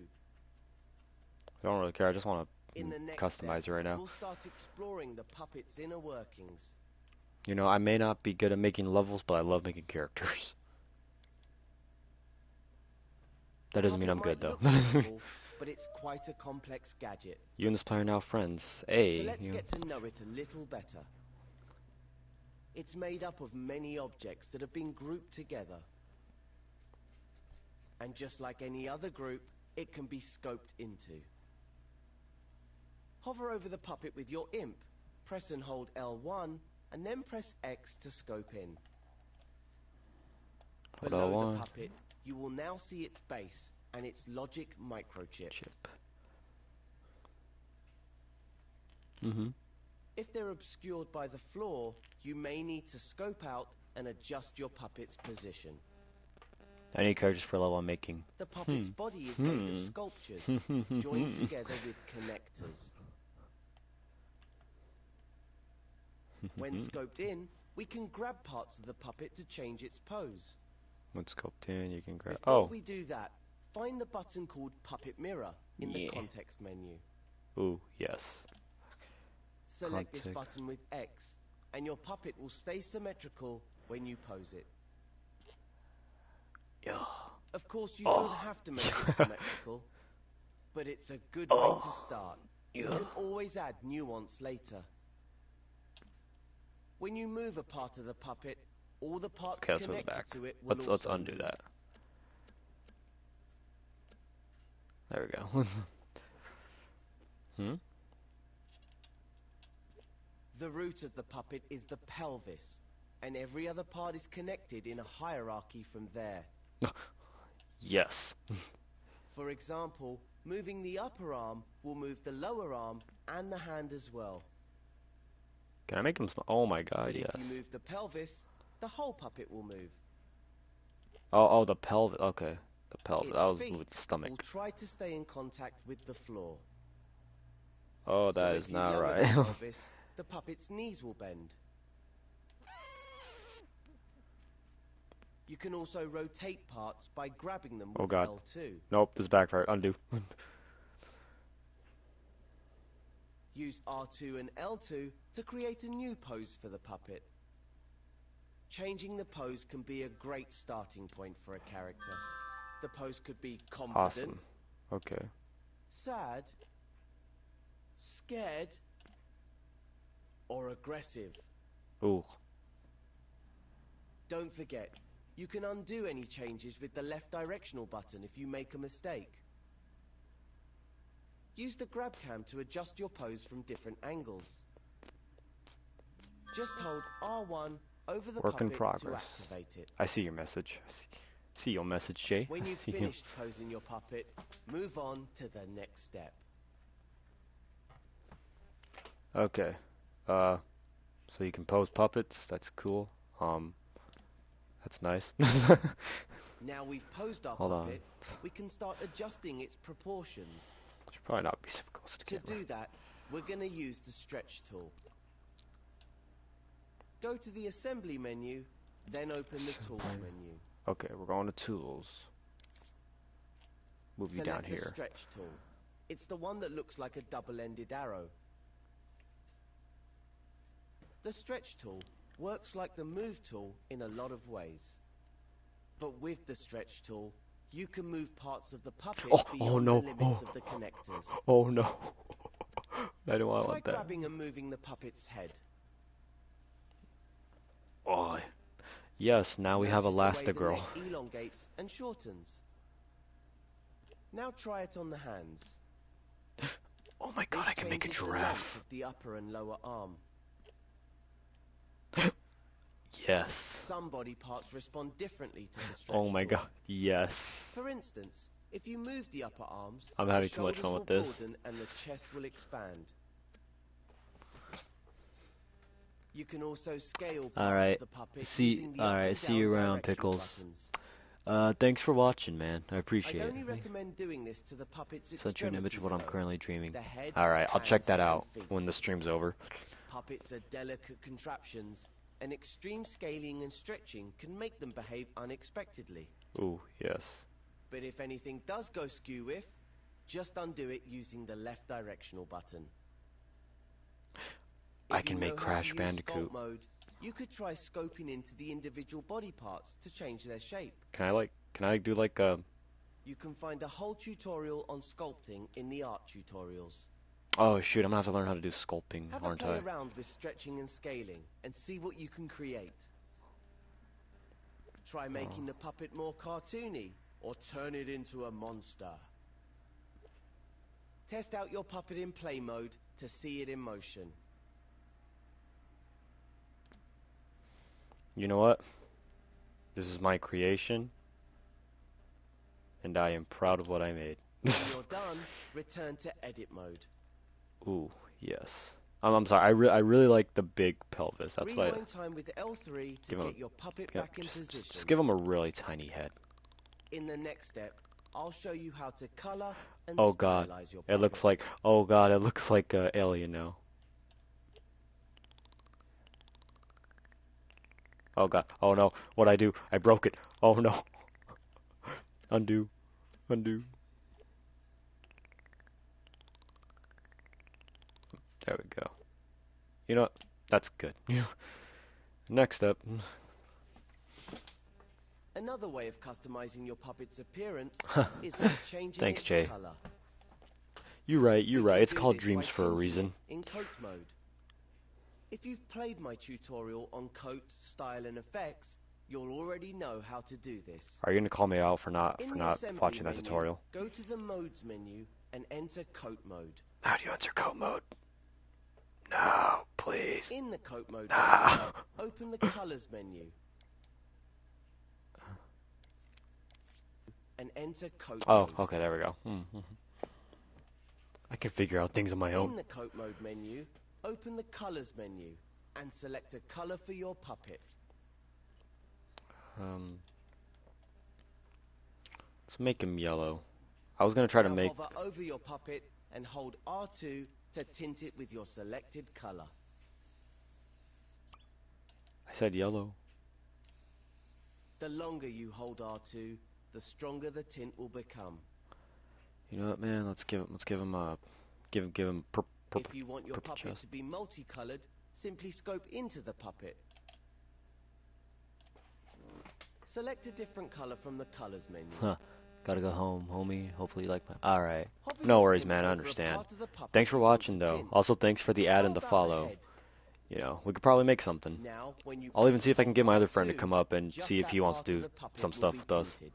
I don't really care. I just want In to the next customize step, it right now. we'll start exploring the puppet's inner workings. You know, I may not be good at making levels, but I love making characters. That doesn't mean I'm good, though. Simple, but it's quite a complex gadget. You and this player are now friends. So Hey, let's get to know it a little better. It's made up of many objects that have been grouped together. And just like any other group, it can be scoped into. Hover over the puppet with your imp, press and hold L1, and then press X to scope in. Below the puppet, you will now see its base and its logic microchip. If they're obscured by the floor, you may need to scope out and adjust your puppet's position. I need characters for level I'm making. The puppet's body is made of sculptures, joined together with connectors. When scoped in, we can grab parts of the puppet to change its pose. When scoped in, you can grab... Before we do that, find the button called Puppet Mirror in the context menu. Ooh, yes. Select this button with X, and your puppet will stay symmetrical when you pose it. Yeah. Of course, you don't have to make it symmetrical, but it's a good way to start. You can always add nuance later. When you move a part of the puppet, all the parts connected to it will let's undo that. There we go. The root of the puppet is the pelvis, and every other part is connected in a hierarchy from there. Yes. For example, moving the upper arm will move the lower arm and the hand as well. Can I make him small? Oh my god, but yes. If you move the pelvis, the whole puppet will move. Oh, the pelvis. Okay. The pelvis. Its That was feet with the stomach. will try to stay in contact with the floor. Oh, that is not right. The pelvis, the puppet's knees will bend. You can also rotate parts by grabbing them with L2. Nope, this backfired. Undo. Use R2 and L2 to create a new pose for the puppet. Changing the pose can be a great starting point for a character. The pose could be confident, awesome. Okay. sad, scared, or aggressive. Ooh. Don't forget, you can undo any changes with the left directional button if you make a mistake. Use the grab cam to adjust your pose from different angles. Just hold R1 over the Work in puppet progress. to activate it. I see your message. See your message, Jay. When you've finished posing your puppet, move on to the next step. Okay. So you can pose puppets. That's cool. That's nice. Now we've posed our puppet, we can start adjusting its proportions. Should probably not be so close to the camera. To do that, we're going to use the stretch tool. Go to the assembly menu, then open the tools menu. Okay, we're going to tools. Move you down here. Select the stretch tool. It's the one that looks like a double-ended arrow. The stretch tool works like the move tool in a lot of ways. But with the stretch tool, you can move parts of the puppet beyond the limits of the connectors. Oh no. I don't want that. Try grabbing and moving the puppet's head. Oh. Yes, now we have Elastigirl. The neck elongates and shortens. Now try it on the hands. Oh my god, I can make a giraffe. The length of the upper and lower arm. Yes. Some body parts respond differently to the stretch Oh my god, yes. For instance, if you move the upper arms, I'm having too much fun with this. And the chest will expand. You can also scale parts of the puppet using the up and see you around, Pickles. Thanks for watching, man. I appreciate it. I'd only recommend doing this to the puppet's sent you an image of what I'm currently dreaming. Head, Alright, I'll check that out when the stream's over. Puppets are delicate contraptions, and extreme scaling and stretching can make them behave unexpectedly. Ooh, yes. But if anything does go skew with, Just undo it using the left directional button. I If can you make know how Crash to use Bandicoot. sculpt mode, you could try scoping into the individual body parts to change their shape. Can I do like a... You can find a whole tutorial on sculpting in the art tutorials. Oh shoot, I'm gonna have to learn how to do sculpting, Have a aren't play I? around with stretching and scaling and see what you can create. Try making the puppet more cartoony or turn it into a monster. Test out your puppet in play mode to see it in motion. You know what? This is my creation, and I am proud of what I made. When you're done, return to edit mode. Ooh, yes. I'm sorry. I really like the big pelvis. That's why. Rewind time with L3 to get your puppet back in position. Just give him a really tiny head. In the next step, I'll show you how to color and Oh god, stylize your puppet. it looks like. Oh god, it looks like Alien now. Oh god. Oh no. What'd I do? I broke it. Oh no. Undo. Undo. There we go. You know what? That's good. Next step. Another way of customizing your puppet's appearance is by changing Thanks, its Jay. color. You're right. You're We right. can It's do called this Dreams by for a tinting reason. it in coat mode. If you've played my tutorial on coat, style and effects, you'll already know how to do this. Are you gonna call me out for not In the assembly watching that menu, tutorial? go to the modes menu and enter coat mode. How do you enter coat mode? No, please. In the coat mode No. menu, open the colors menu and enter coat Oh, mode. okay, there we go. I can figure out things on my In own. the coat mode menu, open the colors menu and select a color for your puppet. Let's make him yellow. I was gonna try to Now make. hover over your puppet and hold R2 to tint it with your selected color. I said yellow. The longer you hold R2, the stronger the tint will become. You know what, man? Let's give him If you want your purple puppet chest. to be multicolored, simply scope into the puppet. Select a different color from the colors menu. Huh. Gotta go home, homie. Hopefully you like my. Alright. Hover No your worries, finger man. I over a understand. part of the puppet Thanks for you want watching, to though. tint. Also, thanks for the ad How and the about follow. head? You know, we could probably make something. Now, when you I'll even press see if I can and get my hold other friend to R2, come up and just see if that he wants part to of do the puppet some will stuff be with us. tinted.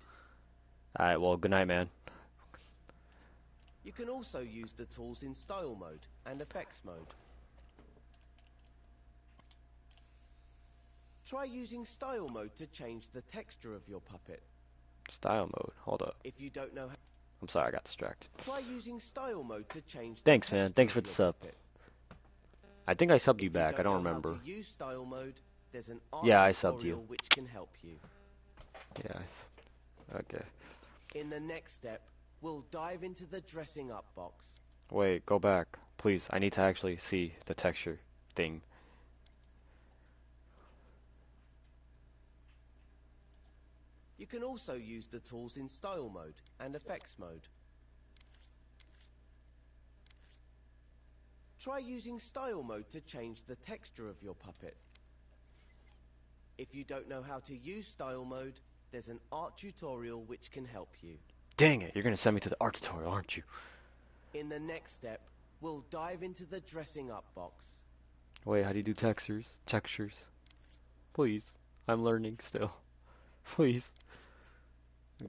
Alright, well, good night, man. You can also use the tools in style mode and effects mode. Try using style mode to change the texture of your puppet. Style mode. Hold up. If you don't know how, I'm sorry, I got distracted. try using style mode to change Thanks, the man. texture Thanks of for the your sub. puppet. I think I subbed you If back. I don't know remember. How to use style mode, there's an art Yeah, I subbed tutorial you. which can help you. Yeah. Okay. In the next step, we'll dive into the dressing up box. Wait, go back. Please, I need to actually see the texture thing. You can also use the tools in style mode and effects mode. Try using style mode to change the texture of your puppet. If you don't know how to use style mode, there's an art tutorial which can help you. Dang it, you're gonna send me to the art tutorial, aren't you? In the next step, we'll dive into the dressing up box. Wait, how do you do textures? Textures. Please. I'm learning still. Please.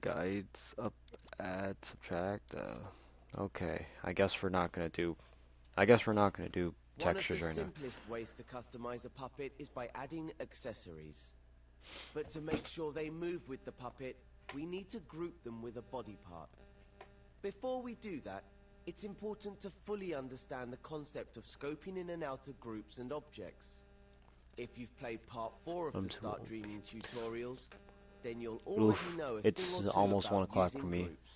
Guides, up, add, subtract, okay. I guess we're not gonna do textures right now. One of the simplest ways to customize a puppet is by adding accessories. But to make sure they move with the puppet, we need to group them with a body part. Before we do that, it's important to fully understand the concept of scoping in and out of groups and objects. If you've played part 4 of the Start Dreaming tutorials, then you'll already know a It's thing or two almost about 1 o'clock using for me. groups.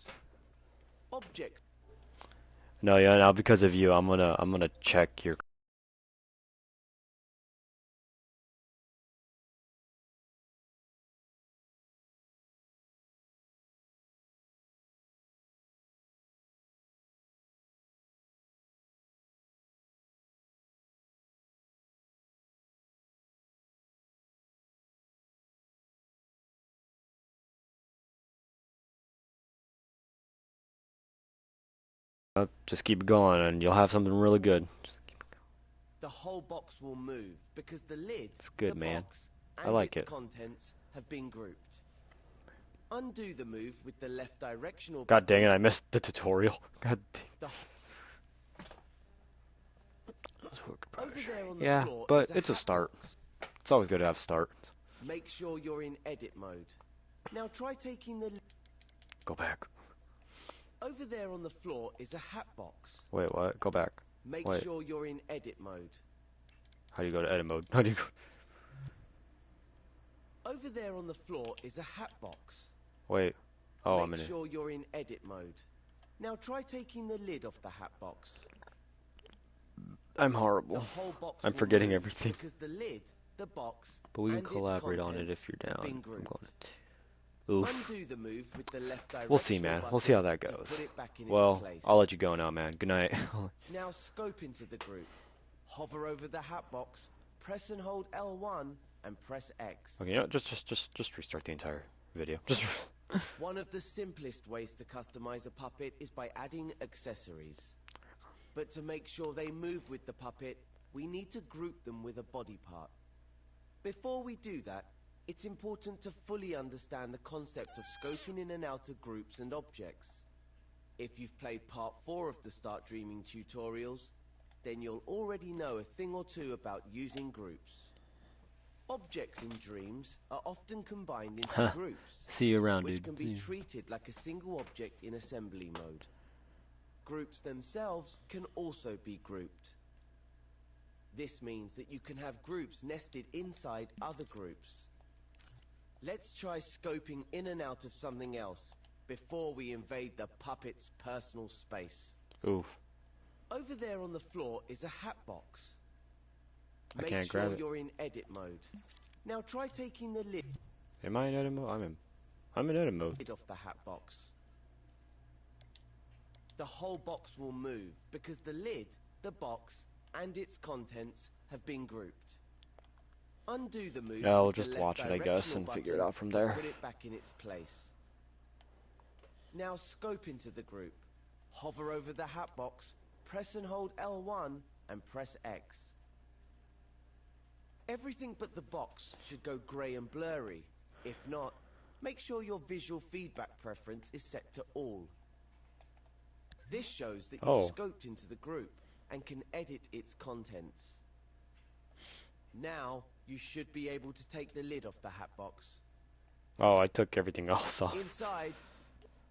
Objects. No, yeah, now because of you, I'm gonna check your Just keep it going, and you'll have something really good. The whole box will move because the lid, It's good, the man. box, I and like its it. contents have been grouped. Undo the move with the left directional God button. dang it! I missed the tutorial. God dang. The Over there on the Yeah, floor but is a it's a hat start. box. It's always good to have a start. Make sure you're in edit mode. Now try taking the... Go back. Over there on the floor is a hat box. Wait, what? Go back. Make Wait. sure you're in edit mode. How do you go to edit mode? How do you go? Over there on the floor is a hat box. Wait. Oh, I'm in Make it. sure you're in edit mode. Now try taking the lid off the hat box. I'm The horrible. whole box I'm will forgetting move everything. because the lid, the box, But we can and its collaborate on it contents if you're have down. been I'm grouped. going to. Oof. Undo the move with the left directional We'll see, man. button We'll see how that to goes. put it back in its Well, place. I'll let you go now, man. Good night. Now scope into the group. Hover over the hat box, press and hold L1, and press X. Okay, you know, just restart the entire video. Just. One of the simplest ways to customize a puppet is by adding accessories. But to make sure they move with the puppet, we need to group them with a body part. Before we do that, it's important to fully understand the concept of scoping in and out of groups and objects. If you've played part 4 of the Start Dreaming tutorials, then you'll already know a thing or two about using groups. Objects in dreams are often combined into groups, See you around, which dude. can be treated like a single object in assembly mode. Groups themselves can also be grouped. This means that you can have groups nested inside other groups. Let's try scoping in and out of something else before we invade the puppet's personal space. Oof. Over there on the floor is a hat box. I can't Make sure grab it. you're in edit mode. Now try taking the lid Am I in edit mode? I'm in edit mode. off the hat box. The whole box will move because the lid, the box, and its contents have been grouped. Undo the move Yeah, we'll with the just left watch it, I guess, directional and figure it button out from to there. put it back in its place. Now scope into the group. Hover over the hat box, press and hold L1, and press X. Everything but the box should go grey and blurry. If not, make sure your visual feedback preference is set to all. This shows that you've scoped into the group and can edit its contents. Now, you should be able to take the lid off the hat box. Oh, I took everything else off. Inside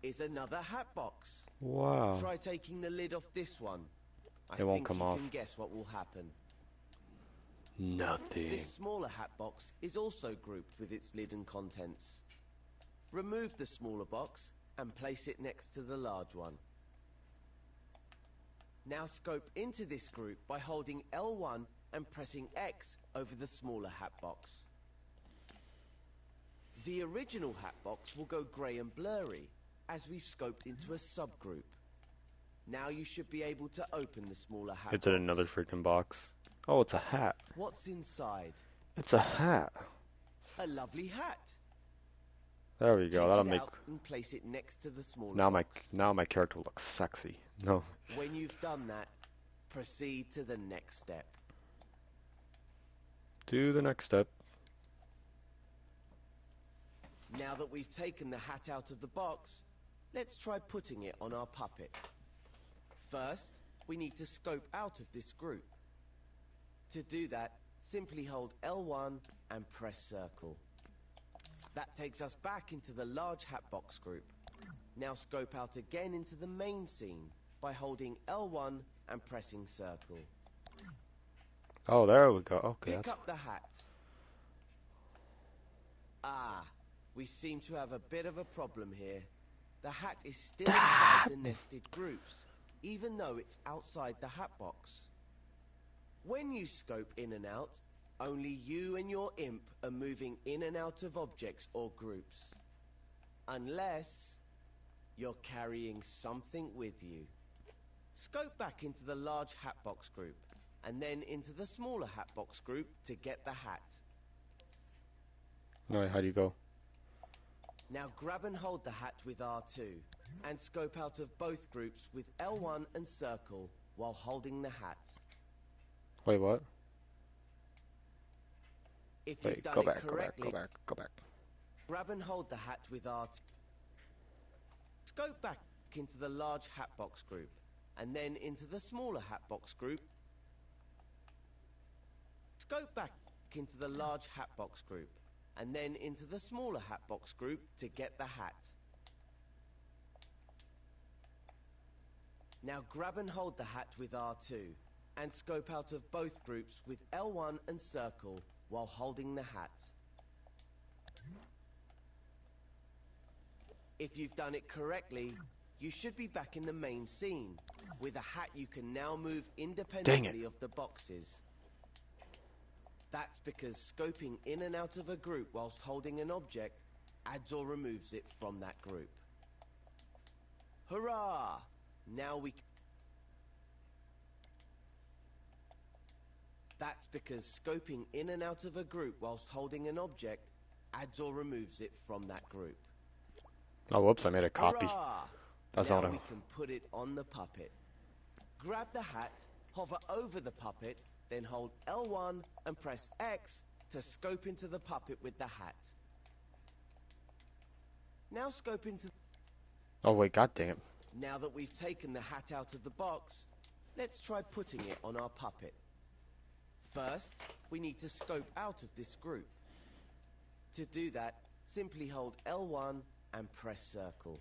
is another hat box. Wow. Try taking the lid off this one. It won't come off. I think you can guess what will happen. Nothing. This smaller hat box is also grouped with its lid and contents. Remove the smaller box and place it next to the large one. Now scope into this group by holding L1 and pressing X over the smaller hat box. The original hat box will go grey and blurry as we've scoped into a subgroup. Now you should be able to open the smaller hat It's box. in another freaking box. Oh, it's a hat. What's inside? It's a hat. A lovely hat. There we go. Take That'll it make. out and place it next to the smaller Now box. my character looks sexy. No. When you've done that, proceed to the next step. Do the next step. Now that we've taken the hat out of the box, let's try putting it on our puppet. First, we need to scope out of this group. To do that, simply hold L1 and press circle. That takes us back into the large hat box group. Now scope out again into the main scene by holding L1 and pressing circle. Oh, there we go. Okay. Pick up the hat. Ah, we seem to have a bit of a problem here. The hat is still inside the nested groups, even though it's outside the hat box. When you scope in and out, only you and your imp are moving in and out of objects or groups. Unless you're carrying something with you. Scope back into the large hatbox group, and then into the smaller hatbox group to get the hat. No, how do you go? Now grab and hold the hat with R2 and scope out of both groups with L1 and circle while holding the hat. Wait, what? If you've Wait, done go it back, correctly, go back. grab and hold the hat with R2. Scope back into the large hat box group and then into the smaller hat box group. Scope back into the large hat box group and then into the smaller hat box group to get the hat. Now grab and hold the hat with R2 and scope out of both groups with L1 and circle while holding the hat. If you've done it correctly, you should be back in the main scene. With a hat you can now move independently of the boxes. That's because scoping in and out of a group whilst holding an object adds or removes it from that group. Hurrah! Now we... That's because scoping in and out of a group whilst holding an object adds or removes it from that group. Oh, whoops, I made a copy. Hurrah! That's now not we can put it on the puppet. Grab the hat, hover over the puppet, then hold L1 and press X to scope into the puppet with the hat. Now scope into... Oh, wait, god dang it. Now that we've taken the hat out of the box, let's try putting it on our puppet. First, we need to scope out of this group. To do that, simply hold L1 and press circle.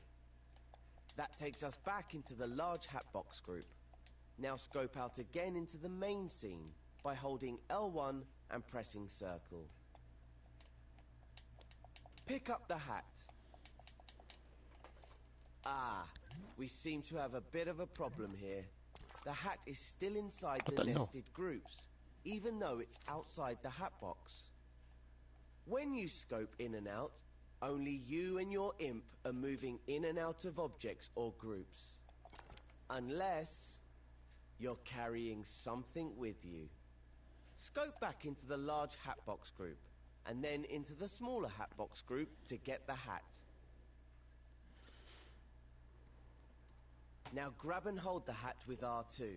That takes us back into the large hat box group. Now scope out again into the main scene by holding L1 and pressing circle. Pick up the hat. Ah, we seem to have a bit of a problem here. The hat is still inside the nested groups, even though it's outside the hat box. When you scope in and out, only you and your imp are moving in and out of objects or groups. Unless you're carrying something with you. Scope back into the large hat box group and then into the smaller hat box group to get the hat. Now grab and hold the hat with R2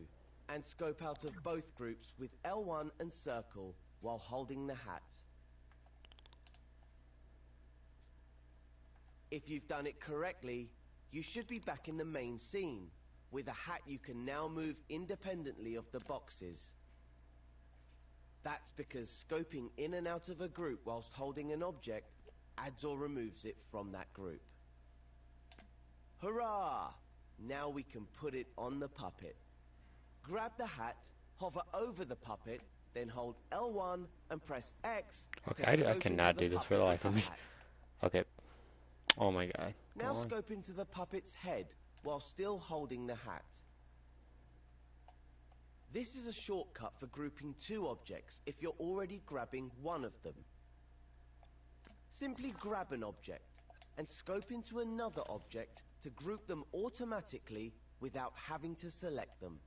and scope out of both groups with L1 and circle while holding the hat. If you've done it correctly, you should be back in the main scene. With a hat you can now move independently of the boxes. That's because scoping in and out of a group whilst holding an object adds or removes it from that group. Hurrah! Now we can put it on the puppet. Grab the hat, hover over the puppet, then hold L1 and press X to Okay, I scope cannot into the do this puppet for the with life of the me. hat. Okay. Oh my god. Now scope into the puppet's head while still holding the hat. This is a shortcut for grouping two objects if you're already grabbing one of them. Simply grab an object and scope into another object to group them automatically without having to select them.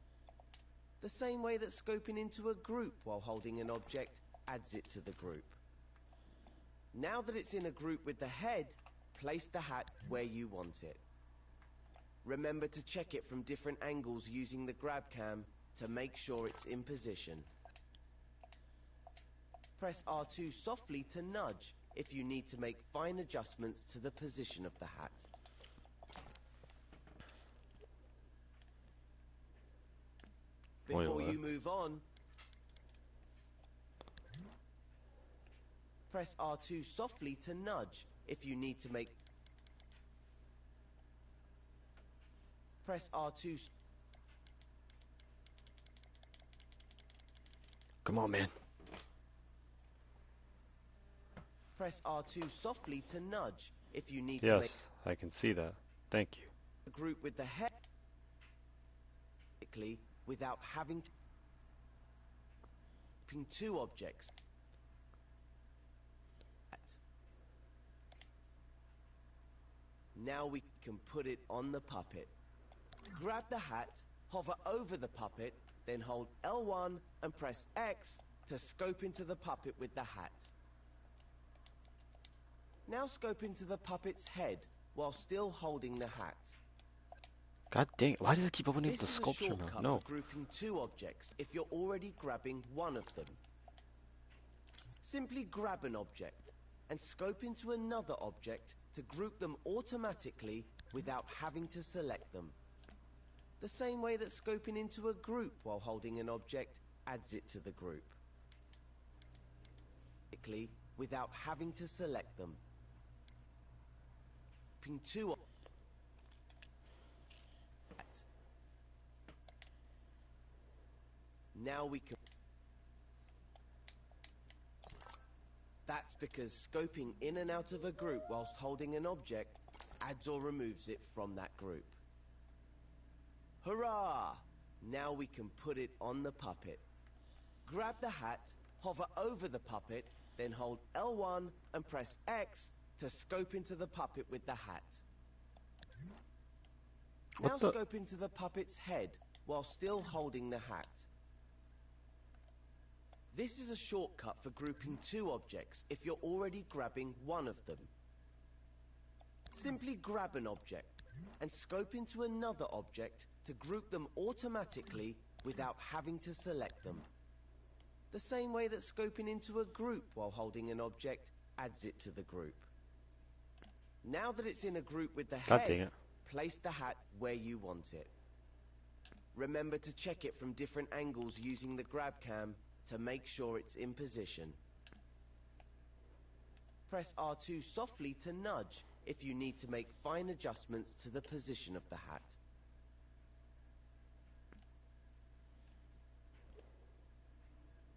The same way that scoping into a group while holding an object adds it to the group. Now that it's in a group with the head, place the hat where you want it. Remember to check it from different angles using the grab cam to make sure it's in position. Press R2 softly to nudge if you need to make fine adjustments to the position of the hat. Before you move on, press R2 softly to nudge if you need to make... Press R2... Come on, man. Press R2 softly to nudge if you need to Yes, make... I can see that. Thank you. A group with the head... without having to... two objects. Now we can put it on the puppet. Grab the hat, hover over the puppet, then hold L1 and press X to scope into the puppet with the hat. Now scope into the puppet's head while still holding the hat. God dang it, why does it keep opening up This the is a sculpture mode? shortcut No. for grouping two objects if you're already grabbing one of them. Simply grab an object and scope into another object to group them automatically without having to select them. The same way that scoping into a group while holding an object adds it to the group. Without having to select them. Grouping two Now we can... That's because scoping in and out of a group whilst holding an object adds or removes it from that group. Hurrah! Now we can put it on the puppet. Grab the hat, hover over the puppet, then hold L1 and press X to scope into the puppet with the hat. Now scope into the puppet's head while still holding the hat. This is a shortcut for grouping two objects if you're already grabbing one of them. Simply grab an object and scope into another object to group them automatically without having to select them. The same way that scoping into a group while holding an object adds it to the group. Now that it's in a group with the head, place the hat where you want it. Remember to check it from different angles using the grab cam to make sure it's in position. Press R2 softly to nudge if you need to make fine adjustments to the position of the hat.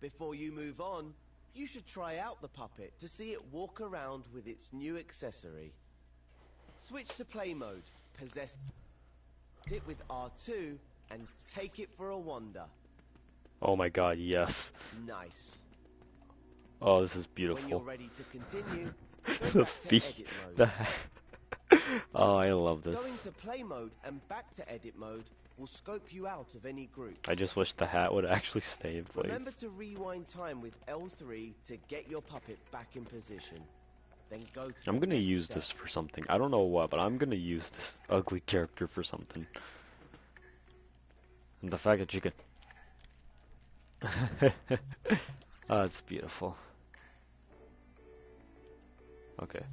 Before you move on, you should try out the puppet to see it walk around with its new accessory. Switch to play mode, possess it with R2, and take it for a wander. Oh my god, yes. Nice. Oh, this is beautiful. When you're ready to continue, go the back to edit mode. Oh, I love this. Going to play mode and back to edit mode will scope you out of any group. I just wish the hat would actually stay in place. Remember to rewind time with L3 to get your puppet back in position. Then go to I'm gonna use this for something. I don't know what, but I'm gonna use this ugly character for something. And the fact that you can... Oh, it's beautiful. Okay.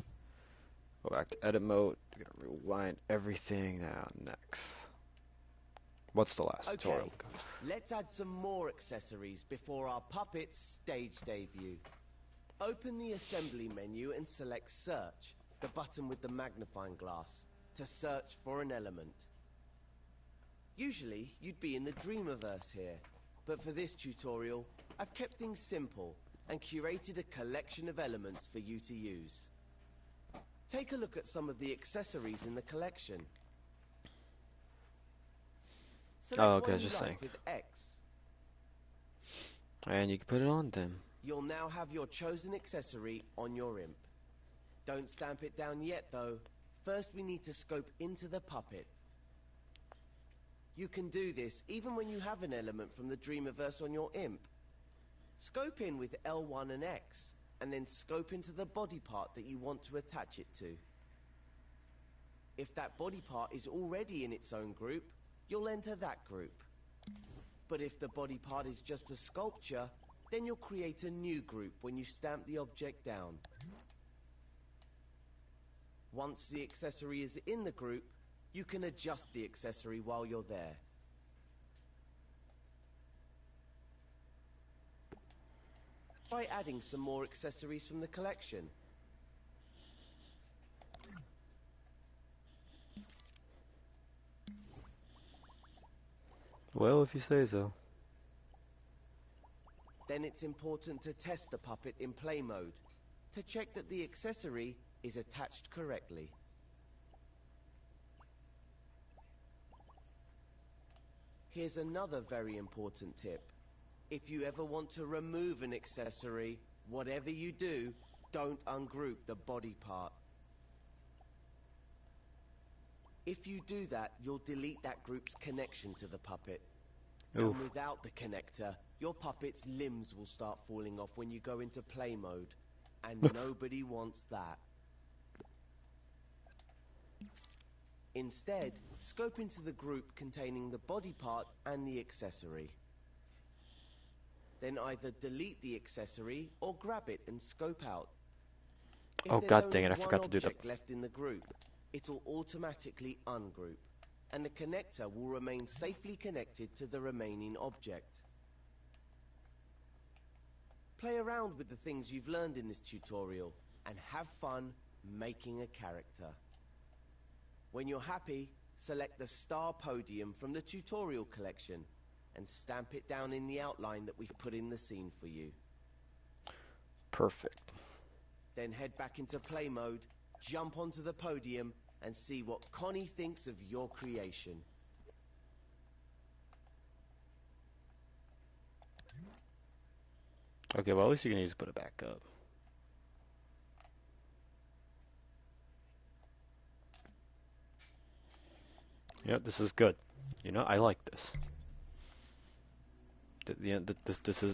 Go back to edit mode. We're gonna rewind everything now. Next. What's the last tutorial? Let's add some more accessories before our puppet's stage debut. Open the assembly menu and select search, the button with the magnifying glass, to search for an element. Usually you'd be in the Dreamiverse here, but for this tutorial I've kept things simple and curated a collection of elements for you to use. Take a look at some of the accessories in the collection. Select one you like with X. And you can put it on then. You'll now have your chosen accessory on your imp. Don't stamp it down yet though. First we need to scope into the puppet. You can do this even when you have an element from the Dreamiverse on your imp. Scope in with L1 and X, and then scope into the body part that you want to attach it to. If that body part is already in its own group, you'll enter that group. But if the body part is just a sculpture, then you'll create a new group when you stamp the object down. Once the accessory is in the group, you can adjust the accessory while you're there. Try adding some more accessories from the collection. Well, if you say so. Then it's important to test the puppet in play mode to check that the accessory is attached correctly. Here's another very important tip. If you ever want to remove an accessory, whatever you do, don't ungroup the body part. If you do that, you'll delete that group's connection to the puppet. Oof. And without the connector, your puppet's limbs will start falling off when you go into play mode. And nobody wants that. Instead, scope into the group containing the body part and the accessory. Then either delete the accessory or grab it and scope out. If Oh there's god only dang it, I one forgot to do that. object left in the group, it'll automatically ungroup, and the connector will remain safely connected to the remaining object. Play around with the things you've learned in this tutorial and have fun making a character. When you're happy, select the star podium from the tutorial collection and stamp it down in the outline that we've put in the scene for you. Perfect. Then head back into play mode, jump onto the podium, and see what Connie thinks of your creation. Okay, well at least you can just put it back up. Yep, this is good. You know, I like this.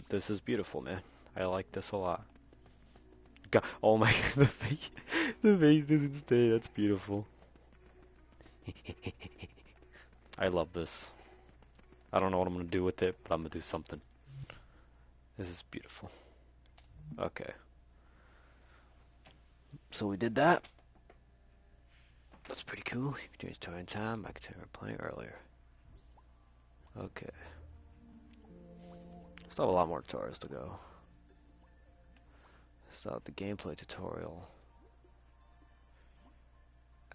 This is beautiful, man. I like this a lot. God, oh my, the face doesn't stay. That's beautiful. I love this. I don't know what I'm gonna do with it, but I'm gonna do something. This is beautiful. Okay. So we did that. That's pretty cool. You can change toy in time. I can we're playing earlier. Okay. Still have a lot more tutorials to go. Still have the gameplay tutorial.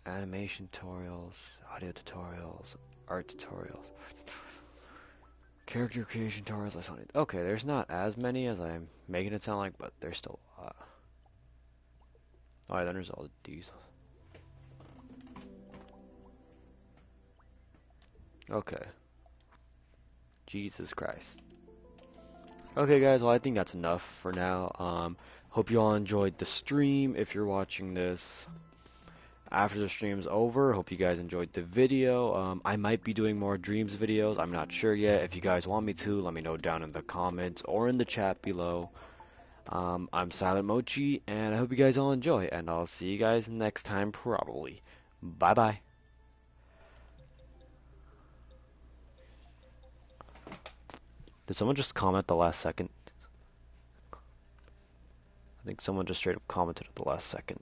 Animation tutorials. Audio tutorials. Art tutorials. Character creation tutorials. I saw it. Okay, there's not as many as I'm making it sound like, but there's still a lot. Alright, then there's all these. Okay. Jesus Christ. Okay guys, well I think that's enough for now. Hope you all enjoyed the stream. If you're watching this after the stream's over, hope you guys enjoyed the video. I might be doing more dreams videos. I'm not sure yet. If you guys want me to, let me know down in the comments or in the chat below. I'm Silent Mochi, and I hope you guys all enjoy, and I'll see you guys next time probably. Bye bye. Did someone just comment the last second? I think someone just straight up commented at the last second.